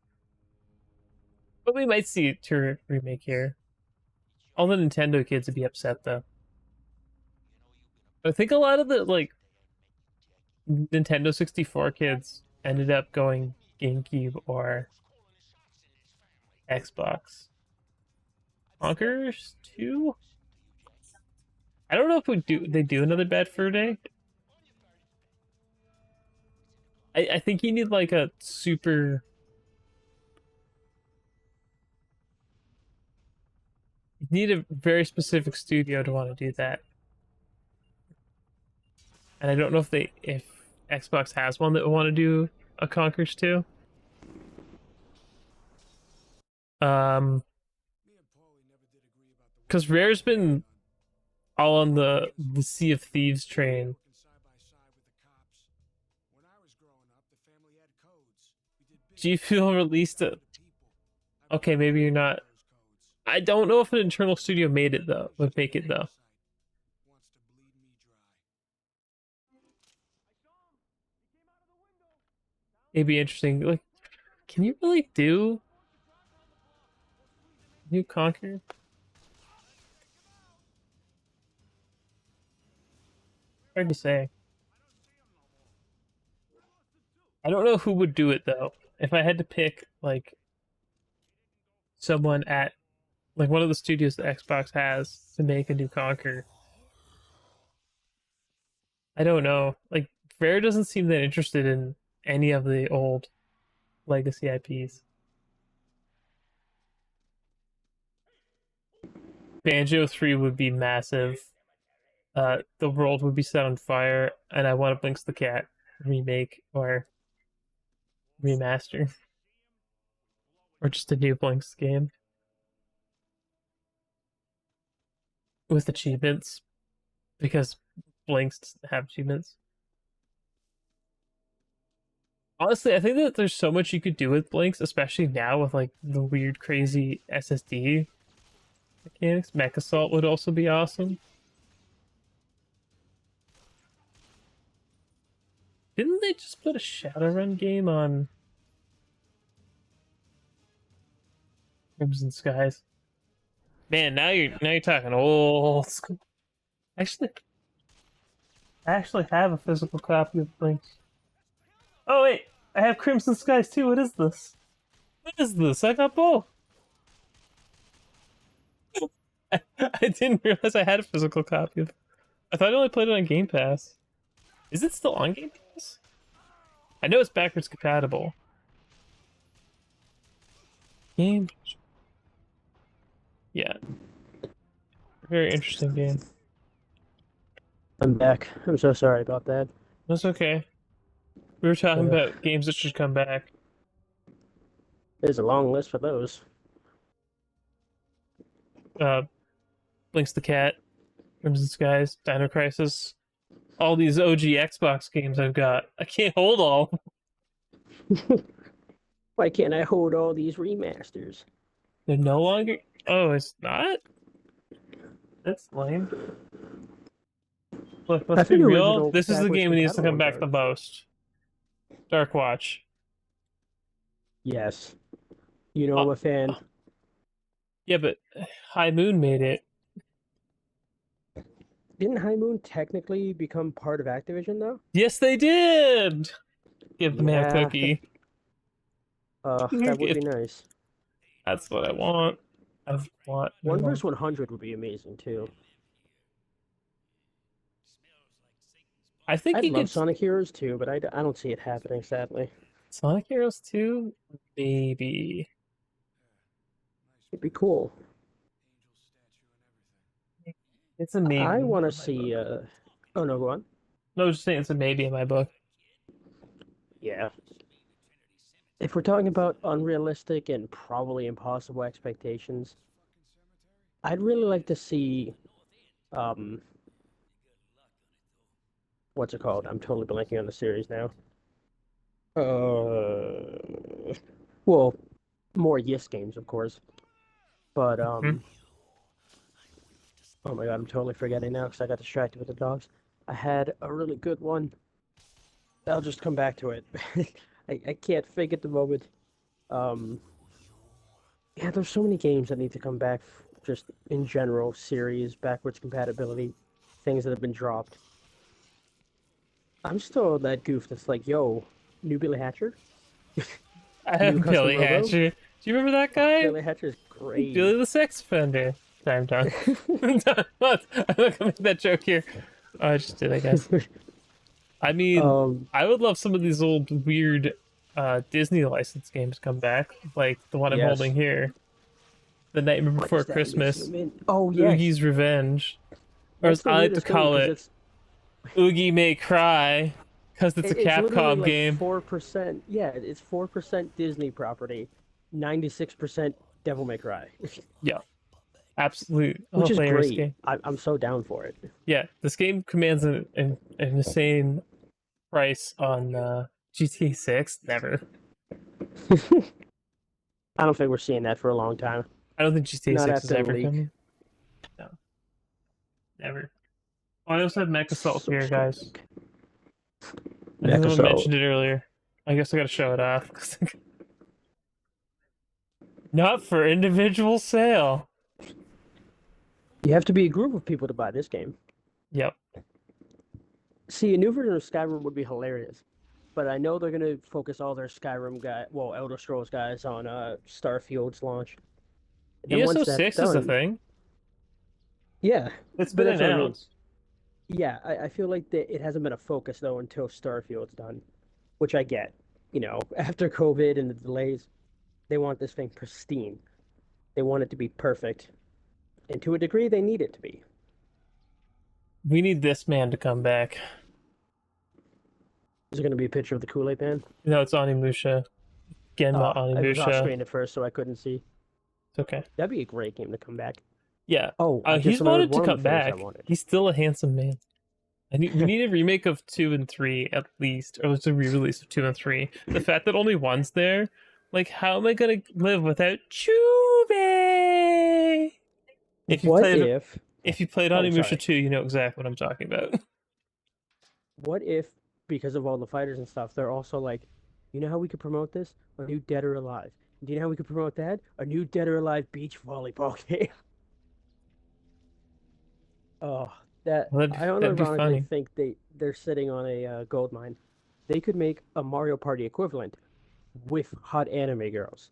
But we might see a Turok remake here. All the Nintendo kids would be upset though. I think a lot of the like Nintendo 64 kids ended up going GameCube or Xbox. Conquerors 2? I don't know if they do another Bad Fur Day. I think you need like a super. You need a very specific studio to want to do that. And I don't know if Xbox has one that would want to do a Conquerors 2. Because Rare's been all on the Sea of Thieves train. Do you feel released? Okay, maybe you're not. I don't know if an internal studio made it though. Would make it though. It'd be interesting. Like, can you really do New Conquer? Hard to say. I don't know who would do it though. If I had to pick like someone at like one of the studios that Xbox has to make a New Conquer, I don't know. Like Rare doesn't seem that interested in any of the old legacy IPs. Banjo 3 would be massive. The world would be set on fire, and I want a Blinks the Cat remake or remaster, or just a new Blinks game with achievements because Blinks have achievements. Honestly, I think that there's so much you could do with Blinks, especially now with like the weird, crazy SSD mechanics. Mech Assault would also be awesome. Didn't they just put a Shadowrun game on Crimson Skies? Man, now you're talking old school. Actually, I actually have a physical copy of Blinks. Oh wait, I have Crimson Skies too. What is this? What is this? I got both. I didn't realize I had a physical copy of. I thought I only played it on Game Pass. Is it still on Game Pass? I know it's backwards compatible. Game. Yeah, very interesting game. I'm back. I'm so sorry about that. That's okay. We were talking Uh, about games that should come back. there's a long list for those. Uh, Blinks the Cat, Crimson Skies, Dino Crisis, all these OG Xbox games I've got. I can't hold all. Why can't I hold all these remasters? They're no longer. Oh, it's not. That's lame. Look, I let's be think real. original This is the backwards game that needs to compatible come ones back are. the most. Dark Watch. Yes. You know Uh, I'm a fan. yeah, but High Moon made it. Didn't High Moon technically become part of Activision though? Yes, they did. Give the man a Yeah. cookie. That would be nice. That's what I want. I want. One versus 100 would be amazing too. I think I'd you love could. Sonic Heroes too, but I don't see it happening, sadly. Sonic Heroes 2? Maybe. It'd be cool. It's a I maybe in want to my book. see. Oh no, go on. No, I was just saying it's a maybe in my book. Yeah. If we're talking about unrealistic and probably impossible expectations, I'd really like to see. Um, what's it called? I'm totally blanking on the series now. Well, more Yes games, of course. But Hmm? oh my God, I'm totally forgetting now because I got distracted with the dogs. I had a really good one. I'll just come back to it. I can't think at the moment. Um, yeah, there's so many games that need to come back, just in general, series, backwards compatibility, things that have been dropped. I'm still that goof that's like, yo, new Billy Hatcher, I new have custom Billy Robo. Hatcher. Do you remember that Oh, guy? Billy Hatcher is great. Billy the Sex Offender. Sorry, I'm done. I'm done. What? I'm not gonna make that joke here. Oh, I just did, I guess. I mean, um, I would love some of these old weird Disney license games come back, like the one I'm holding yes. here, The Nightmare What Before is that? Let me Christmas, zoom in. Oh, yes. Oogie's Revenge, or That's as the I like to weirdest thing call because it, Oogie May Cry, because it's a it's literally Capcom like game. 4%. Yeah, it's 4% Disney property, 96% Devil May Cry. Yeah, Absolute which is hilarious great. game. I'm so down for it. Yeah, this game commands an insane price on GTA 6. Never. I don't think we're seeing that for a long time. I don't think GTA Not 6 is after the ever leak. coming. No, never. Oh, I also have Mech Assault So here, guys. strange. I think Mech someone Assault. mentioned it earlier. I guess I gotta show it off. Not for individual sale. You have to be a group of people to buy this game. Yep. See, a new version of Skyrim would be hilarious, but I know they're gonna focus all their Elder Scrolls guys on Starfield's launch. Then once ESO that's 6 is a done, thing. yeah, It's but been that's what I mean. announced. Yeah, I feel like that it hasn't been a focus though until Starfield's done, which I get. You know, after COVID and the delays, they want this thing pristine. They want it to be perfect, and to a degree, they need it to be. We need this man to come back. Is it going to be a picture of the Kool-Aid Man? No, it's Onimusha. Genma It was off Onimusha. screen at first, so I couldn't see. It's okay. That'd be a great game to come back. Yeah. Oh, I just He's remembered wanted to one of the come things I back. wanted. He's still a handsome man. We need a remake of 2 and 3 at least, or it's a re-release of 2 and 3. The fact that only one's there, like, how am I gonna live without Chube? If you What played if? if you played Oh, Onimusha sorry. 2, you know exactly what I'm talking about. What if, because of all the fighters and stuff, they're also like, you know how we could promote this? A new Dead or Alive. Do you know how we could promote that? A new Dead or Alive beach volleyball game. Oh, that Well, I that'd be unironically funny. think they're sitting on a gold mine. They could make a Mario Party equivalent with hot anime girls.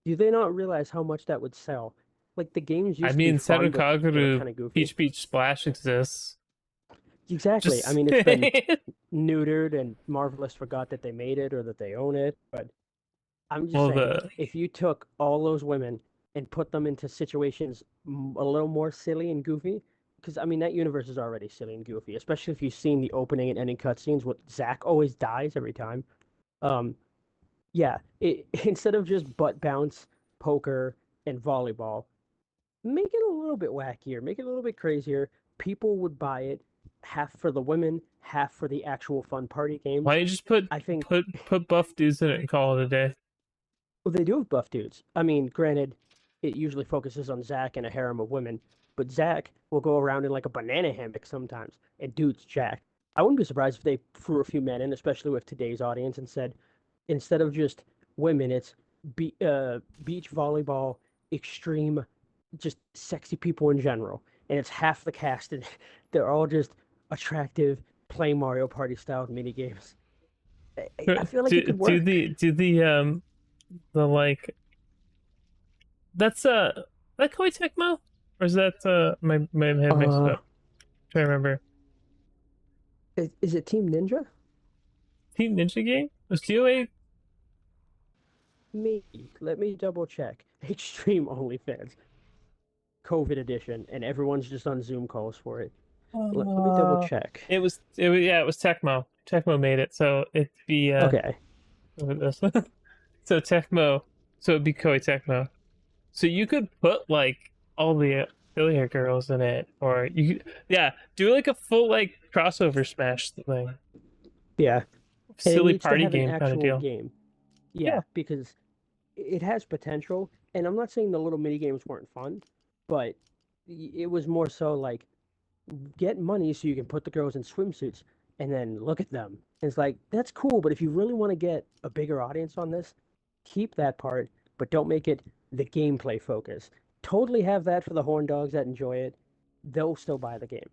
Do they not realize how much that would sell? Like the games I used to be mean, fun, but they were Senokaguru kind of goofy. Peach Beach Splash exists. Exactly. I Just mean, it's been neutered, and Marvelous forgot that they made it or that they own it. But I'm just well, saying, the if you took all those women and put them into situations a little more silly and goofy, because I mean that universe is already silly and goofy, especially if you've seen the opening and ending cutscenes. What Zack always dies every time. Um, yeah, instead of just butt bounce, poker, and volleyball, make it a little bit wackier, make it a little bit crazier. People would buy it, half for the women, half for the actual fun party why games. don't you just put I think put put buff dudes in it and call it a day? well, they do have buff dudes. I mean, granted, it usually focuses on Zack and a harem of women, but Zack will go around in like a banana hammock sometimes, and dude's Jack. I wouldn't be surprised if they threw a few men in, especially with today's audience, and said instead of just women, it's beach volleyball, extreme, just sexy people in general, and it's half the cast, and they're all just attractive, play Mario Party style mini games. I feel like it Do could do work. the like that's that Koei Tecmo, or is that my head mixed Uh, up? Trying to remember. is it Team Ninja? Team Ninja game was TOA. Maybe. Let me double check. Extreme OnlyFans, COVID edition, and everyone's just on Zoom calls for it. Let me double Uh, check. it was yeah, it was Tecmo. Tecmo made it, so it'd be Okay. look at this. So Tecmo, so it'd be Koei Tecmo. So you could put like all the affiliate girls in it, or yeah, do like a full like crossover smash thing, Yeah. And it silly needs to party have an game kind of actual deal. game. Yeah. Yeah, because it has potential. And I'm not saying the little mini games weren't fun, but it was more so like get money so you can put the girls in swimsuits and then look at them. And it's like, that's cool, but if you really want to get a bigger audience on this, keep that part, but don't make it the gameplay focus. Totally have that for the horn dogs that enjoy it. They'll still buy the game.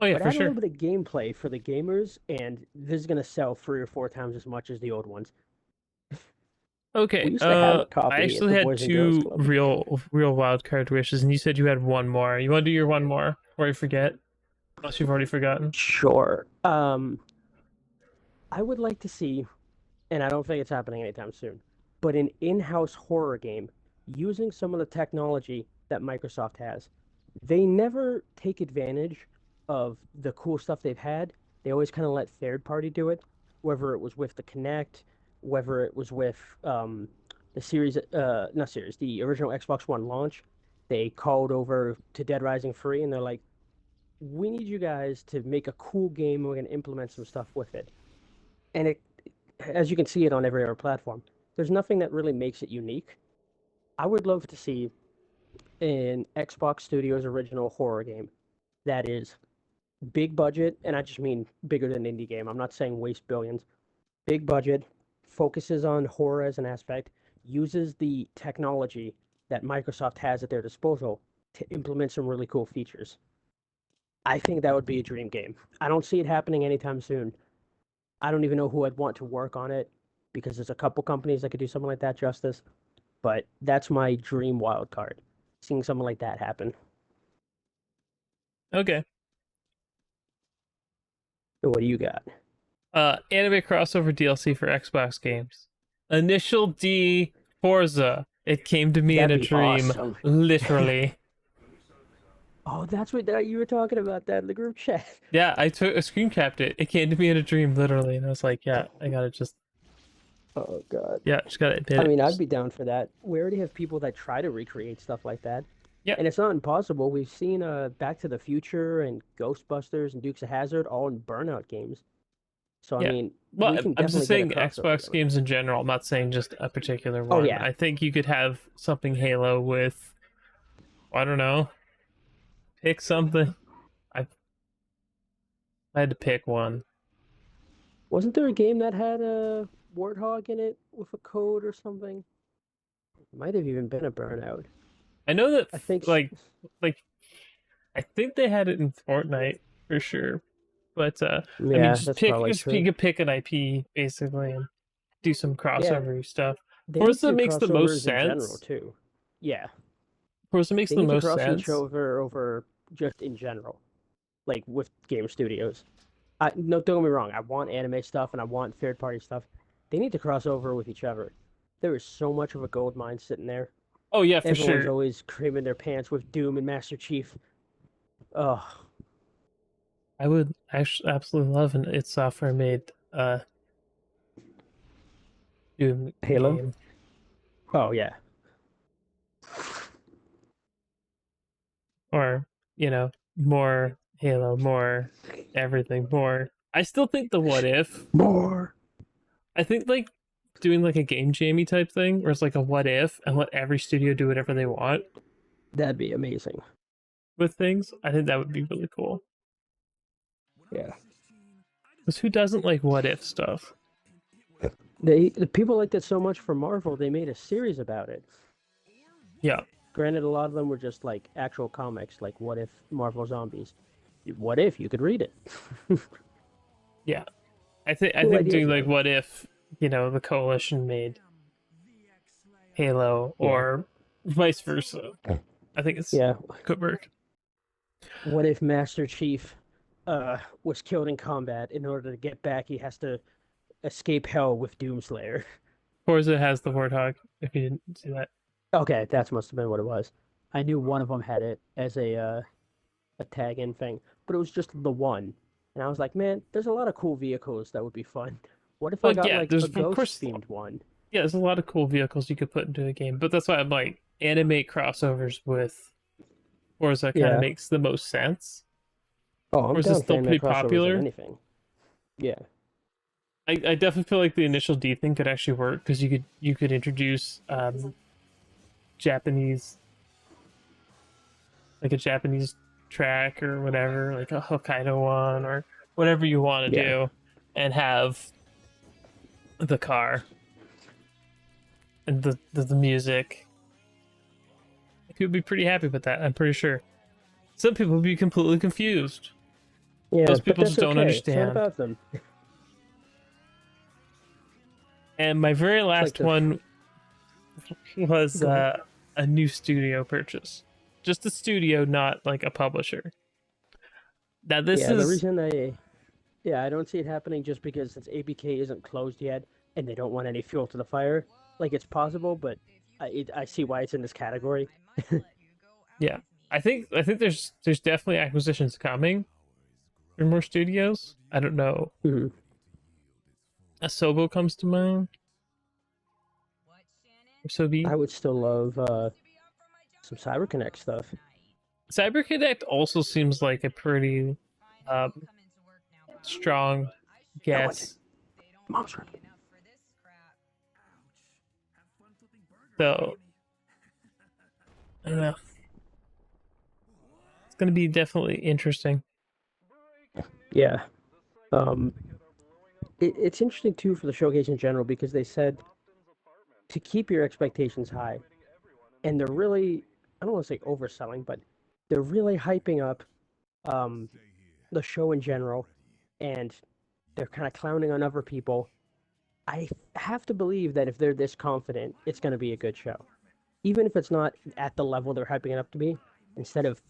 Oh yeah, But for add a sure. little bit of gameplay for the gamers, and this is going to sell 3 or 4 times as much as the old ones. We Okay. used to have a I copy at actually the had Boys and Girls two Club. real wild card wishes, and you said you had one more. You want to do your one more, or you forget? Unless you've already forgotten. Sure. I would like to see, and I don't think it's happening anytime soon, but an in-house horror game using some of the technology that Microsoft has. They never take advantage of the cool stuff they've had. They always kind of let third party do it, whether it was with the Kinect, whether it was with the series, not series, the original Xbox One launch. They called over to Dead Rising 3 and they're like, we need you guys to make a cool game and we're going to implement some stuff with it. And it, as you can see it on every other platform, there's nothing that really makes it unique. I would love to see an Xbox Studios original horror game that is big budget, and I just mean bigger than indie game. I'm not saying waste billions. Big budget, focuses on horror as an aspect, uses the technology that Microsoft has at their disposal to implement some really cool features. I think that would be a dream game. I don't see it happening anytime soon. I don't even know who I'd want to work on it because there's a couple companies that could do something like that justice, but that's my dream wild card. Seeing something like that happen. Okay. So what do you got? Anime crossover DLC for Xbox games. Initial D Forza. It came to me in That'd a be dream, awesome. literally. Oh, that's what you were talking about that in the group chat. Yeah, I took a screen capped it. It came to me in a dream, literally, and I was like, yeah, I gotta just, Oh God. yeah, just gotta admit I it. mean, I'd be down for that. We already have people that try to recreate stuff like that, Yeah, and it's not impossible. We've seen Back to the Future and Ghostbusters and Dukes of Hazzard all in Burnout games. So I yeah. mean, Well, we can I'm just definitely get a saying crossover Xbox going. games in general. I'm not saying just a particular Oh one. yeah, I think you could have something Halo with, I don't know, pick something. I had to pick one. wasn't there a game that had a warthog in it with a code or something? Might have even been a Burnout. I know that, I think. like I think they had it in Fortnite for sure. But I mean, Yeah, that's probably just true. pick pick an IP basically and do some Yeah, crossover stuff. they need Forza to makes the most crossovers in general sense. too. Yeah, Forza makes they the need to most cross each sense. over just in general, like with game studios. No, don't get me wrong. I want anime stuff and I want third party stuff. They need to cross over with each other. There is so much of a gold mine sitting there. Oh yeah, for Everyone's sure. always creaming their pants with Doom and Master Chief. Oh, I would actually absolutely love an id Software made Doom Halo. game, Oh yeah, or more Halo, more everything, more. I still think the what if. more. I think like doing like a game jammy type thing, where it's like a what if and let every studio do whatever they want That'd be amazing. with things. I think that would be really cool. Yeah, Because who doesn't like what if stuff? the people liked it so much for Marvel, they made a series about it. Yeah, Granted, a lot of them were just like actual comics, like What If Marvel Zombies. What if you could read it? yeah. I Cool think ideas doing like though. what if the coalition made Halo Yeah, or vice versa. I think it's yeah. could work. What if Master Chief was killed in combat? In order to get back, he has to escape hell with Doomslayer. Forza has the Warthog. If you didn't see that, Okay, that must have been what it was. I knew one of them had it as a tag-in thing, but it was just the one. And I was like, man, there's a lot of cool vehicles that would be fun. What if I like got yeah, like there's a of ghost course themed one? there's a lot of cool vehicles you could put into a game, but that's why I'm like animate crossovers with Forza kind of Yeah. makes the most sense. Oh, I'm Forza's down for still anime pretty crossovers and popular. anything. Yeah. I definitely feel like the initial D thing could actually work because you could introduce Japanese like a Japanese track or whatever, like a Hokkaido one or whatever you want to Yeah. do, and have the car and the music. People would be pretty happy with that. I'm pretty sure. Some people would be completely confused. Yeah, Those but people that's just don't okay. It's not understand. about them. And my very It's like last the one was go ahead. a new studio purchase. Just a studio, not like a publisher. Now this Yeah, the is reason I don't see it happening just because since ABK isn't closed yet and they don't want any fuel to the fire. Like it's possible, but I see why it's in this category. yeah. I think there's definitely acquisitions coming for more studios. I don't know. Mhm. Asobo comes to mind. I Asobi. would still love Some CyberConnect stuff. CyberConnect also seems like a pretty um, strong No, what? guess. Mom's right. So I don't know. It's gonna be definitely interesting. Yeah. Um, it's interesting too for the showcase in general because they said to keep your expectations high, and they're really, I don't want to say overselling, but they're really hyping up um the show in general, and they're kind of clowning on other people. I have to believe that if they're this confident, it's going to be a good show. Even if it's not at the level they're hyping it up to be, instead of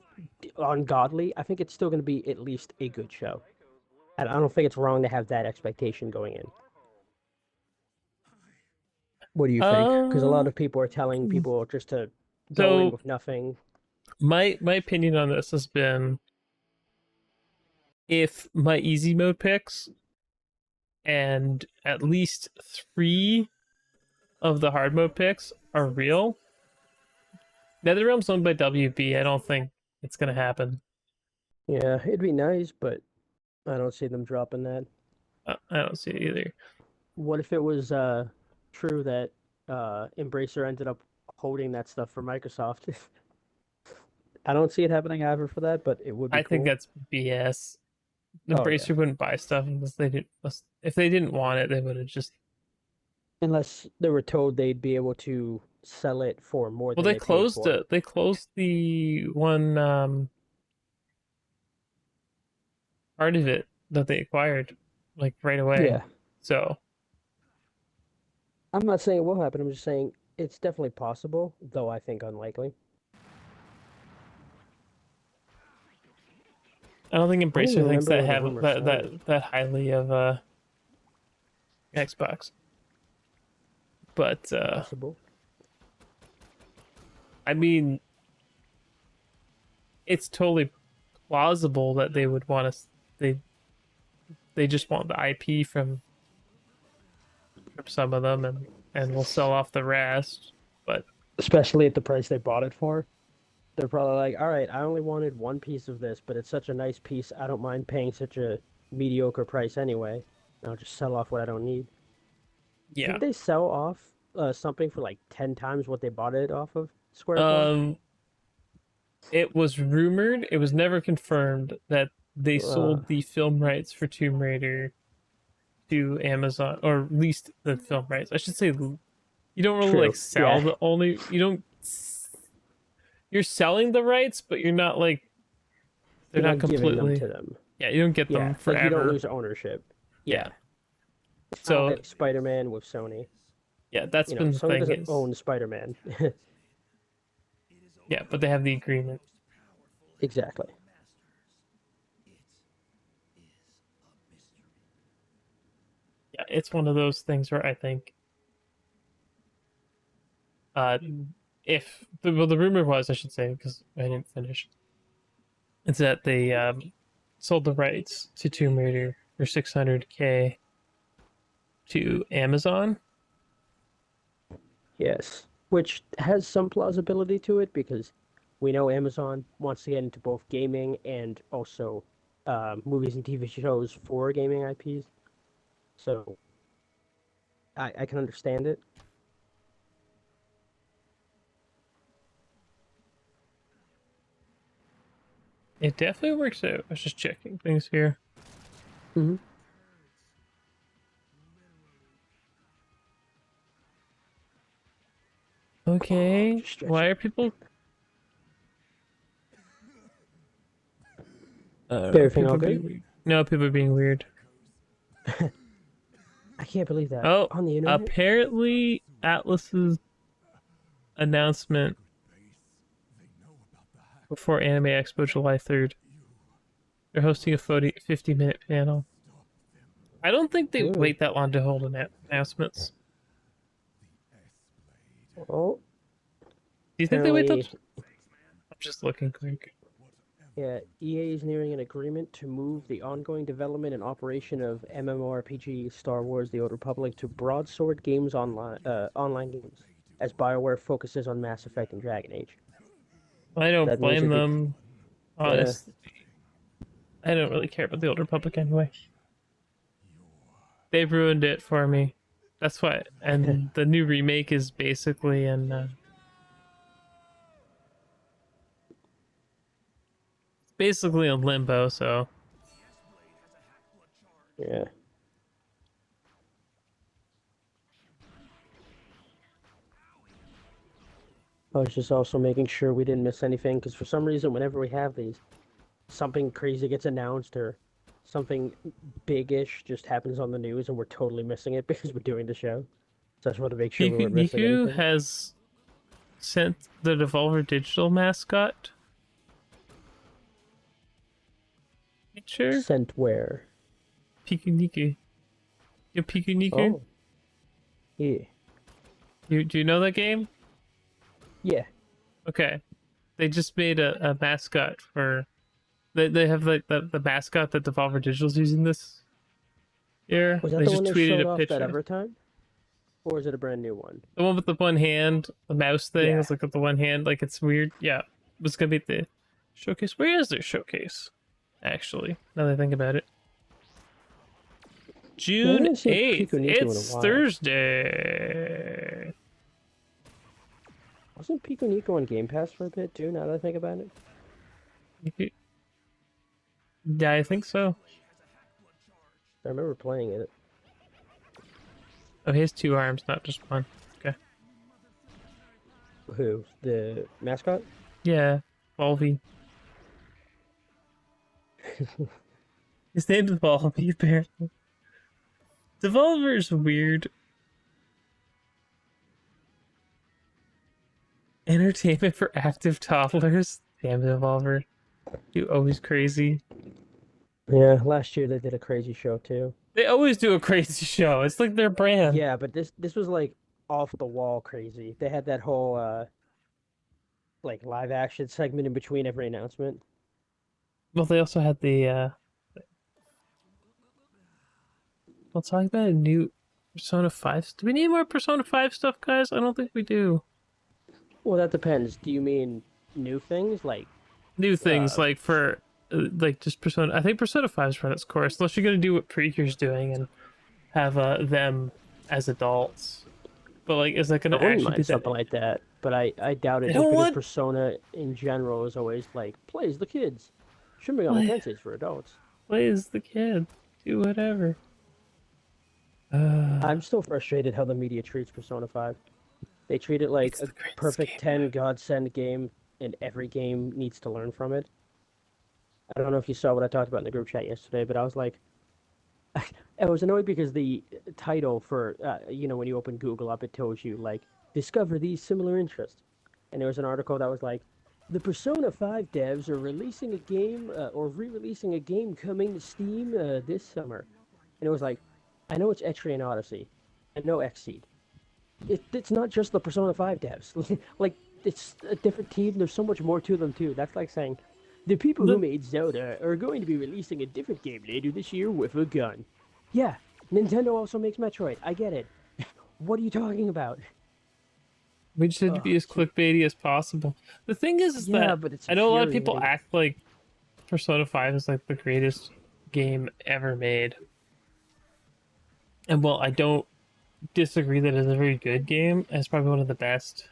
ungodly, I think it's still going to be at least a good show. And I don't think it's wrong to have that expectation going in. What do you think? Because a lot Um, of people are telling people just to go in so with nothing. my opinion on this has been if my easy mode picks and at least three of the hard mode picks are real. NetherRealm's owned by WB. I don't think it's gonna happen. Yeah, it'd be nice, but I don't see them dropping that. I don't see it either. What if it was true that Embracer ended up holding that stuff for Microsoft? I don't see it happening either for that, but it would be I think cool. that's BS. The Oh yeah. Bracer wouldn't buy stuff unless they didn't. If they didn't want it, they would have just. Unless they were told they'd be able to sell it for more Well, than they they paid closed for. it. They closed the one part of it that they acquired, like right away. Yeah. So I'm not saying it will happen. I'm just saying it's definitely possible, though I think unlikely. I don't think I don't even Embracer thinks remember that when the have rumor that started. that highly of Xbox. But Possible. I mean, it's totally plausible that they would want to. They just want the IP from some of them, and we'll sell off the rest. But Especially at the price they bought it for. They're probably like, all right, I only wanted one piece of this, but it's such a nice piece. I don't mind paying such a mediocre price anyway. I'll just sell off what I don't need. yeah, Didn't they sell off something for like 10 times what they bought it off of Square for? um, it was rumored. It was never confirmed that they Uh, sold the film rights for Tomb Raider to Amazon, or at least the film rights. I should say you don't really like true. sell Yeah. the only you don't you're selling the rights, but you're not like they're You're not not giving them completely to them. yeah, you don't get Yeah. them Like you don't forever. lose ownership. Yeah. Yeah. It's not So like Spider-Man with Sony. yeah, that's been the Sony thing doesn't is own Spider-Man. yeah, but they have the agreement. Exactly. Yeah, it's one of those things where I think uh if the rumor was I should say because I didn't finish. It's that they sold the rights to Tomb Raider for 600K to Amazon. Yes. Which has some plausibility to it because we know Amazon wants to get into both gaming and also movies and TV shows for gaming IPs. So I can understand it. It definitely works out. I was just checking things here. Mm-hmm. Okay, Just why stretching. are people? I don't know. Everything People all are good? being weird. No, people are being weird. I can't believe that. Oh, On the internet? apparently Atlas's announcement before Anime Expo July 3rd. They're hosting a 50-minute panel. I don't think they Really? wait that long to hold announcements. Well, Do you think they wait that? apparently, I'm just looking quick. yeah, EA is nearing an agreement to move the ongoing development and operation of MMORPG Star Wars: The Old Republic to Broadsword Games online games, as BioWare focuses on Mass Effect and Dragon Age. I don't That means blame if you, them. yeah, Honestly, I don't really care about the Old Republic anyway. They've ruined it for me. That's why. And the new remake is basically in limbo. So yeah. I was just also making sure we didn't miss anything because for some reason, whenever we have these, something crazy gets announced or something big-ish just happens on the news and we're totally missing it because we're doing the show. So I just want to make sure we Niku weren't missing Niku anything. has sent the Devolver Digital mascot picture. Sent where? Piku Niku. You Piku Niku? Oh, yeah. Do you know that game? Yeah. Okay. They just made a mascot for they have like the mascot that Devolver Digital's using this year. Was that They the one just they tweeted showed a off that picture. other time? Or is it a brand new one? The one with the one hand, the mouse thing Yeah. is like with the one hand, like it's weird. Yeah. It was gonna be at the showcase. Where is their showcase? Actually, now that I think about it. Yeah, I June haven't seen Pico 8th. Nico in a It's while. Thursday. Wasn't Pico Nico on Game Pass for a bit too, now that I think about it? Yeah, I think so. I remember playing it. Oh, he has two arms, not just one. Okay. Who? The mascot? Yeah, Volvi. His name's Volvi, apparently. Devolver's weird. Entertainment for active toddlers. Damn Devolver. You always crazy. Yeah, last year they did a crazy show too. They always do a crazy show. It's like their brand. Yeah, but this was like off the wall crazy. They had that whole like live action segment in between every announcement. Well, they also had the we'll talk about a new Persona 5. Do we need more Persona 5 stuff, guys? I don't think we do. Well, that depends. Do you mean new things like New things uh like for like just Persona. I think Persona 5's run its course, unless you're gonna do what Precure's doing and have them as adults. But like, is that I gonna wouldn't actually be mind that? something like that, but I doubt I it just don't because want Persona in general is always like plays the kids. Shin Megami play, Tensei is for adults. play as the kid. Do whatever. I'm still frustrated how the media treats Persona 5. They treat it like It's a the greatest perfect game. 10 godsend game, and every game needs to learn from it. I don't know if you saw what I talked about in the group chat yesterday, but I was like, I was annoyed because the title for, when you open Google up, it tells you, like, discover these similar interests. And there was an article that was like, the Persona 5 devs are releasing a game or re releasing a game coming to Steam this summer. And it was like, I know it's Etrian Odyssey. I know Xseed. It's not just the Persona 5 devs. Like, it's a different team. There's so much more to them, too. That's like saying, the people who The, made Zelda are going to be releasing a different game later this year with a gun. Yeah, Nintendo also makes Metroid. I get it. What are you talking about? we just had to be Oh, as clickbaity as possible. The thing is yeah, that but it's I know a lot of people infuriating. act like Persona 5 is like the greatest game ever made. And while I don't disagree that it's a very good game, it's probably one of the best.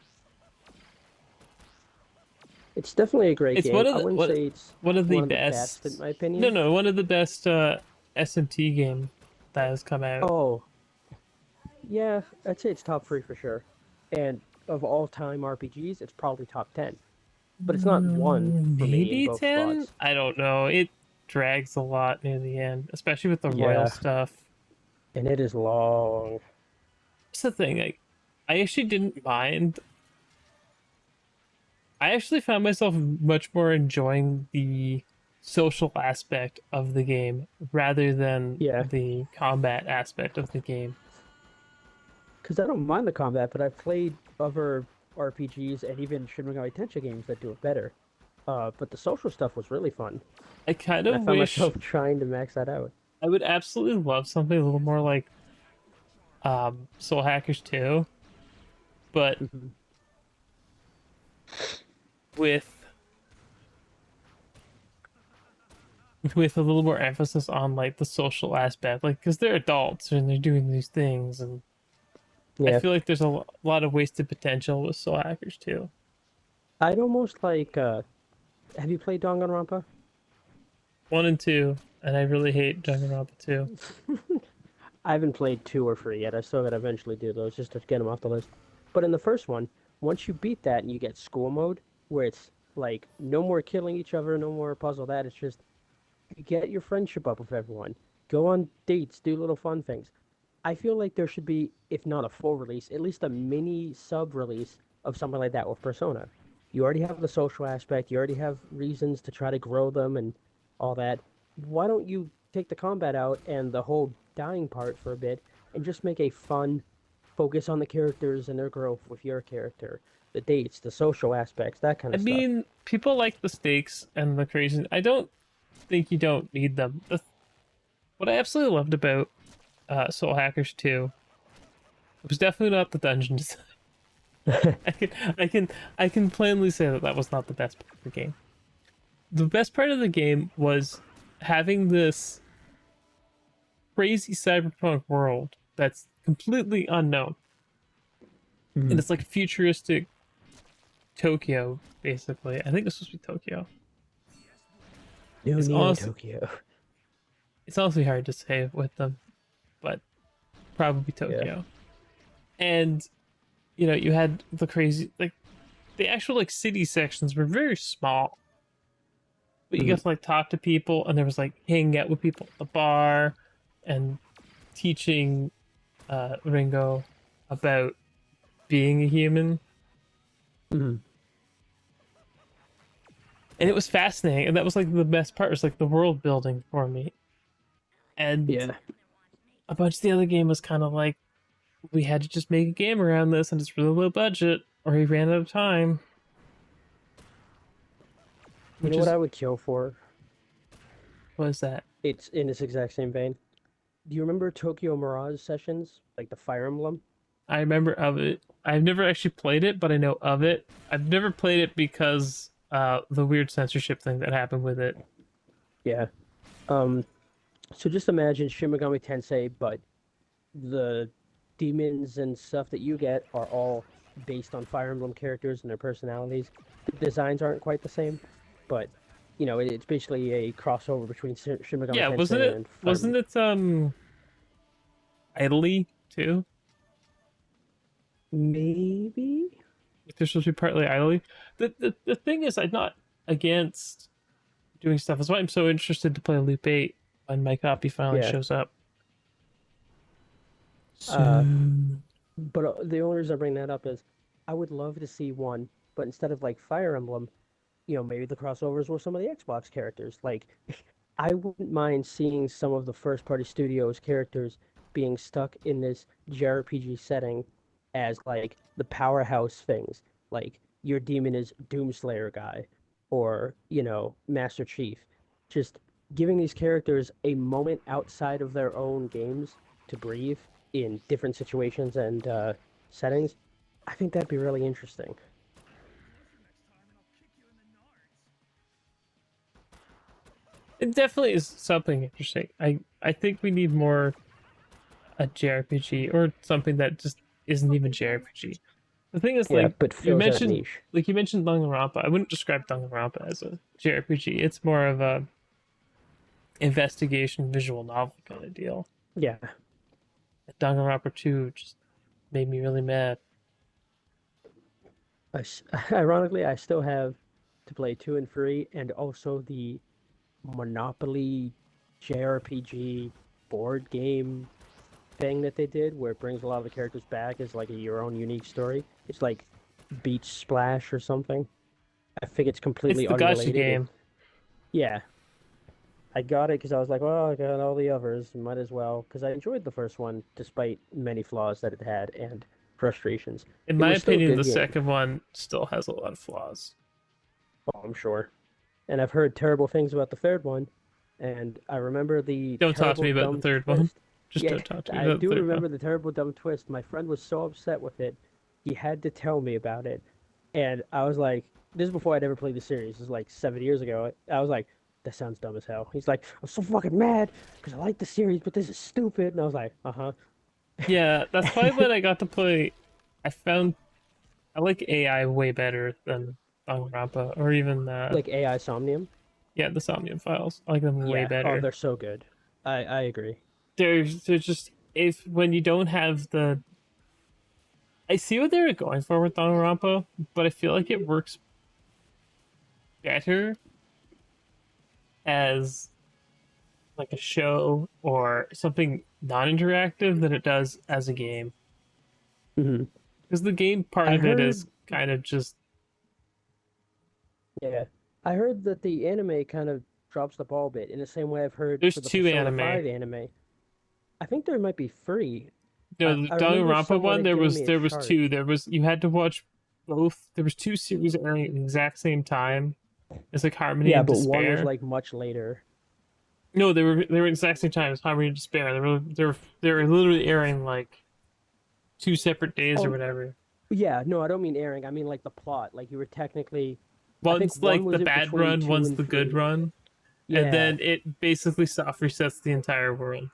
It's definitely a great It's game. I wouldn't say it's one of the one of the best, in best. my No, opinion. no, one of the best SMT game that has come out. Oh, yeah, I'd say it's top three for sure. And of all time RPGs, it's probably top 10. But it's not one for me in Maybe both 10? spots. I don't know. It drags a lot near the end, especially with the royal Yeah, stuff. and it is long. That's the thing. I actually didn't mind. I actually found myself much more enjoying the social aspect of the game rather than Yeah, the combat aspect of the game. because I don't mind the combat, but I've played other RPGs and even Shin Megami Tensei games that do it better. But the social stuff was really fun, I kind and I of found wish myself trying to max that out. I would absolutely love something a little more like Soul Hackers 2, but Mhm. with with a little more emphasis on like the social aspect, like because they're adults and they're doing these things, and I Yeah, feel like there's a lot of wasted potential with soul hackers too. I'd almost like. Have you played Danganronpa? One and two, and I really hate Danganronpa two. I haven't played two or three yet. I still gotta eventually do those just to get them off the list. But in the first one, once you beat that and you get school mode, where it's like no more killing each other, no more puzzle that, it's just you get your friendship up with everyone, go on dates, do little fun things. I feel like there should be, if not a full release, at least a mini sub release of something like that with Persona. You already have the social aspect, you already have reasons to try to grow them and all that. Why don't you take the combat out and the whole dying part for a bit and just make a fun focus on the characters and their growth with your character, the dates, the social aspects, that kind I of stuff. mean, people like the stakes and the crazy. I don't think you don't need them. What I absolutely loved about Soul Hackers 2 was definitely not the dungeon design. I can, I can, I can plainly say that that was not the best part of the game. The best part of the game was having this crazy cyberpunk world that's completely unknown, and Mhm. it's like futuristic Tokyo, basically. I think it's supposed to be Tokyo. New It's Neo honestly, Tokyo. it's honestly hard to say with them, but probably Yeah. Tokyo. And you had the crazy like the actual like city sections were very small, but you Mhm. got to like talk to people, and there was like hanging out with people at the bar, and teaching Ringo about being a human, Mhm. and it was fascinating. And that was like the best part was like the world building for me. And Yeah. a bunch of the other game was kind of like we had to just make a game around this, and it's really low budget, or we ran out of time, You know which what is I would kill for? was that It's in this exact same vein. Do you remember Tokyo Mirage sessions, like the Fire Emblem? I remember of it. I've never actually played it, but I know of it. I've never played it because the weird censorship thing that happened with it. Yeah. Um, so just imagine Shin Megami Tensei, but the demons and stuff that you get are all based on Fire Emblem characters and their personalities. The designs aren't quite the same, but it's basically a crossover between Shin Megami Yeah, wasn't Tensei it? and Fire Emblem. Wasn't it Italy too? Maybe? They're supposed to be partly Italy. The thing is, I'm not against doing stuff. That's why I'm so interested to play Loop 8 when my copy finally Yeah. shows up Uh, soon. but the only reason I bring that up is I would love to see one, but instead of like Fire Emblem, maybe the crossovers with some of the Xbox characters. Like, I wouldn't mind seeing some of the first party studios characters being stuck in this JRPG setting as like the powerhouse things. Like your demon is Doomslayer guy or, Master Chief. Just giving these characters a moment outside of their own games to breathe in different situations and settings. I think that'd be really interesting. It definitely is something interesting. I think we need more a JRPG or something that just isn't even JRPG. The thing is, Yeah, like but fills that niche. you mentioned Danganronpa. I wouldn't describe Danganronpa as a JRPG. It's more of a investigation visual novel kind of deal. Yeah, Danganronpa 2 just made me really mad. Ironically, I still have to play two and three, and also the Monopoly JRPG board game thing that they did, where it brings a lot of the characters back as like your own unique story. It's like Beach Splash or something. I think it's It's completely the gotcha unrelated. game. Yeah, I got it because I was like, well, I got all the others, might as well. Because I enjoyed the first one, despite many flaws that it had and frustrations. In It my was still a opinion, good the game. second one still has a lot of flaws. Oh, I'm sure. And I've heard terrible things about the third one. And I remember the Don't talk to terrible me about the dumb third one. twist. Just Yeah, don't talk to me I about the do third one. remember the terrible dumb twist. My friend was so upset with it, he had to tell me about it. And I was like, this is before I'd ever played the series. This is like 7 years ago. I was like, that sounds dumb as hell. He's like, I'm so fucking mad because I like the series, but this is stupid. And I was like, uh-huh. Yeah, that's probably when I got to play. I found I like AI way better than Danganronpa or even Like AI Somnium. yeah, the Somnium Files. I like them way Yeah. Oh, better. they're so good. I agree. They're just if when you don't have the I see what they were going for with Danganronpa, but I feel like it works better as like a show or something non-interactive than it does as a game. Hmm. Because the game part I of it is heard, kind of just yeah, I heard that the anime kind of drops the ball a bit in the same way I've heard there's for the two Persona anime. 5 anime. I think there might be free. I, No, the I remember Danganronpa someone one had given me a there was chart. two. There was you had to watch both. There was two series airing at the exact same time. It's like Harmony Yeah, and but one was Despair. like much later. No, they were exact same time as Harmony and Despair. They were literally airing like 2 separate days or Oh, whatever. yeah, no, I don't mean airing. I mean like the plot. Like you were technically, I think One's one like the was in bad between run, two one's and the good three. run, and Yeah, then it basically soft resets the entire world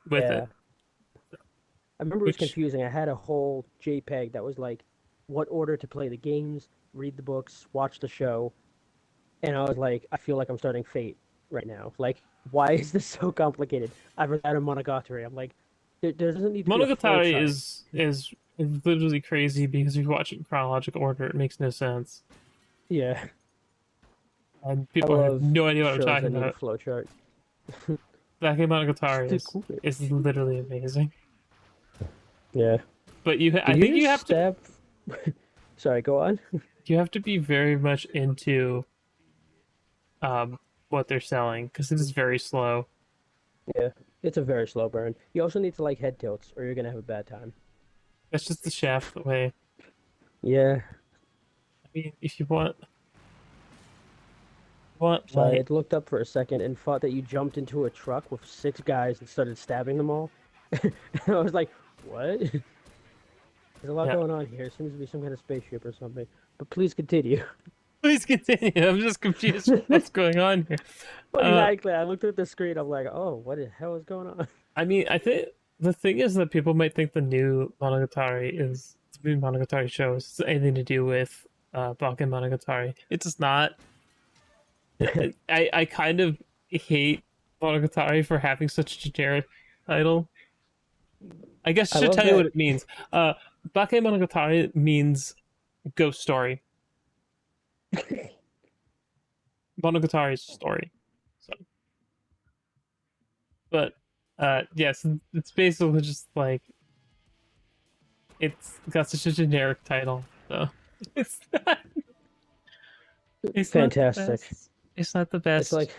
with it. yeah. I remember it was Which confusing. I had a whole JPEG that was like, what order to play the games, read the books, watch the show, and I was like, I feel like I'm starting Fate right now. Like, why is this so complicated? I've read out of Monogatari. I'm like, there doesn't need to be a flow Monogatari chart. is literally crazy because if you watch it in chronological order, it makes no sense, Yeah, and I people have love no idea what I'm shows talking that need a about. flow chart. That game Monogatari Still cool. is literally amazing. Yeah. But Did I you think just stab? Sorry, go on. you have to be very much into um what they're selling because it is very slow. Yeah, it's a very slow burn. You also need to like head tilts, or you're gonna have a bad time. That's just the shaft way. Yeah. I mean, if you want So I like had looked up for a second and thought that you jumped into a truck with 6 guys and started stabbing them all. And I was like, what? There's a lot yeah. going on here. Seems to be some kind of spaceship or something. But please continue. Please continue. I'm just confused with what's going on here. Well, Uh, exactly. I looked at the screen. I'm like, oh, what the hell is going on? I mean, I think the thing is that people might think the new Monogatari is the new Monogatari show is anything to do with Bakken Monogatari. It does not. I kind of hate Monogatari for having such a generic title. I guess I I should love tell you what that. it means. Bakken Monogatari means ghost story. Monogatari is a story. So, but yes, it's basically just like it's got such a generic title, so it's not it's not the Fantastic. best. It's not the It's like best,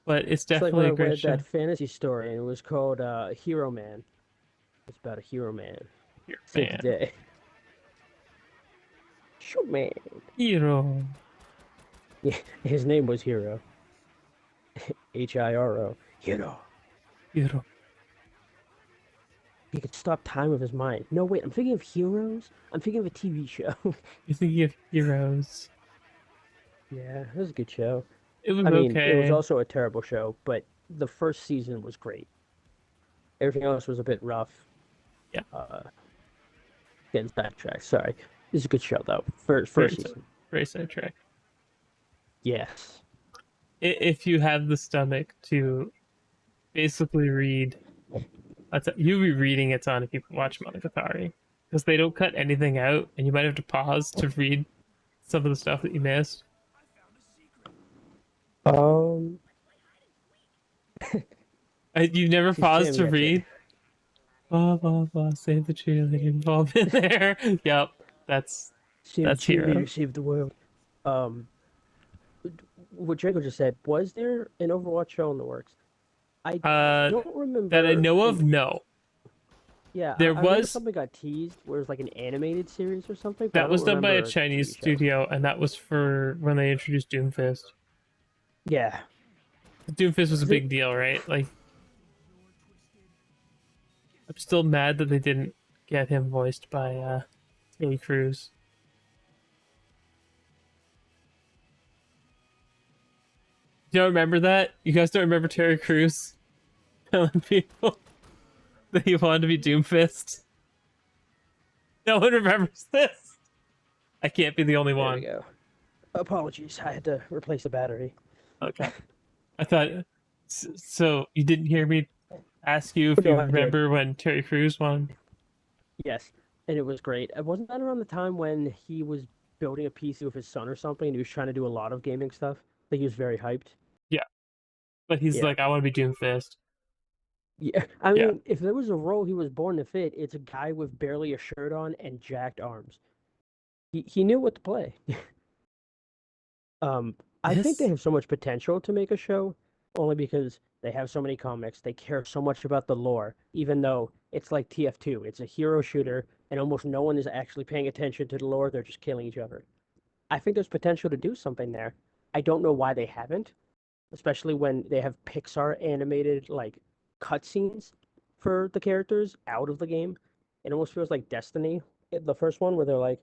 but it's it's like when definitely I a great read that show. fantasy story and it was called Hero Man. It's about a hero man. Hero Saved the man, day. Sure, man. hero, Yeah, his name was Hero. Hiro. Hero. hero. He could stop time with his mind. No, wait, I'm thinking of Heroes. I'm thinking of a TV show. You think of heroes? Yeah, it was a good show. It was I mean, it was okay. also a terrible show, but the first season was great. Everything else was a bit rough. Yeah, Uh, Getting sidetracked. Sorry. It's a good show though. First very season. very sidetrack. Yes. If you have the stomach to basically read, you be reading a ton if you watch Monogatari because they don't cut anything out, and you might have to pause to read some of the stuff that you missed. Um, You've never she's paused jamming to that shit. read. Blah blah blah. Save the cheerleader involvement there. Yep, that's Save the that's cheerleader, hero. save the world. Um, what Draco just said, was there an Overwatch show in the works? I Uh, don't that I remember know an of, no. yeah, There I remember was something got teased where it was like an animated series or something, but I that don't was done by a remember a Chinese TV show. studio, and that was for when they introduced Doomfist. Yeah. Doomfist was a Is it big deal, right? Like, I'm still mad that they didn't get him voiced by Terry Crews. You don't remember that? You guys don't remember Terry Crews telling people that he wanted to be Doomfist? No one remembers this. I can't be the only There we one. go. Apologies, I had to replace the battery. Okay. I thought so. You didn't hear me ask you if you No, I did. remember when Terry Crews won? Yes, and it was great. Wasn't that around the time when he was building a PC with his son or something, and he was trying to do a lot of gaming stuff? Like he was very hyped. Yeah, but he's Yeah. like, I want to be Doomfist. Yeah, I Yeah. mean, if there was a role he was born to fit, it's a guy with barely a shirt on and jacked arms. He knew what to play. Um, I think they This have so much potential to make a show, only because they have so many comics. They care so much about the lore, even though it's like TF2. It's a hero shooter, and almost no one is actually paying attention to the lore. They're just killing each other. I think there's potential to do something there. I don't know why they haven't, especially when they have Pixar animated like cutscenes for the characters out of the game. It almost feels like Destiny, the first one, where they're like,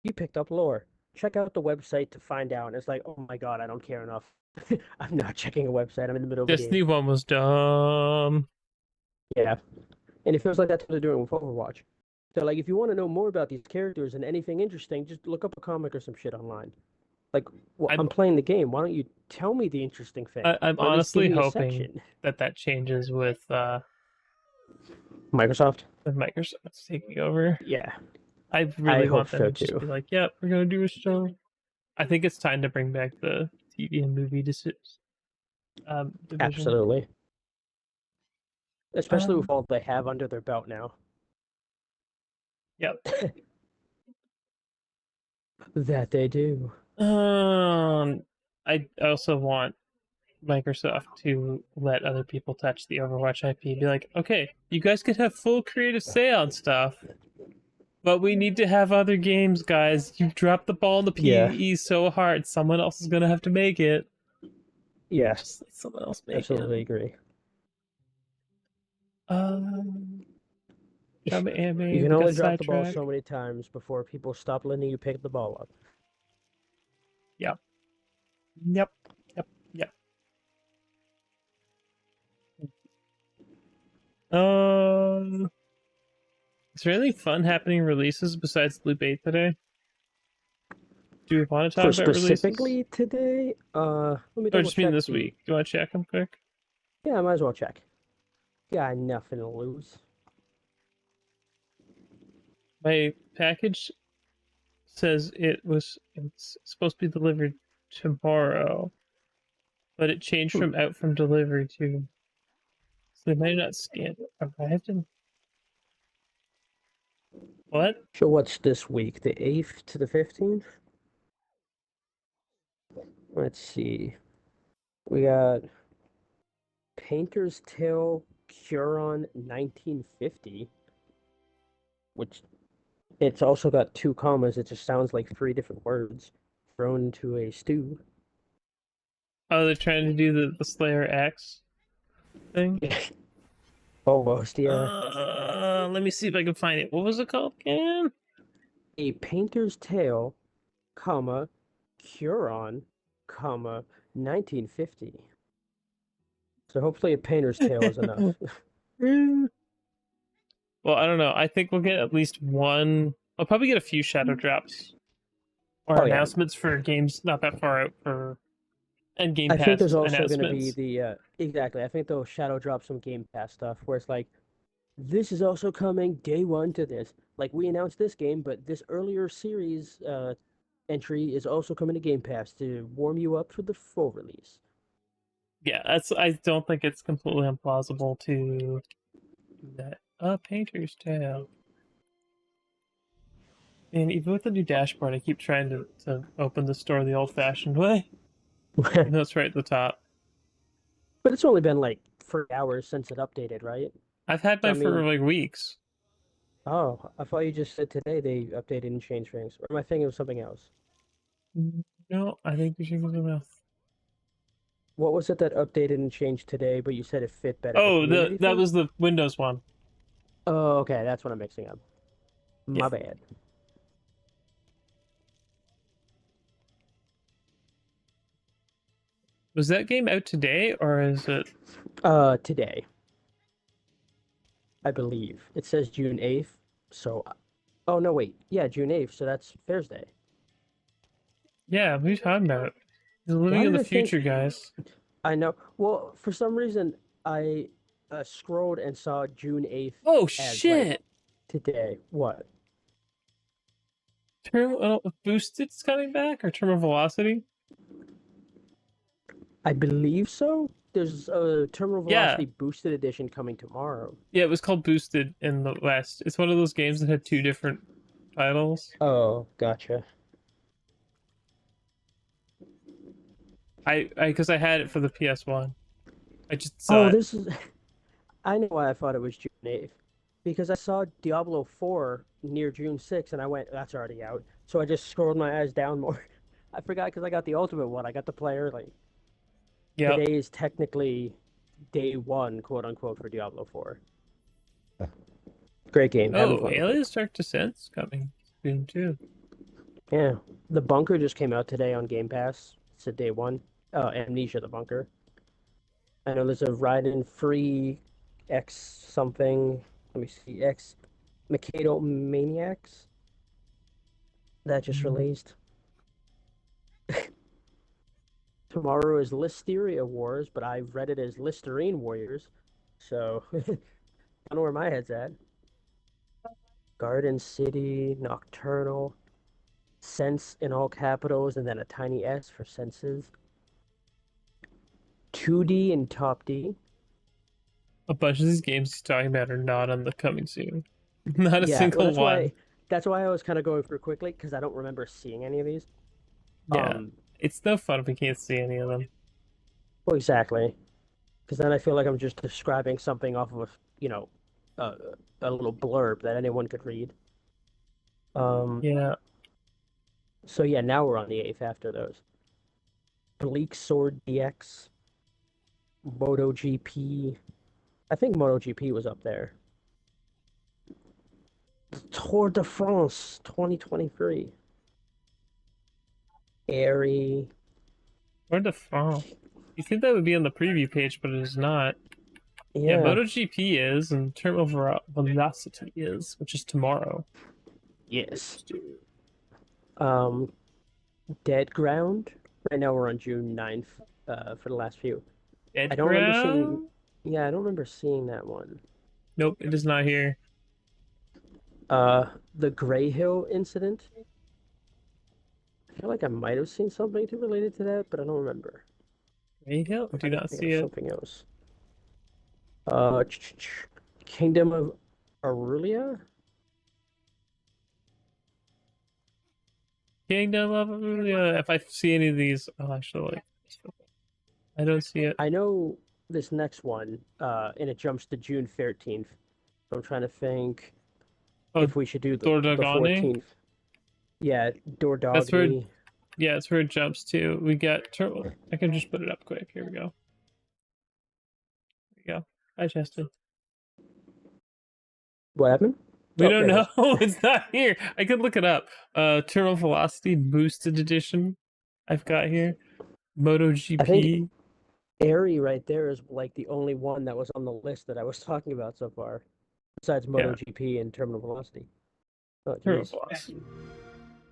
"You picked up lore. Check out the website to find out." And it's like, "Oh my god, I don't care enough. I'm not checking a website. I'm in the middle of a game." Destiny one was dumb. Yeah, and it feels like that's what they're doing with Overwatch. So like, if you want to know more about these characters and anything interesting, just look up a comic or some shit online. Like, well, I'm I'm playing the game. Why don't you tell me the interesting thing, I'm or at least give honestly me a hoping section? that that changes Microsoft. with Microsoft taking over. Yeah, I I really hope want them so to just too. be like, "Yep, we're gonna do a show." I think it's time to bring back the TV and movie division. Absolutely. Especially with Um, all they have under their belt now. yep. That they do. I also want Microsoft to let other people touch the Overwatch IP. Be like, okay, you guys could have full creative say on stuff, but we need to have other games, guys. You've dropped the ball in the Yeah, PvE so hard. Someone else is gonna have to make it. yeah, Just let someone else make it. absolutely agree. Um, Drama You anime. can We got only drop the ball sidetracked. so many times before people stop letting you pick the ball up. Yep. Yep. Yep. Yep. Is there anything fun happening in releases besides Loop 8 today? Do we want to talk For about releases? specifically today, let me Or double just mean check this the. week? Do you want to check them quick? Yeah, I might as well check. Got nothing to lose. My package says it's supposed to be delivered tomorrow, but it changed Hmm. from out from delivery to so they might not scan it. Arrived in what? So what's this week? The 8th to the 15th? Let's see. We got Painter's Tale Curon 1950, which it's also got two commas. It just sounds like three different words thrown into a stew. Oh, they're trying to do the Slayer X thing. Almost, yeah. Let me see if I can find it. What was it called again? A Painter's Tale, comma, Curon, comma, 1950. So hopefully a Painter's Tale is enough. Well, I don't know. I think we'll get at least one. I'll probably get a few shadow drops or Oh yeah. announcements for games not that far out for and Game I think Pass there's also going to be announcements. the exactly. I think they'll shadow drop some Game Pass stuff where it's like this is also coming day one to this. Like we announced this game, but this earlier series entry is also coming to Game Pass to warm you up for the full release. Yeah, that's. I don't think it's completely implausible to do that. A Painter's Tale. And even with the new dashboard, I keep trying to open the store the old-fashioned way. But And that's right at the top. it's only been like 3 hours since it updated, right? I've had So I mine for mean, like weeks. oh, I thought you just said today they updated and changed things. Or am I thinking of something else? No, I think you should go enough. What was it that updated and changed today, but you said it fit better? The Oh, the community that thing? was the Windows one. Oh, okay, that's what I'm mixing up. Yeah, My bad. Was that game out today or is it? Today, I believe. It says June 8th. So, oh no, wait. Yeah, June 8th. So that's Thursday. Yeah, what are you talking about? He's living Why in did the I think future, guys. I know? Well, for some reason, I scrolled and saw June 8th Oh as like shit! today. What? Terminal boosted's coming back or terminal velocity? I believe so. There's a Terminal Yeah, Velocity Boosted Edition coming tomorrow. yeah. It was called Boosted in the West. It's one of those games that had two different titles. Oh, gotcha. Because I had it for the PS1. I just saw Oh, it. this is. I know why I thought it was June 8th. Because I saw Diablo 4 near June 6th, and I went, that's already out. So I just scrolled my eyes down more. I forgot because I got the Ultimate one. I got to play early. Yep. Today is technically day one, quote unquote, for Diablo 4. Great game. Having Oh, fun with it. Aliens Dark Descent's coming soon too. Yeah. The Bunker just came out today on Game Pass. It's a day one. Amnesia, the Bunker. I know there's a ride-in free X something. Let me see. X Mikado Maniacs that just released. Tomorrow is Listeria Wars, but I've read it as Listerine Warriors. So I don't know where my head's at. Garden City, Nocturnal, Sense in all capitals, and then a tiny S for senses. 2D and Top D. A bunch of these games he's talking about are not on the coming soon. Not a Yeah, well single one. that's why I was kind of going through quickly because I don't remember seeing any of these. Yeah. Um, It's no fun if we can't see any of them. well, exactly. Because then I feel like I'm just describing something off of a, a little blurb that anyone could read. Um, Yeah. so yeah, now we're on the 8th after those. Bleak Sword DX, MotoGP. I think MotoGP was up there. Tour de France 2023. Airy. Where the fuck? You think that would be on the preview page, but it is not. Yeah, Yeah. MotoGP is, and Terminal Velocity is, which is tomorrow. Yes. Um, Dead Ground. Right now we're on June 9th, for the last few. I Dead don't remember seeing, Ground? yeah, I don't remember seeing that one. Nope, it is not here. The Gray Hill incident. I feel like I might have seen something related to that, but I don't remember. Gray Hill? I'm Do trying to not think see of it. something else. Uh, Kingdom of Arulia? Kingdom of Amelia. If I see any of these, I'll actually like. I don't see it. I know this next one, and it jumps to June 13th. So I'm trying to think Oh, if we should do the Dordogani. 14th. Yeah, That's where, Dordogni. yeah, it's where it jumps to. We got turtle. I can just put it up quick. Here we go. There we go. Hi, Chester. What happened? We Oh, don't there it know. is. It's not here. I could look it up. Terminal Velocity Boosted Edition. I've got here. I think MotoGP. Airy right there is like the only one that was on the list that I was talking about so far, besides Yeah, MotoGP and Terminal Velocity. Oh, Terminal jeez. Velocity.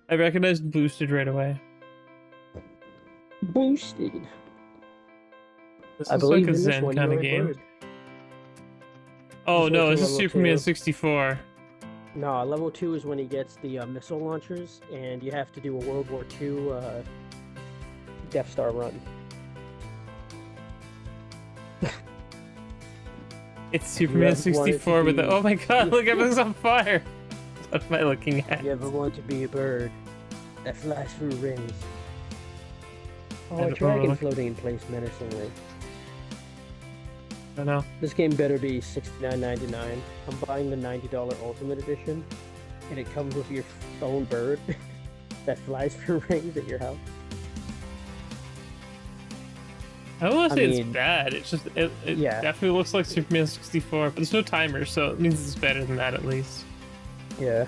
I recognized Boosted right away. Boosted. This I is like believe a in this Zen one kind you're of a game. bird. Oh Just wait no, till this is level Superman 2. 64. No, level 2 is when he gets the missile launchers, and you have to do a World War II Death Star run. It's You Superman ever wanted to 64 with the. be- Oh my god, look, everything's on fire! What am I looking at? You ever want to be a bird that flies through rings? I Oh, a don't dragon know. floating in place menacingly. I don't know. This game better be $69.99. I'm buying the $90 Ultimate Edition, and it comes with your own bird that flies through rings at your house. I don't want I to say it's mean, bad. It's just it yeah. definitely looks like Superman 64, but there's no timer, so it means it's better than that at least. Yeah.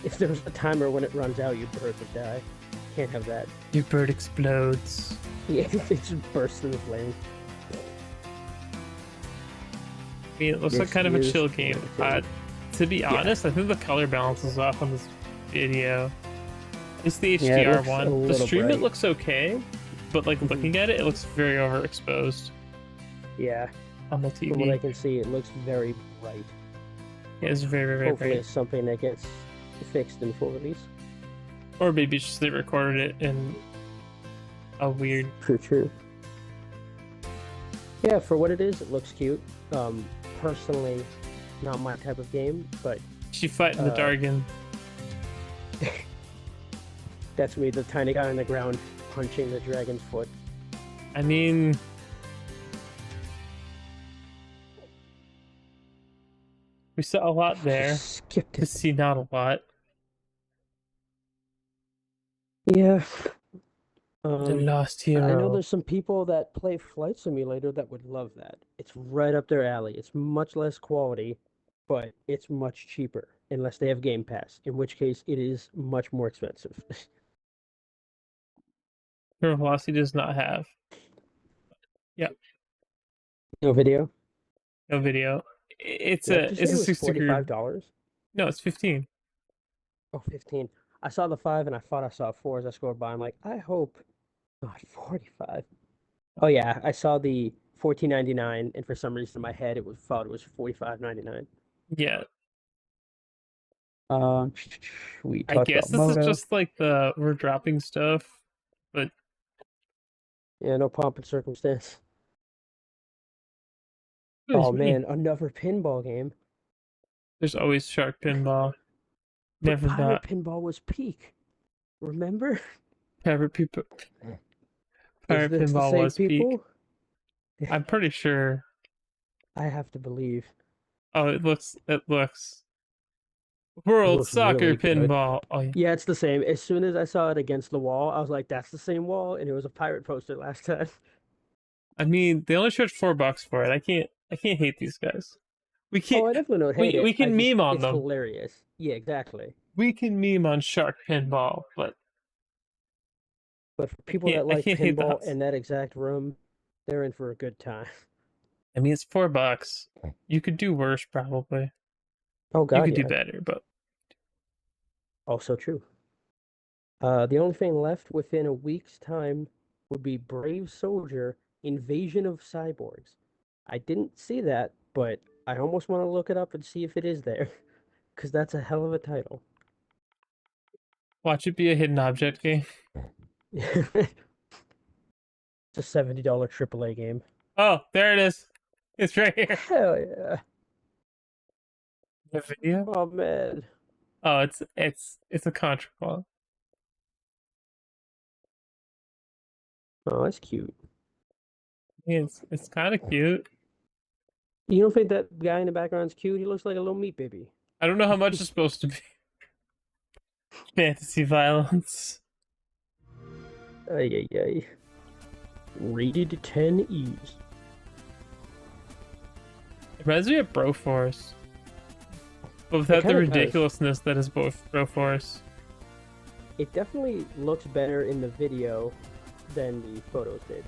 If there was a timer when it runs out, your bird would die. Can't have that. Your bird explodes. Yeah, it just bursts into flames. I mean, it looks like This kind of a is chill game. insane. To be Yeah, honest, I think the color balance is off on this video. At least the yeah, it HDR looks a one. The little stream it bright. looks okay, but like Hmm. looking at it, it looks very overexposed Yeah, on the from what I TV. can see, it looks very bright. Yeah, it's very, very Hopefully, bright. it's something that gets fixed in full release. Or maybe it's just they recorded it in a weird. True, true. Yeah, for what it is, it looks cute. Personally, not my type of game, but She fighting the uh, Dargan. that's me, the tiny guy on the ground punching the dragon's foot. I mean, we saw a lot there. Just skipped To it. see not a lot. Yeah. The Lost I know Hero. there's some people that play Flight Simulator that would love that. It's right up their alley. It's much less quality, but it's much cheaper, unless they have Game Pass, in which case it is much more expensive. Hero Velocity does not have. Yep, No video? no video. What did you say It's it a was 60 degree. $45? No, it's 15. Oh, 15. I saw the 5 and I thought I saw 4 as I scrolled by. I'm like, I hope not 45. Oh yeah, I saw the 14.99 and for some reason in my head thought it was 45.99. Yeah, Um, we I talked guess about this is Moto. just like we're dropping stuff, but Yeah, no pomp and circumstance. excuse Oh me. man, another pinball game. There's always Shark Pinball. But Never Pirate not. Pinball was peak. Remember? Pirate people. Is Pirate this the Pinball same was peak. people? I'm pretty sure. I have to believe. Oh, it looks It World looks Soccer really good. Pinball. Oh, yeah. Yeah, it's the same. As soon as I saw it against the wall, I was like, that's the same wall, and it was a pirate poster last time. I mean, they only charged $4 for it. I can't hate these guys. We Oh, can't. I definitely don't hate it. We can meme on It's them. hilarious. Yeah, exactly. We can meme on Shark Pinball, but But for people that I like can't hate the pinball hustle. in that exact room, they're in for a good time. I mean, it's $4. You could do worse, probably. Oh You God, could do yeah. better, but Also true. The only thing left within a week's time would be Brave Soldier: Invasion of Cyborgs. I didn't see that, but I almost want to look it up and see if it is there, because that's a hell of a title. watch it be a hidden object game. It's a $70 AAA game. Oh, there it is. It's right here. Hell yeah. The video. Oh man. Oh, it's a Contra call. Oh, that's cute. It's kind of cute. You don't think that guy in the background's cute? He looks like a little meat baby. I don't know how much is supposed to be fantasy violence. Ay, ay, ay. Rated 10 E's. It reminds me of Broforce, but It without the kind of does. ridiculousness that is both Broforce. It definitely looks better in the video than the photos did.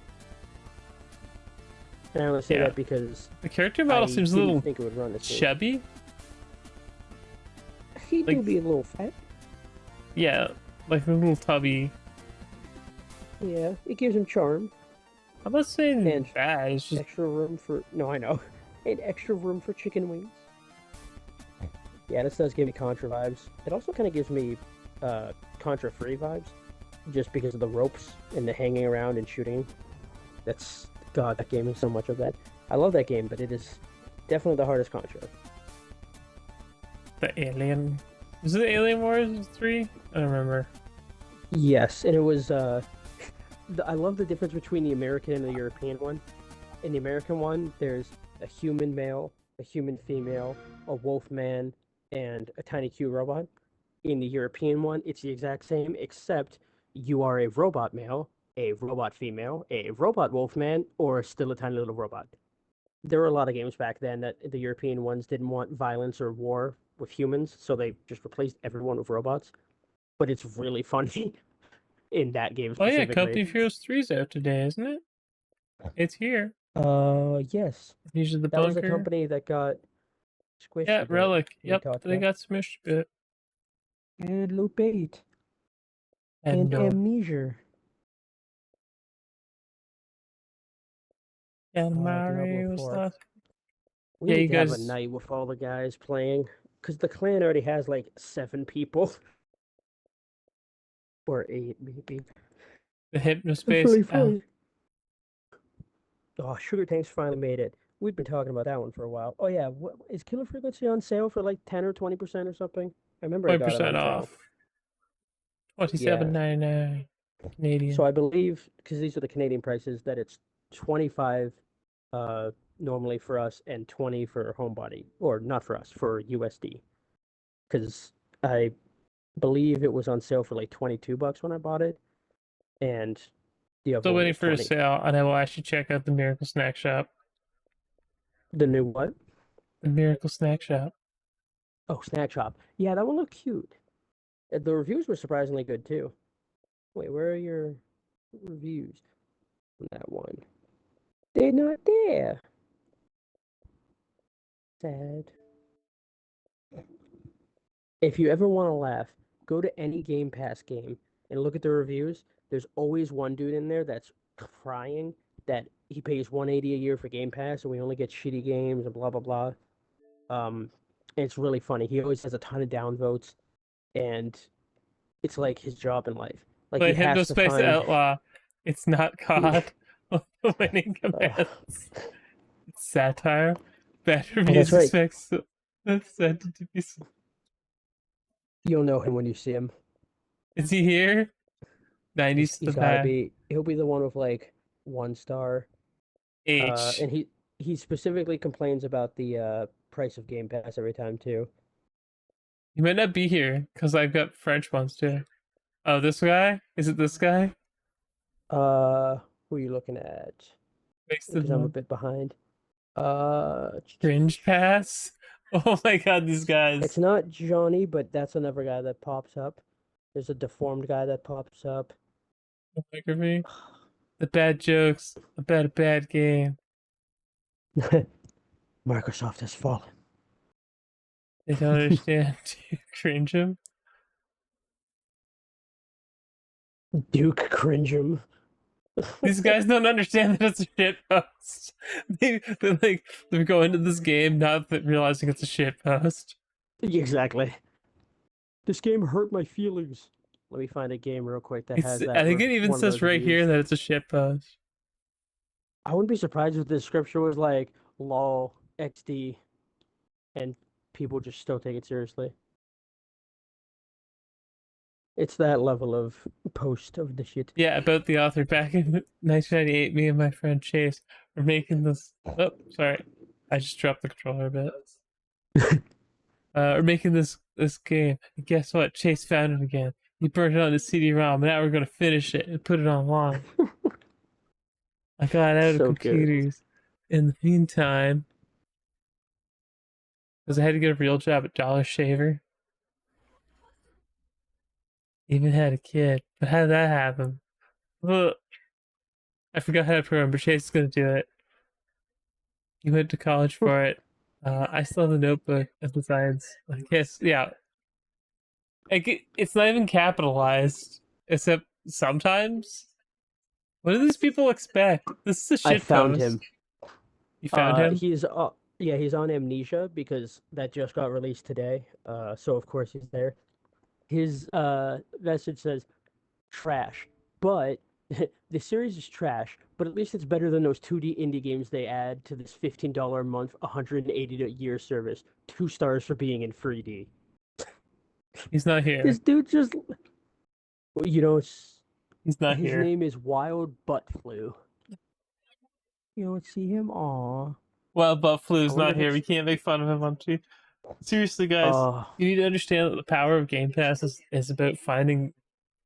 And I only say Yeah, that because the character model I seems a didn't little think it would run the same. chubby. He do Like, be a little fat. yeah, like a little tubby. Yeah, it gives him charm I'm not saying and bad. It's just extra room for. No, I know. And extra room for chicken wings. Yeah, this does give me Contra vibes. It also kind of gives me Contra Free vibes, just because of the ropes and the hanging around and shooting. That's God, that game is so much of that. I love that game, but it is definitely the hardest Contra. the Alien. Was it Alien Wars 3? I don't remember. Yes, and it was. I love the difference between the American and the European one. In the American one, there's a human male, a human female, a wolf man, and a tiny cute robot. In the European one, it's the exact same, except you are a robot male, a robot female, a robot wolf man, or still a tiny little robot. There were a lot of games back then that the European ones didn't want violence or war with humans, so they just replaced everyone with robots. But it's really funny. in that game Oh yeah, specifically. Company of Heroes 3's out today, isn't it? It's here. Yes, These are the that was a bunker. company that got squished Yeah, a bit. Relic. We Yep, talked they about got smushed a bit. and Loop 8 And and Amnesia. Diablo Katamari was 4. last. We Yeah, need you to have a guys. night with all the guys playing, because the clan already has like 7 people or 8 maybe. The It's Hypnospace. really Oh, funny. Oh, Sugar Tanks finally made it. We've been talking about that one for a while. Oh yeah, what is Killer Frequency on sale for like 10 or 20% or something? I remember I got it 20% on sale. off. Yeah. 27.99 So Canadian. I believe because these are the Canadian prices that it's 25 uh normally for us and 20 for homebody or not for us for USD because I believe it was on sale for like $22 when I bought it and the other Still one waiting was for a 20. sale, and I will actually check out the Miracle Snack Shop. The new what? The Miracle Snack Shop. Oh, Snack Shop. Yeah, that one looked cute. The reviews were surprisingly good too. Wait, where are your reviews on that one? They're not there. Sad. If you ever want to laugh, go to any Game Pass game and look at the reviews. There's always one dude in there that's crying that he pays 180 a year for Game Pass and we only get shitty games and blah blah blah. And it's really funny. He always has a ton of downvotes, and it's like his job in life. Like he Like has to Hypnospace find. Outlaw. It's not God. Winning Oh, commands. It's satire. Better that's music right. specs. That's said to be. You'll know him when you see him. Is he here? He's 90s to the he's got to back. be. He'll be the one with like 1 star. H. And he specifically complains about the price of Game Pass every time too. He might not be here because I've got French ones too. Oh, this guy? Is it this guy? Uh, who are you looking at? Wasted Because I'm a one. bit behind. Uh, Cringe pass? Oh my god, these it's guys. not Johnny, but that's another guy that pops up. There's a deformed guy that pops up. Microphone. The bad jokes about a bad game. Microsoft has fallen. They don't understand. You cringe them. Duke Cringem. These guys don't understand that it's a shit post. They're going to this game not realizing it's a shit post. Exactly. This game hurt my feelings. Let me find a game real quick that It's has that I think it even one of says those right here reviews. that it's a shit post. I wouldn't be surprised if the description was like lol XD and people just still take it seriously. It's that level of post of the shit. Yeah, about the author back in 1998, me and my friend Chase were making this. Oh, sorry, I just dropped the controller a bit. We're making this game. And guess what? Chase found it again. He burned it on his CD-ROM. And now we're gonna finish it and put it online. I got out of So good. computers in the meantime because I had to get a real job at Dollar Shaver. Even had a kid. But how did that happen? Well, I forgot how to program, but Chase is gonna do it. He went to college for it. I still have the notebook of designs. I guess, yeah. Like, it's not even capitalized, except sometimes. What do these people expect? This is a I shit found him. post. You found him? He's yeah, he's on Amnesia because that just got released today. So of course he's there. His message says trash, but the series is trash, but at least it's better than those 2D indie games they add to this $15 a month, 180 a year service. 2 stars for being in 3D. He's not This here. dude just, you know, He's not his here. name is Wild Butt Flu. You don't see him? Aw. Well, Butt I Flu's wonder not if here. We it's. can't make fun of him on T. Seriously, guys, Uh, you need to understand that the power of Game Pass is about finding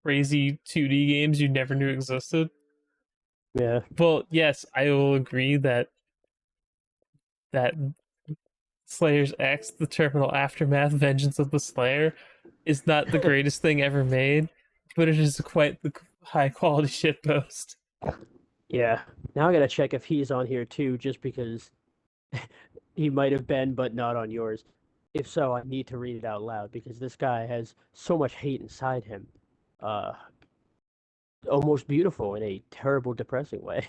crazy 2D games you never knew existed. yeah. Well, yes, I will agree that Slayer's X, the terminal aftermath, Vengeance of the Slayer, is not the greatest thing ever made, but it is quite the high quality shit post. Yeah. Now I gotta check if he's on here too, just because he might have been, but not on yours. If so, I need to read it out loud because this guy has so much hate inside him. Uh, Almost beautiful in a terrible, depressing way.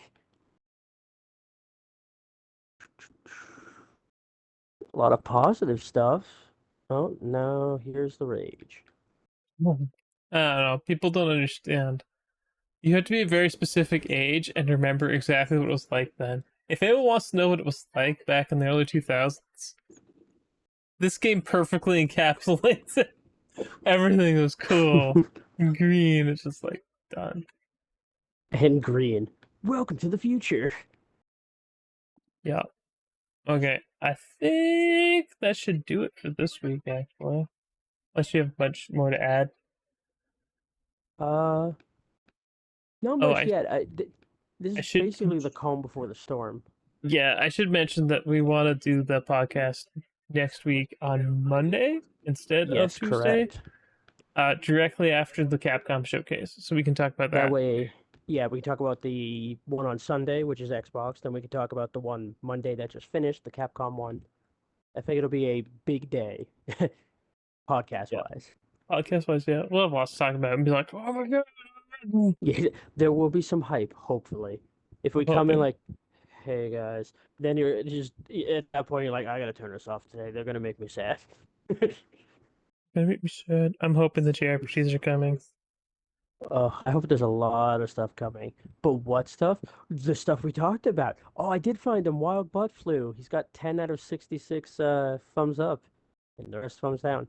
A lot of positive stuff. Oh, no, here's the rage. I don't know. People don't understand. You have to be a very specific age and remember exactly what it was like then. If anyone wants to know what it was like back in the early 2000s, this game perfectly encapsulates it. Everything was cool. And green, it's just like done. And green. Welcome to the future. Yeah. Okay. I think that should do it for this week, actually. Unless you have much more to add. Uh, Not Oh, much yet. This I is should basically the calm before the storm. yeah, I should mention that we want to do the podcast next week on Monday instead of Yes, Tuesday, correct. directly after the Capcom showcase, so we can talk about That that. way, yeah, we can talk about the one on Sunday, which is Xbox. Then we can talk about the one Monday that just finished, the Capcom one. I think it'll be a big day, podcast Yeah, wise. podcast wise, yeah, we'll have lots to talk about and be like, oh my god, Yeah, there will be some hype, hopefully. If I'm we come in hoping. like, hey guys, then you're just at that point you're like, I gotta turn this off today. They're gonna make me sad. Maybe we should. I'm hoping the JRPGs are coming. I hope there's a lot of stuff coming. But what stuff? The stuff we talked about. Oh, I did find him. Wild Butt Flu. He's got 10 out of 66 thumbs up, and the rest thumbs down.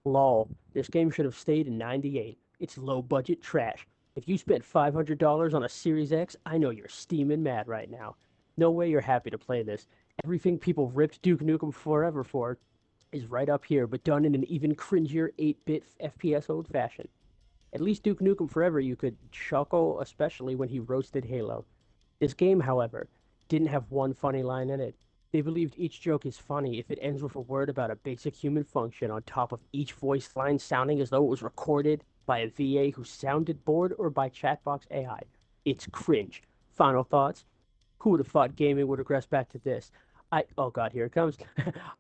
Lol. This game should have stayed in 98. It's low budget trash. If you spent $500 on a Series X, I know you're steaming mad right now. No way you're happy to play this. Everything people ripped Duke Nukem Forever for is right up here, but done in an even cringier 8-bit FPS old fashioned. At least Duke Nukem Forever you could chuckle, especially when he roasted Halo. This game, however, didn't have one funny line in it. They believed each joke is funny if it ends with a word about a basic human function on top of each voice line sounding as though it was recorded by a VA who sounded bored or by chatbox AI. It's cringe. Final thoughts? Who would have thought gaming would regress back to this? Oh god, here it comes.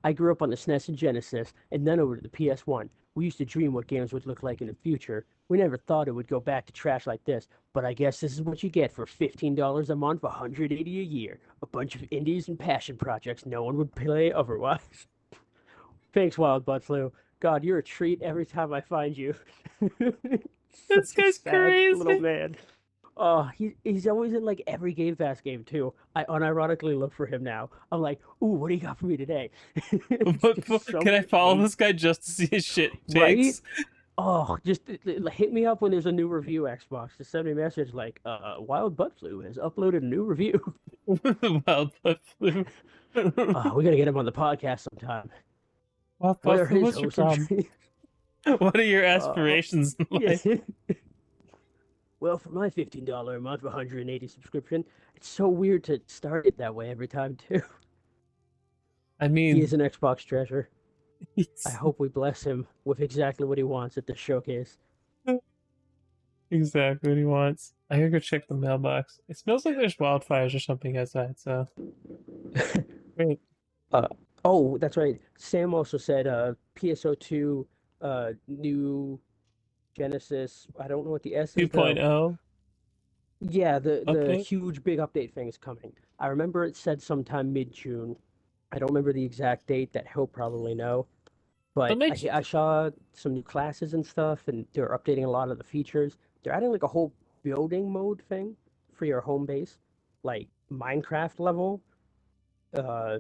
I grew up on the SNES and Genesis, and then over to the PS1. We used to dream what games would look like in the future. We never thought it would go back to trash like this, but I guess this is what you get for $15 a month, $180 a year. A bunch of indies and passion projects no one would play otherwise. Thanks, Wild Butt Flu. God, you're a treat every time I find you. This Such a guy's sad little crazy. man. Oh, he's always in like every Game Pass game too. I unironically look for him now. I'm like, ooh, what do you got for me today? It's just so Can I much follow hate, this guy just to see his shit right? takes? Oh, just hit me up when there's a new review, Xbox. Just send me a message like, Wild Butt Flu has uploaded a new review. Wild Butt Flu. We gotta get him on the podcast sometime. Wild What Butt are Flu, his what's your hopes and problem? dreams? What are your Uh, aspirations in yeah. life? Well, for my $15 a month, 180 subscription, it's so weird to start it that way every time too. I He is mean, an Xbox treasure. I it's hope we bless him with exactly what he wants at the showcase. exactly what he wants. I gotta go check the mailbox. It smells like there's wildfires or something outside, so great. uh, oh, that's right. Sam also said PSO2 new Genesis. I don't know what the S is though. 2.0 Yeah, the update. huge big update thing is coming. I remember it said sometime mid-June. I don't remember the exact date that he'll probably know. That But makes I saw some new classes and stuff, and they're updating a lot of the features. They're adding like a whole building mode thing for your home base, like Minecraft level. Uh,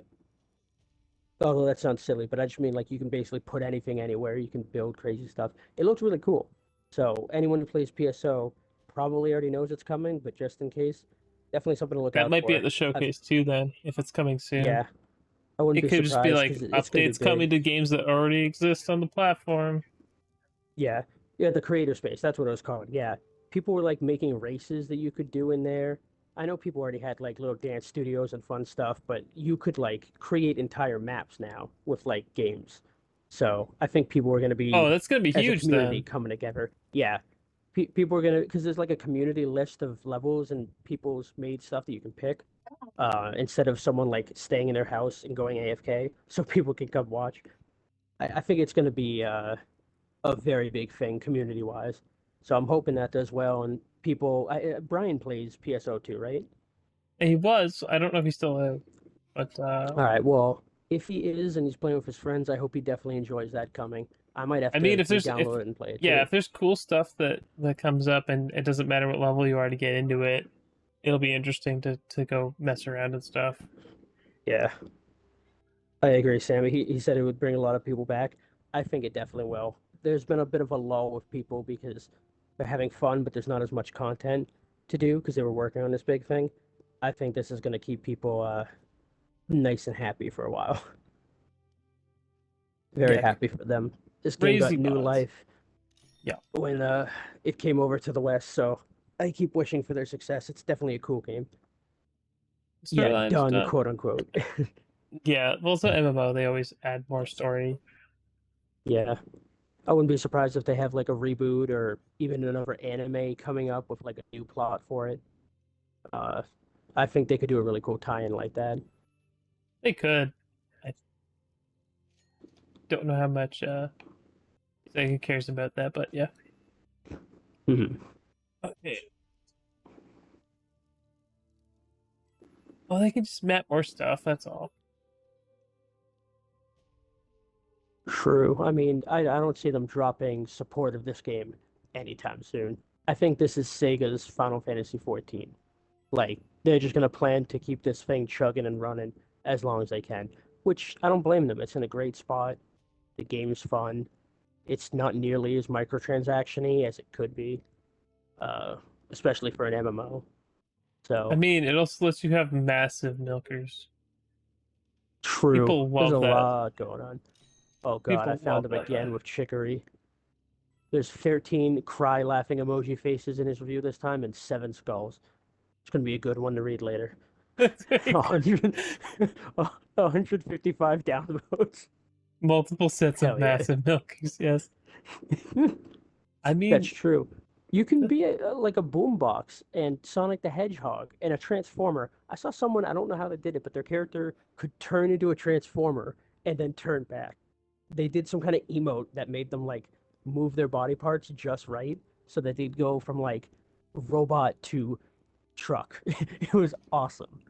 Although that sounds silly, but I just mean like you can basically put anything anywhere. You can build crazy stuff. It looks really cool. So anyone who plays PSO probably already knows it's coming, but just in case, definitely something to look that out might be at for. the showcase too. Then, if it's coming soon, Yeah, I wouldn't it be could just be surprised like because it's going to be updates big. coming to games that already exist on the platform. Yeah. Yeah, the creator space. That's what it was called. Yeah. People were like making races that you could do in there. I know people already had like little dance studios and fun stuff, but you could like create entire maps now with like games. So I think people are going to Oh, be, that's gonna be as a huge community, then. coming together. Yeah. People are gonna because there's like a community list of levels and people's made stuff that you can pick. Instead of someone like staying in their house and going AFK, so people can come watch. I think it's gonna be a very big thing community wise. So I'm hoping that does well and people. Brian plays PSO too, right? And he was. I don't know if he's still is, but All right. Well, if he is and he's playing with his friends, I hope he definitely enjoys that coming. I might have I mean, to if there's if re-download it and play it yeah, too. if there's cool stuff that comes up and it doesn't matter what level you are to get into it, it'll be interesting to go mess around and stuff. Yeah, I agree, Sammy. He said it would bring a lot of people back. I think it definitely will. There's been a bit of a lull with people because they're having fun, but there's not as much content to do because they were working on this big thing. I think this is going to keep people nice and happy for a while. Very Yeah, happy for them. This game got crazy new bots. life Yeah, when it came over to the West, so I keep wishing for their success. It's definitely a cool game. Yeah, storyline's done, done. quote unquote. Yeah, well, it's an MMO. They always add more story. Yeah. I wouldn't be surprised if they have like a reboot or even another anime coming up with like a new plot for it. Uh, I think they could do a really cool tie-in like that. They could. I don't know how much Sega cares about that, but yeah. Mhm. Okay. Well, they can just map more stuff. That's all. True. I mean, I don't see them dropping support of this game anytime soon. I think this is Sega's Final Fantasy 14. Like, they're just gonna plan to keep this thing chugging and running as long as they can, which I don't blame them. It's in a great spot. The game's fun. It's not nearly as microtransaction-y as it could be, uh, especially for an MMO. I So, mean, it also lets you have massive milkers. true. People There's a love that. lot going on. Oh God, I People found love him that. again with chicory. There's 13 cry laughing emoji faces in his review this time and 7 skulls. It's gonna be a good one to read later. That's very good. 100, 155 downvotes. Multiple sets of Hell yeah. massive milkers. Yes. I That's mean, true. You can the, be like a boombox and Sonic the Hedgehog and a Transformer. I saw someone, I don't know how they did it, but their character could turn into a Transformer and then turn back. They did some kind of emote that made them like move their body parts just right so that they'd go from like robot to truck. It was awesome.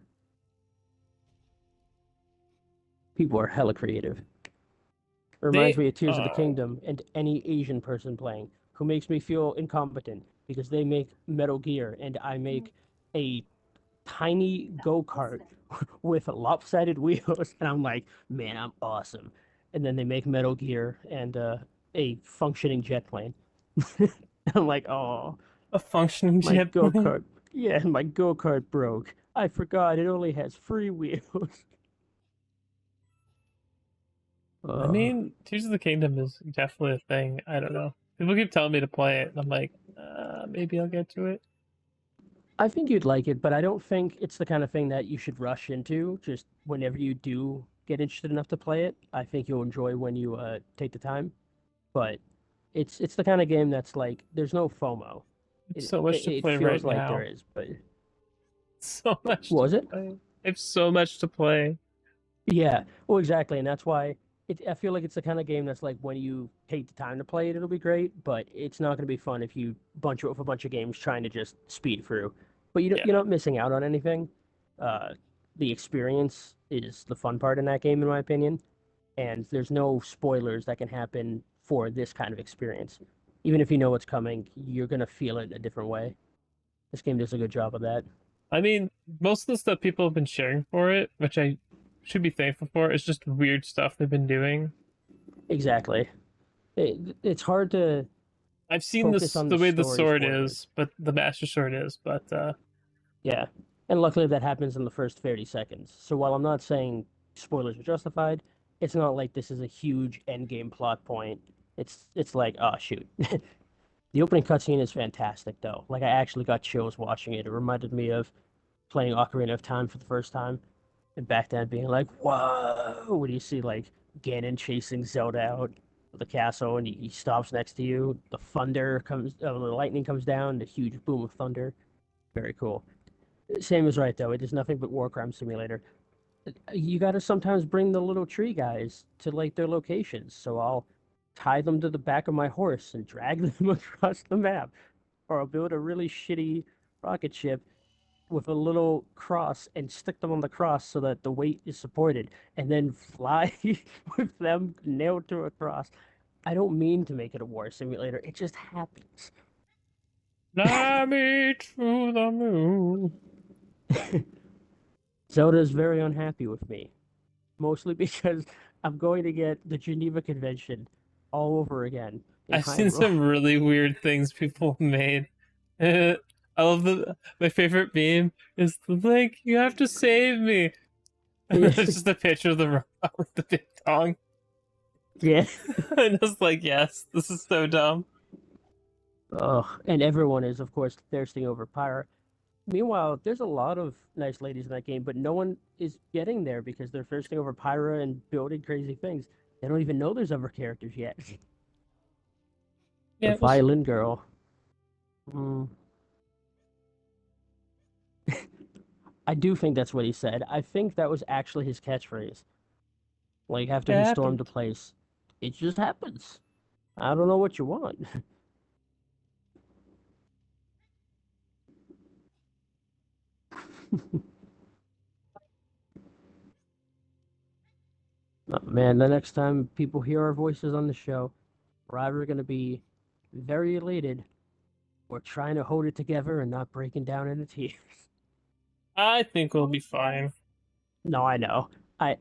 People are hella creative. It reminds they. me of Tears of the Oh, Kingdom and any Asian person playing who makes me feel incompetent because they make Metal Gear and I make a tiny go-kart with lopsided wheels and I'm like, man, I'm awesome. And then they make Metal Gear and a functioning jet plane. I'm like, oh, a functioning my jet plane. go-kart. Yeah, my go-kart broke. I forgot it only has free wheels. I Uh, mean, Tears of the Kingdom is definitely a thing. I don't know. People keep telling me to play it, and I'm like, maybe I'll get to it. I think you'd like it, but I don't think it's the kind of thing that you should rush into just whenever you do get interested enough to play it. I think you'll enjoy when you take the time, but it's the kind of game that's like there's no FOMO. It's It so much it, to it play right feels like there now. is, but So what much to was it? play. I have so much to play. Yeah, well, exactly, and that's why I feel like it's the kind of game that's like when you take the time to play it, it'll be great, but it's not going to be fun if you bunch it with a bunch of games trying to just speed through. But Yeah. you're not missing out on anything. Uh, the experience is the fun part in that game, in my opinion, and there's no spoilers that can happen for this kind of experience. Even if you know what's coming, you're gonna feel it a different way. This game does a good job of that. I mean, most of the stuff people have been sharing for it, which I should be thankful for, is just weird stuff they've been doing. Exactly. It's hard to I've seen focus this on the the way the story sword spoilers. is, but the master sword is, but Yeah. And luckily that happens in the first 30 seconds. So while I'm not saying spoilers are justified, it's not like this is a huge end game plot point. It's like, oh shoot. The opening cutscene is fantastic though. Like I actually got chills watching it. It reminded me of playing Ocarina of Time for the first time. And back then being like, whoa, when you see like Ganon chasing Zelda out. the castle, and he stops next to you. The lightning comes down, the huge boom of thunder. Very cool. Sam is right though. It is nothing but war crime simulator. You got to sometimes bring the little tree guys to like their locations. So I'll tie them to the back of my horse and drag them across the map, or I'll build a really shitty rocket ship with a little cross and stick them on the cross so that the weight is supported, and then fly with them nailed to a cross. I don't mean to make it a war simulator. It just happens. Fly me to the moon. Zelda is very unhappy with me, mostly because I'm going to get the Geneva Convention all over again in I've seen Hyrule. some really weird things people made. I love my favorite meme is the Link, you have to save me. And Yeah, then it's just a picture of the robot with the big dong. yeah. And it's like, yes, this is so dumb. And everyone is, of course, thirsting over Pyra. Meanwhile, there's a lot of nice ladies in that game, but no one is getting there because they're thirsting over Pyra and building crazy things. They don't even know there's other characters yet. The Yeah, well, Violin Girl. Mm, I do think that's what he said. I think that was actually his catchphrase. Like, it after he stormed the happened. place, it just happens. I don't know what you want. Oh, man, the next time people hear our voices on the show, we're either going to be very elated or trying to hold it together and not breaking down into tears. I think we'll be fine. No, I know. I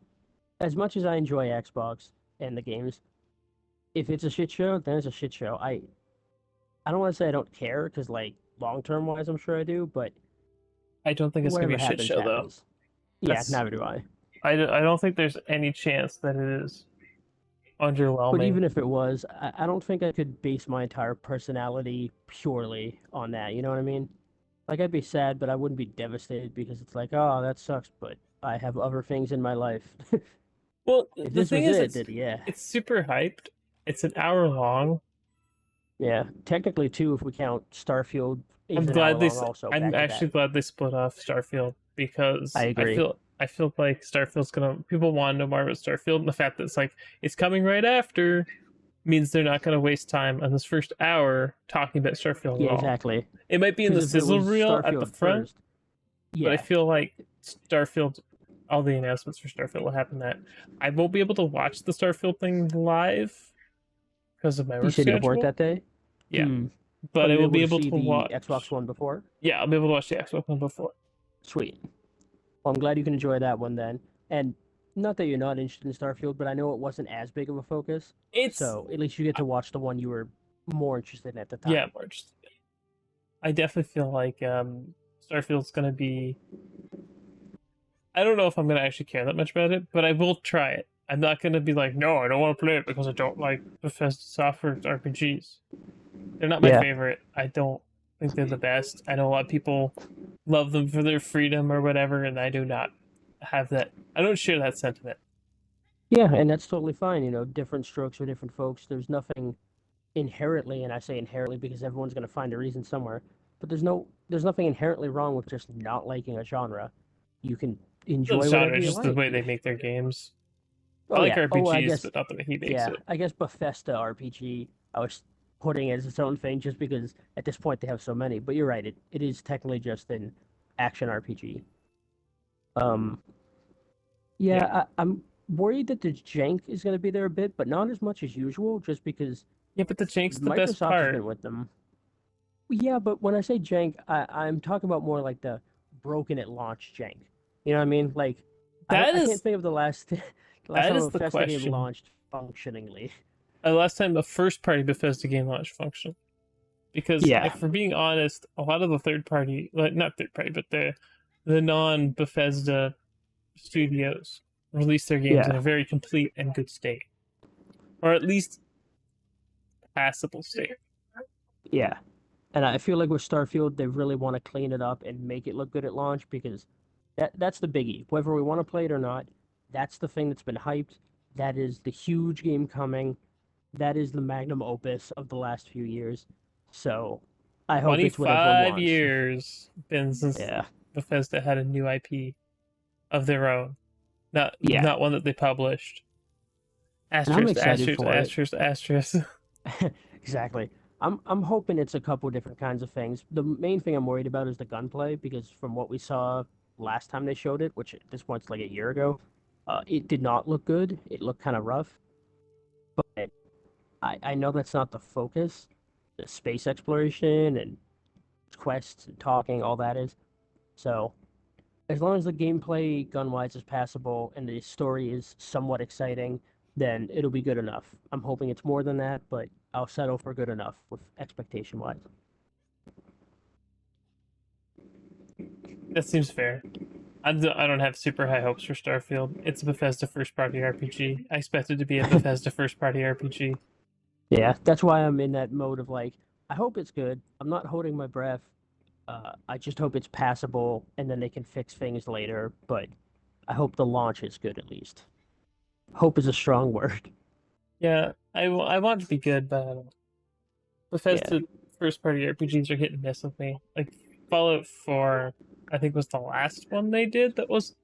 As much as I enjoy Xbox and the games, if it's a shit show, then it's a shit show. I don't want to say I don't care because like long term wise, I'm sure I do, but I don't think it's gonna be whatever a shit happens, show though. happens. Yeah, That's neither do I. I don't think there's any chance that it is But underwhelming. even if it was, I don't think I could base my entire personality purely on that. You know what I mean? Like I'd be sad, but I wouldn't be devastated because it's like, oh, that sucks, but I have other things in my life. Well, If the this thing was is, it, then yeah. it's super hyped. It's an hour long. Yeah. Technically too, if we count Starfield I'm is an hour glad long also, I'm back to back. actually glad they split off Starfield I because agree. I feel like Starfield's gonna people want to know more about Starfield, and the fact that it's coming right after means they're not gonna waste time on this first hour talking about Starfield Yeah, at all. exactly. It might be in Because the if it sizzle was reel at the Starfield front, first, but I yeah. feel like Starfield, all the announcements for Starfield will happen that I won't be able to watch the Starfield thing live because of my You work said you have work schedule. that day? Yeah, Hmm. but But I you're will able be to able see to the Xbox watch. One before? Yeah, I'll be able to watch the Xbox one before. Sweet. Well, I'm glad you can enjoy that one then. And not that you're not interested in Starfield, but I know it wasn't as big of a focus. It's So at least you get to watch the one you were more interested in at the yeah, time. March. I definitely feel like Starfield's gonna be. I don't know if I'm gonna actually care that much about it, but I will try it. I'm not gonna be like, no, I don't want to play it because I don't like Bethesda Software's RPGs. They're not my Yeah. favorite. I don't think they're the best. I know a lot of people love them for their freedom or whatever, and I do not have that. I don't share that sentiment. Yeah, and that's totally fine. You know, different strokes for different folks. There's nothing inherently, and I say inherently because everyone's going to find a reason somewhere, but there's nothing inherently wrong with just not liking a genre. You can The enjoy genre whatever is you just the like. way they make their games. I Oh like yeah. Oh, I RPGs, guess but not the way he makes yeah. it. I guess Bethesda RPG I was putting as its own thing just because at this point they have so many. But you're right. It is technically just an action RPG. Um. Yeah, Yeah. I'm worried that the jank is going to be there a bit, but not as much as usual, just because yeah, but the Jank's the best Microsoft has part. been with them. Yeah, but when I say jank, I'm talking about more like the broken at launch jank. You know what I mean? Like, That I can't is think of the last the last that time is a the Bethesda game question. launched functioningly. Last time a first party Bethesda game launched functional. Because Yeah, if we're being honest, a lot of the third party, like not third party, but the non Bethesda studios release their games in yeah, a very complete and good state, or at least passable state. yeah. And I feel like with Starfield, they really want to clean it up and make it look good at launch because that's the biggie. Whether we want to play it or not, that's the thing that's been hyped. That is the huge game coming. that is the magnum opus of the last few years. So I hope it's what everyone 25 wants. years been since Yeah. Bethesda had a new IP of their own, not Yeah. not one that they published. And I'm Asterisk, excited asterisk, for it. asterisk, asterisk. Exactly. I'm hoping it's a couple different kinds of things. The main thing I'm worried about is the gunplay because from what we saw last time they showed it, which at this point's like a year ago, it did not look good. It looked kind of rough. But I know that's not the focus. The space exploration and quests and talking, all that is. So as long as the gameplay gun-wise is passable and the story is somewhat exciting, then it'll be good enough. I'm hoping it's more than that, but I'll settle for good enough with expectation-wise. That seems fair. I don't have super high hopes for Starfield. It's a Bethesda first party RPG. I expect it to be a Bethesda first party RPG. Yeah, that's why I'm in that mode of like, I hope it's good. I'm not holding my breath. I just hope it's passable, and then they can fix things later. But I hope the launch is good at least. Hope is a strong word. Yeah, I want it to be good, but I don't know. Yeah, Bethesda first party RPGs are hit and miss with me. Like Fallout 4, I think was the last one they did that was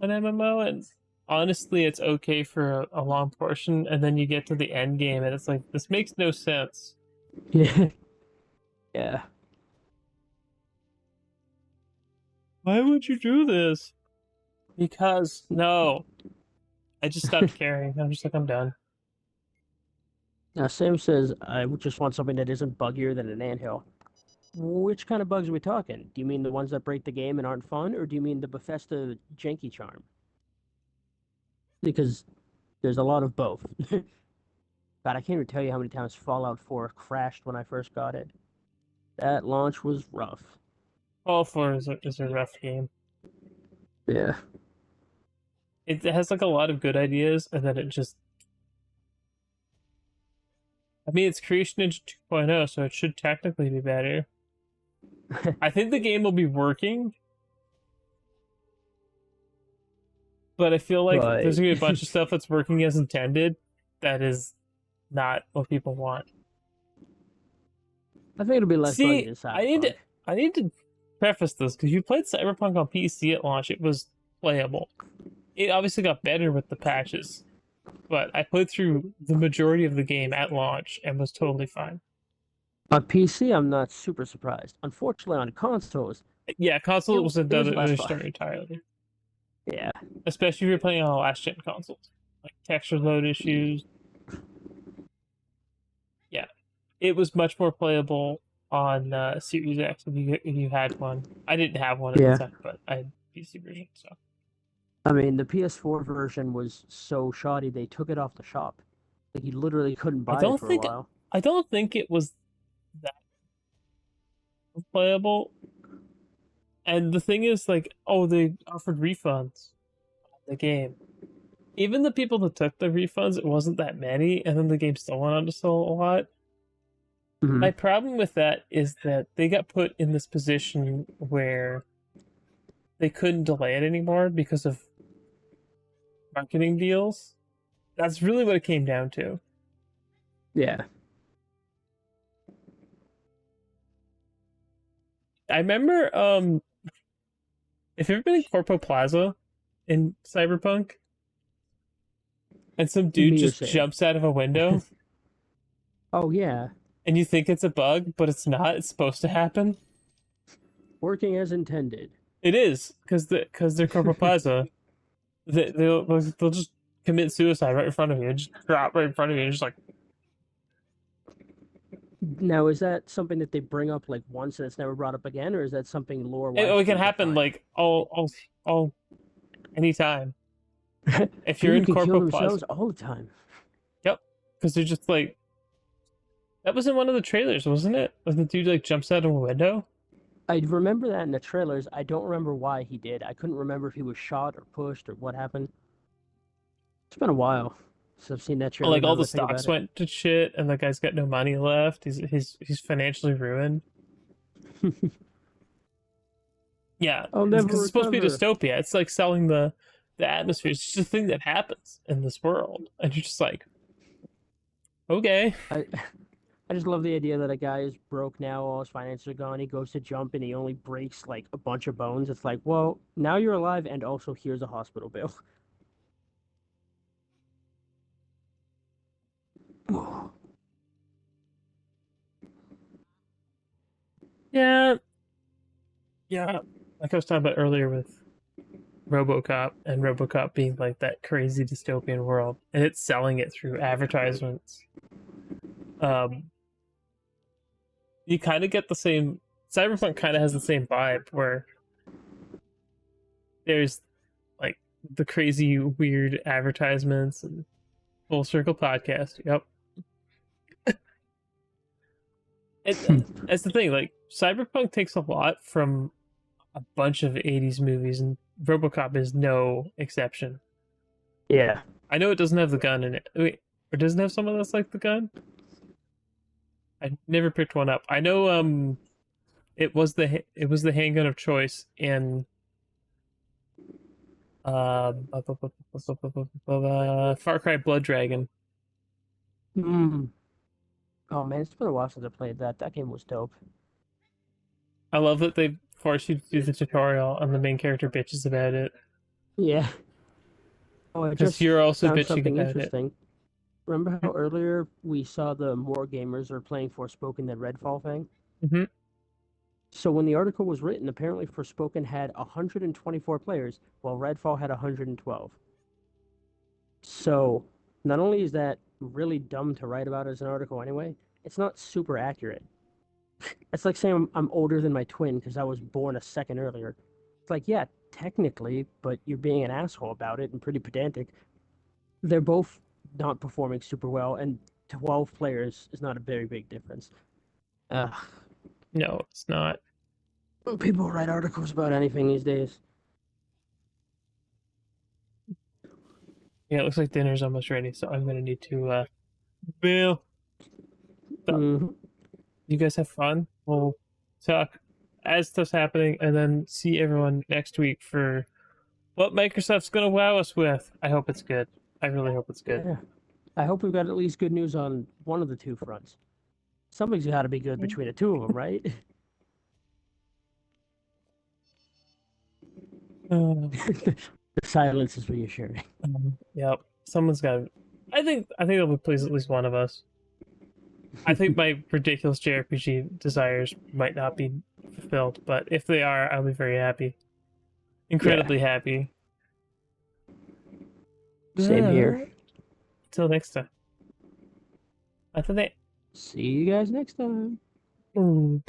an MMO, and honestly, it's okay for a long portion, and then you get to the end game, and it's like this makes no sense. yeah, yeah. Why would you do this? Because no, I just stopped caring. I'm just like I'm done. Now Sam says I just want something that isn't buggier than an anthill. Which kind of bugs are we talking? Do you mean the ones that break the game and aren't fun, or do you mean the Bethesda janky charm? Because there's a lot of both. God, I can't even tell you how many times Fallout 4 crashed when I first got it. That launch was rough. Fallout 4 is a rough game. Yeah. It has like a lot of good ideas, and then it just. I mean, it's Creation Engine 2.0, so it should technically be better. I think the game will be working, but I feel like But there's gonna be a bunch of stuff that's working as intended that is not what people want. I think it'll be less buggy See, than Cyberpunk. I need to preface this because you played Cyberpunk on PC at launch. It was playable. It obviously got better with the patches, but I played through the majority of the game at launch and was totally fine. On PC, I'm not super surprised. Unfortunately, on consoles, Yeah, console was it was less another fun. story entirely. Yeah. Especially if you're playing on last gen consoles, like texture load issues. Yeah, it was much more playable on Series X if you had one. I didn't have one at the Yeah. time, but I had PC version. So I mean, the PS4 version was so shoddy they took it off the shop. Like you literally couldn't I buy it don't for a think while. I don't think it was that playable. And the thing is, like, oh, they offered refunds on the game. Even the people that took the refunds, it wasn't that many, and then the game still went on to sell a lot. Hmm. My problem with that is that they got put in this position where they couldn't delay it anymore because of marketing deals. That's really what it came down to. Yeah. I remember if you've ever been in Corpo Plaza in Cyberpunk and some dude Me or just Sam? jumps out of a window Oh yeah. and you think it's a bug, but it's not, it's supposed to happen. Working as intended. It is because they're Corpo Plaza. They'll just commit suicide right in front of you, just drop right in front of you, and just like Now, is that something that they bring up like once and it's never brought up again, or is that something lore-wise it can happen predefined? like all anytime if you're People in can kill Corpo Plaza. themselves all the time. Yep, because they're just like that was in one of the trailers, wasn't it? Like the dude like jumps out of a window. I remember that in the trailers. I don't remember why he did. I couldn't remember if he was shot or pushed or what happened. It's been a while since I've seen that trailer Like now all that the I think about stocks it. went to shit, and the guy's got no money left. He's financially ruined. Yeah, I'll never because it's supposed to be a recover. dystopia. It's like selling the atmosphere. It's just a thing that happens in this world, and you're just like, Okay. I I just love the idea that a guy is broke now, all his finances are gone. He goes to jump and he only breaks like a bunch of bones. It's like, well, now you're alive, and also here's a hospital bill. Yeah, yeah. Like I was talking about earlier with RoboCop and RoboCop being like that crazy dystopian world, and it's selling it through advertisements. Um, you kind of get the same. Cyberpunk kind of has the same vibe where there's like the crazy weird advertisements and full circle podcast. Yep. It's the thing. Like Cyberpunk takes a lot from a bunch of '80s movies, and RoboCop is no exception. Yeah. I know it doesn't have the gun in it. Wait, or doesn't have someone that's like the gun? I never picked one up. I know it was the handgun of choice in Far Cry Blood Dragon. Mm. Oh man, it's been a while since I played that. That game was dope. I love that they force you to do the tutorial and the main character bitches about it Yeah. Oh, I because just you're also found bitching something about it. interesting. Remember how earlier we saw the more gamers are playing Forspoken than Redfall thing? Mm-hmm. So when the article was written, apparently Forspoken had 124 players, while Redfall had 112. So not only is that really dumb to write about as an article anyway, it's not super accurate. It's like saying I'm older than my twin because I was born a second earlier. It's like, yeah, technically, but you're being an asshole about it and pretty pedantic. They're both not performing super well, and 12 players is not a very big difference. Ugh. No, it's not. People write articles about anything these days. Yeah, it looks like dinner's almost ready, so I'm gonna need to bail. So Hmm. you guys have fun. We'll talk as stuff's happening, and then see everyone next week for what Microsoft's gonna wow us with. I hope it's good. I really hope it's good. Yeah. I hope we've got at least good news on one of the two fronts. Something's got to be good between the two of them, right? Uh, The silence is reassuring. yep. Someone's got. I think it'll please at least one of us. I think my ridiculous JRPG desires might not be fulfilled, but if they are, I'll be very happy. Yeah, Incredibly happy. same here. Until next time. I think See you guys next time. they.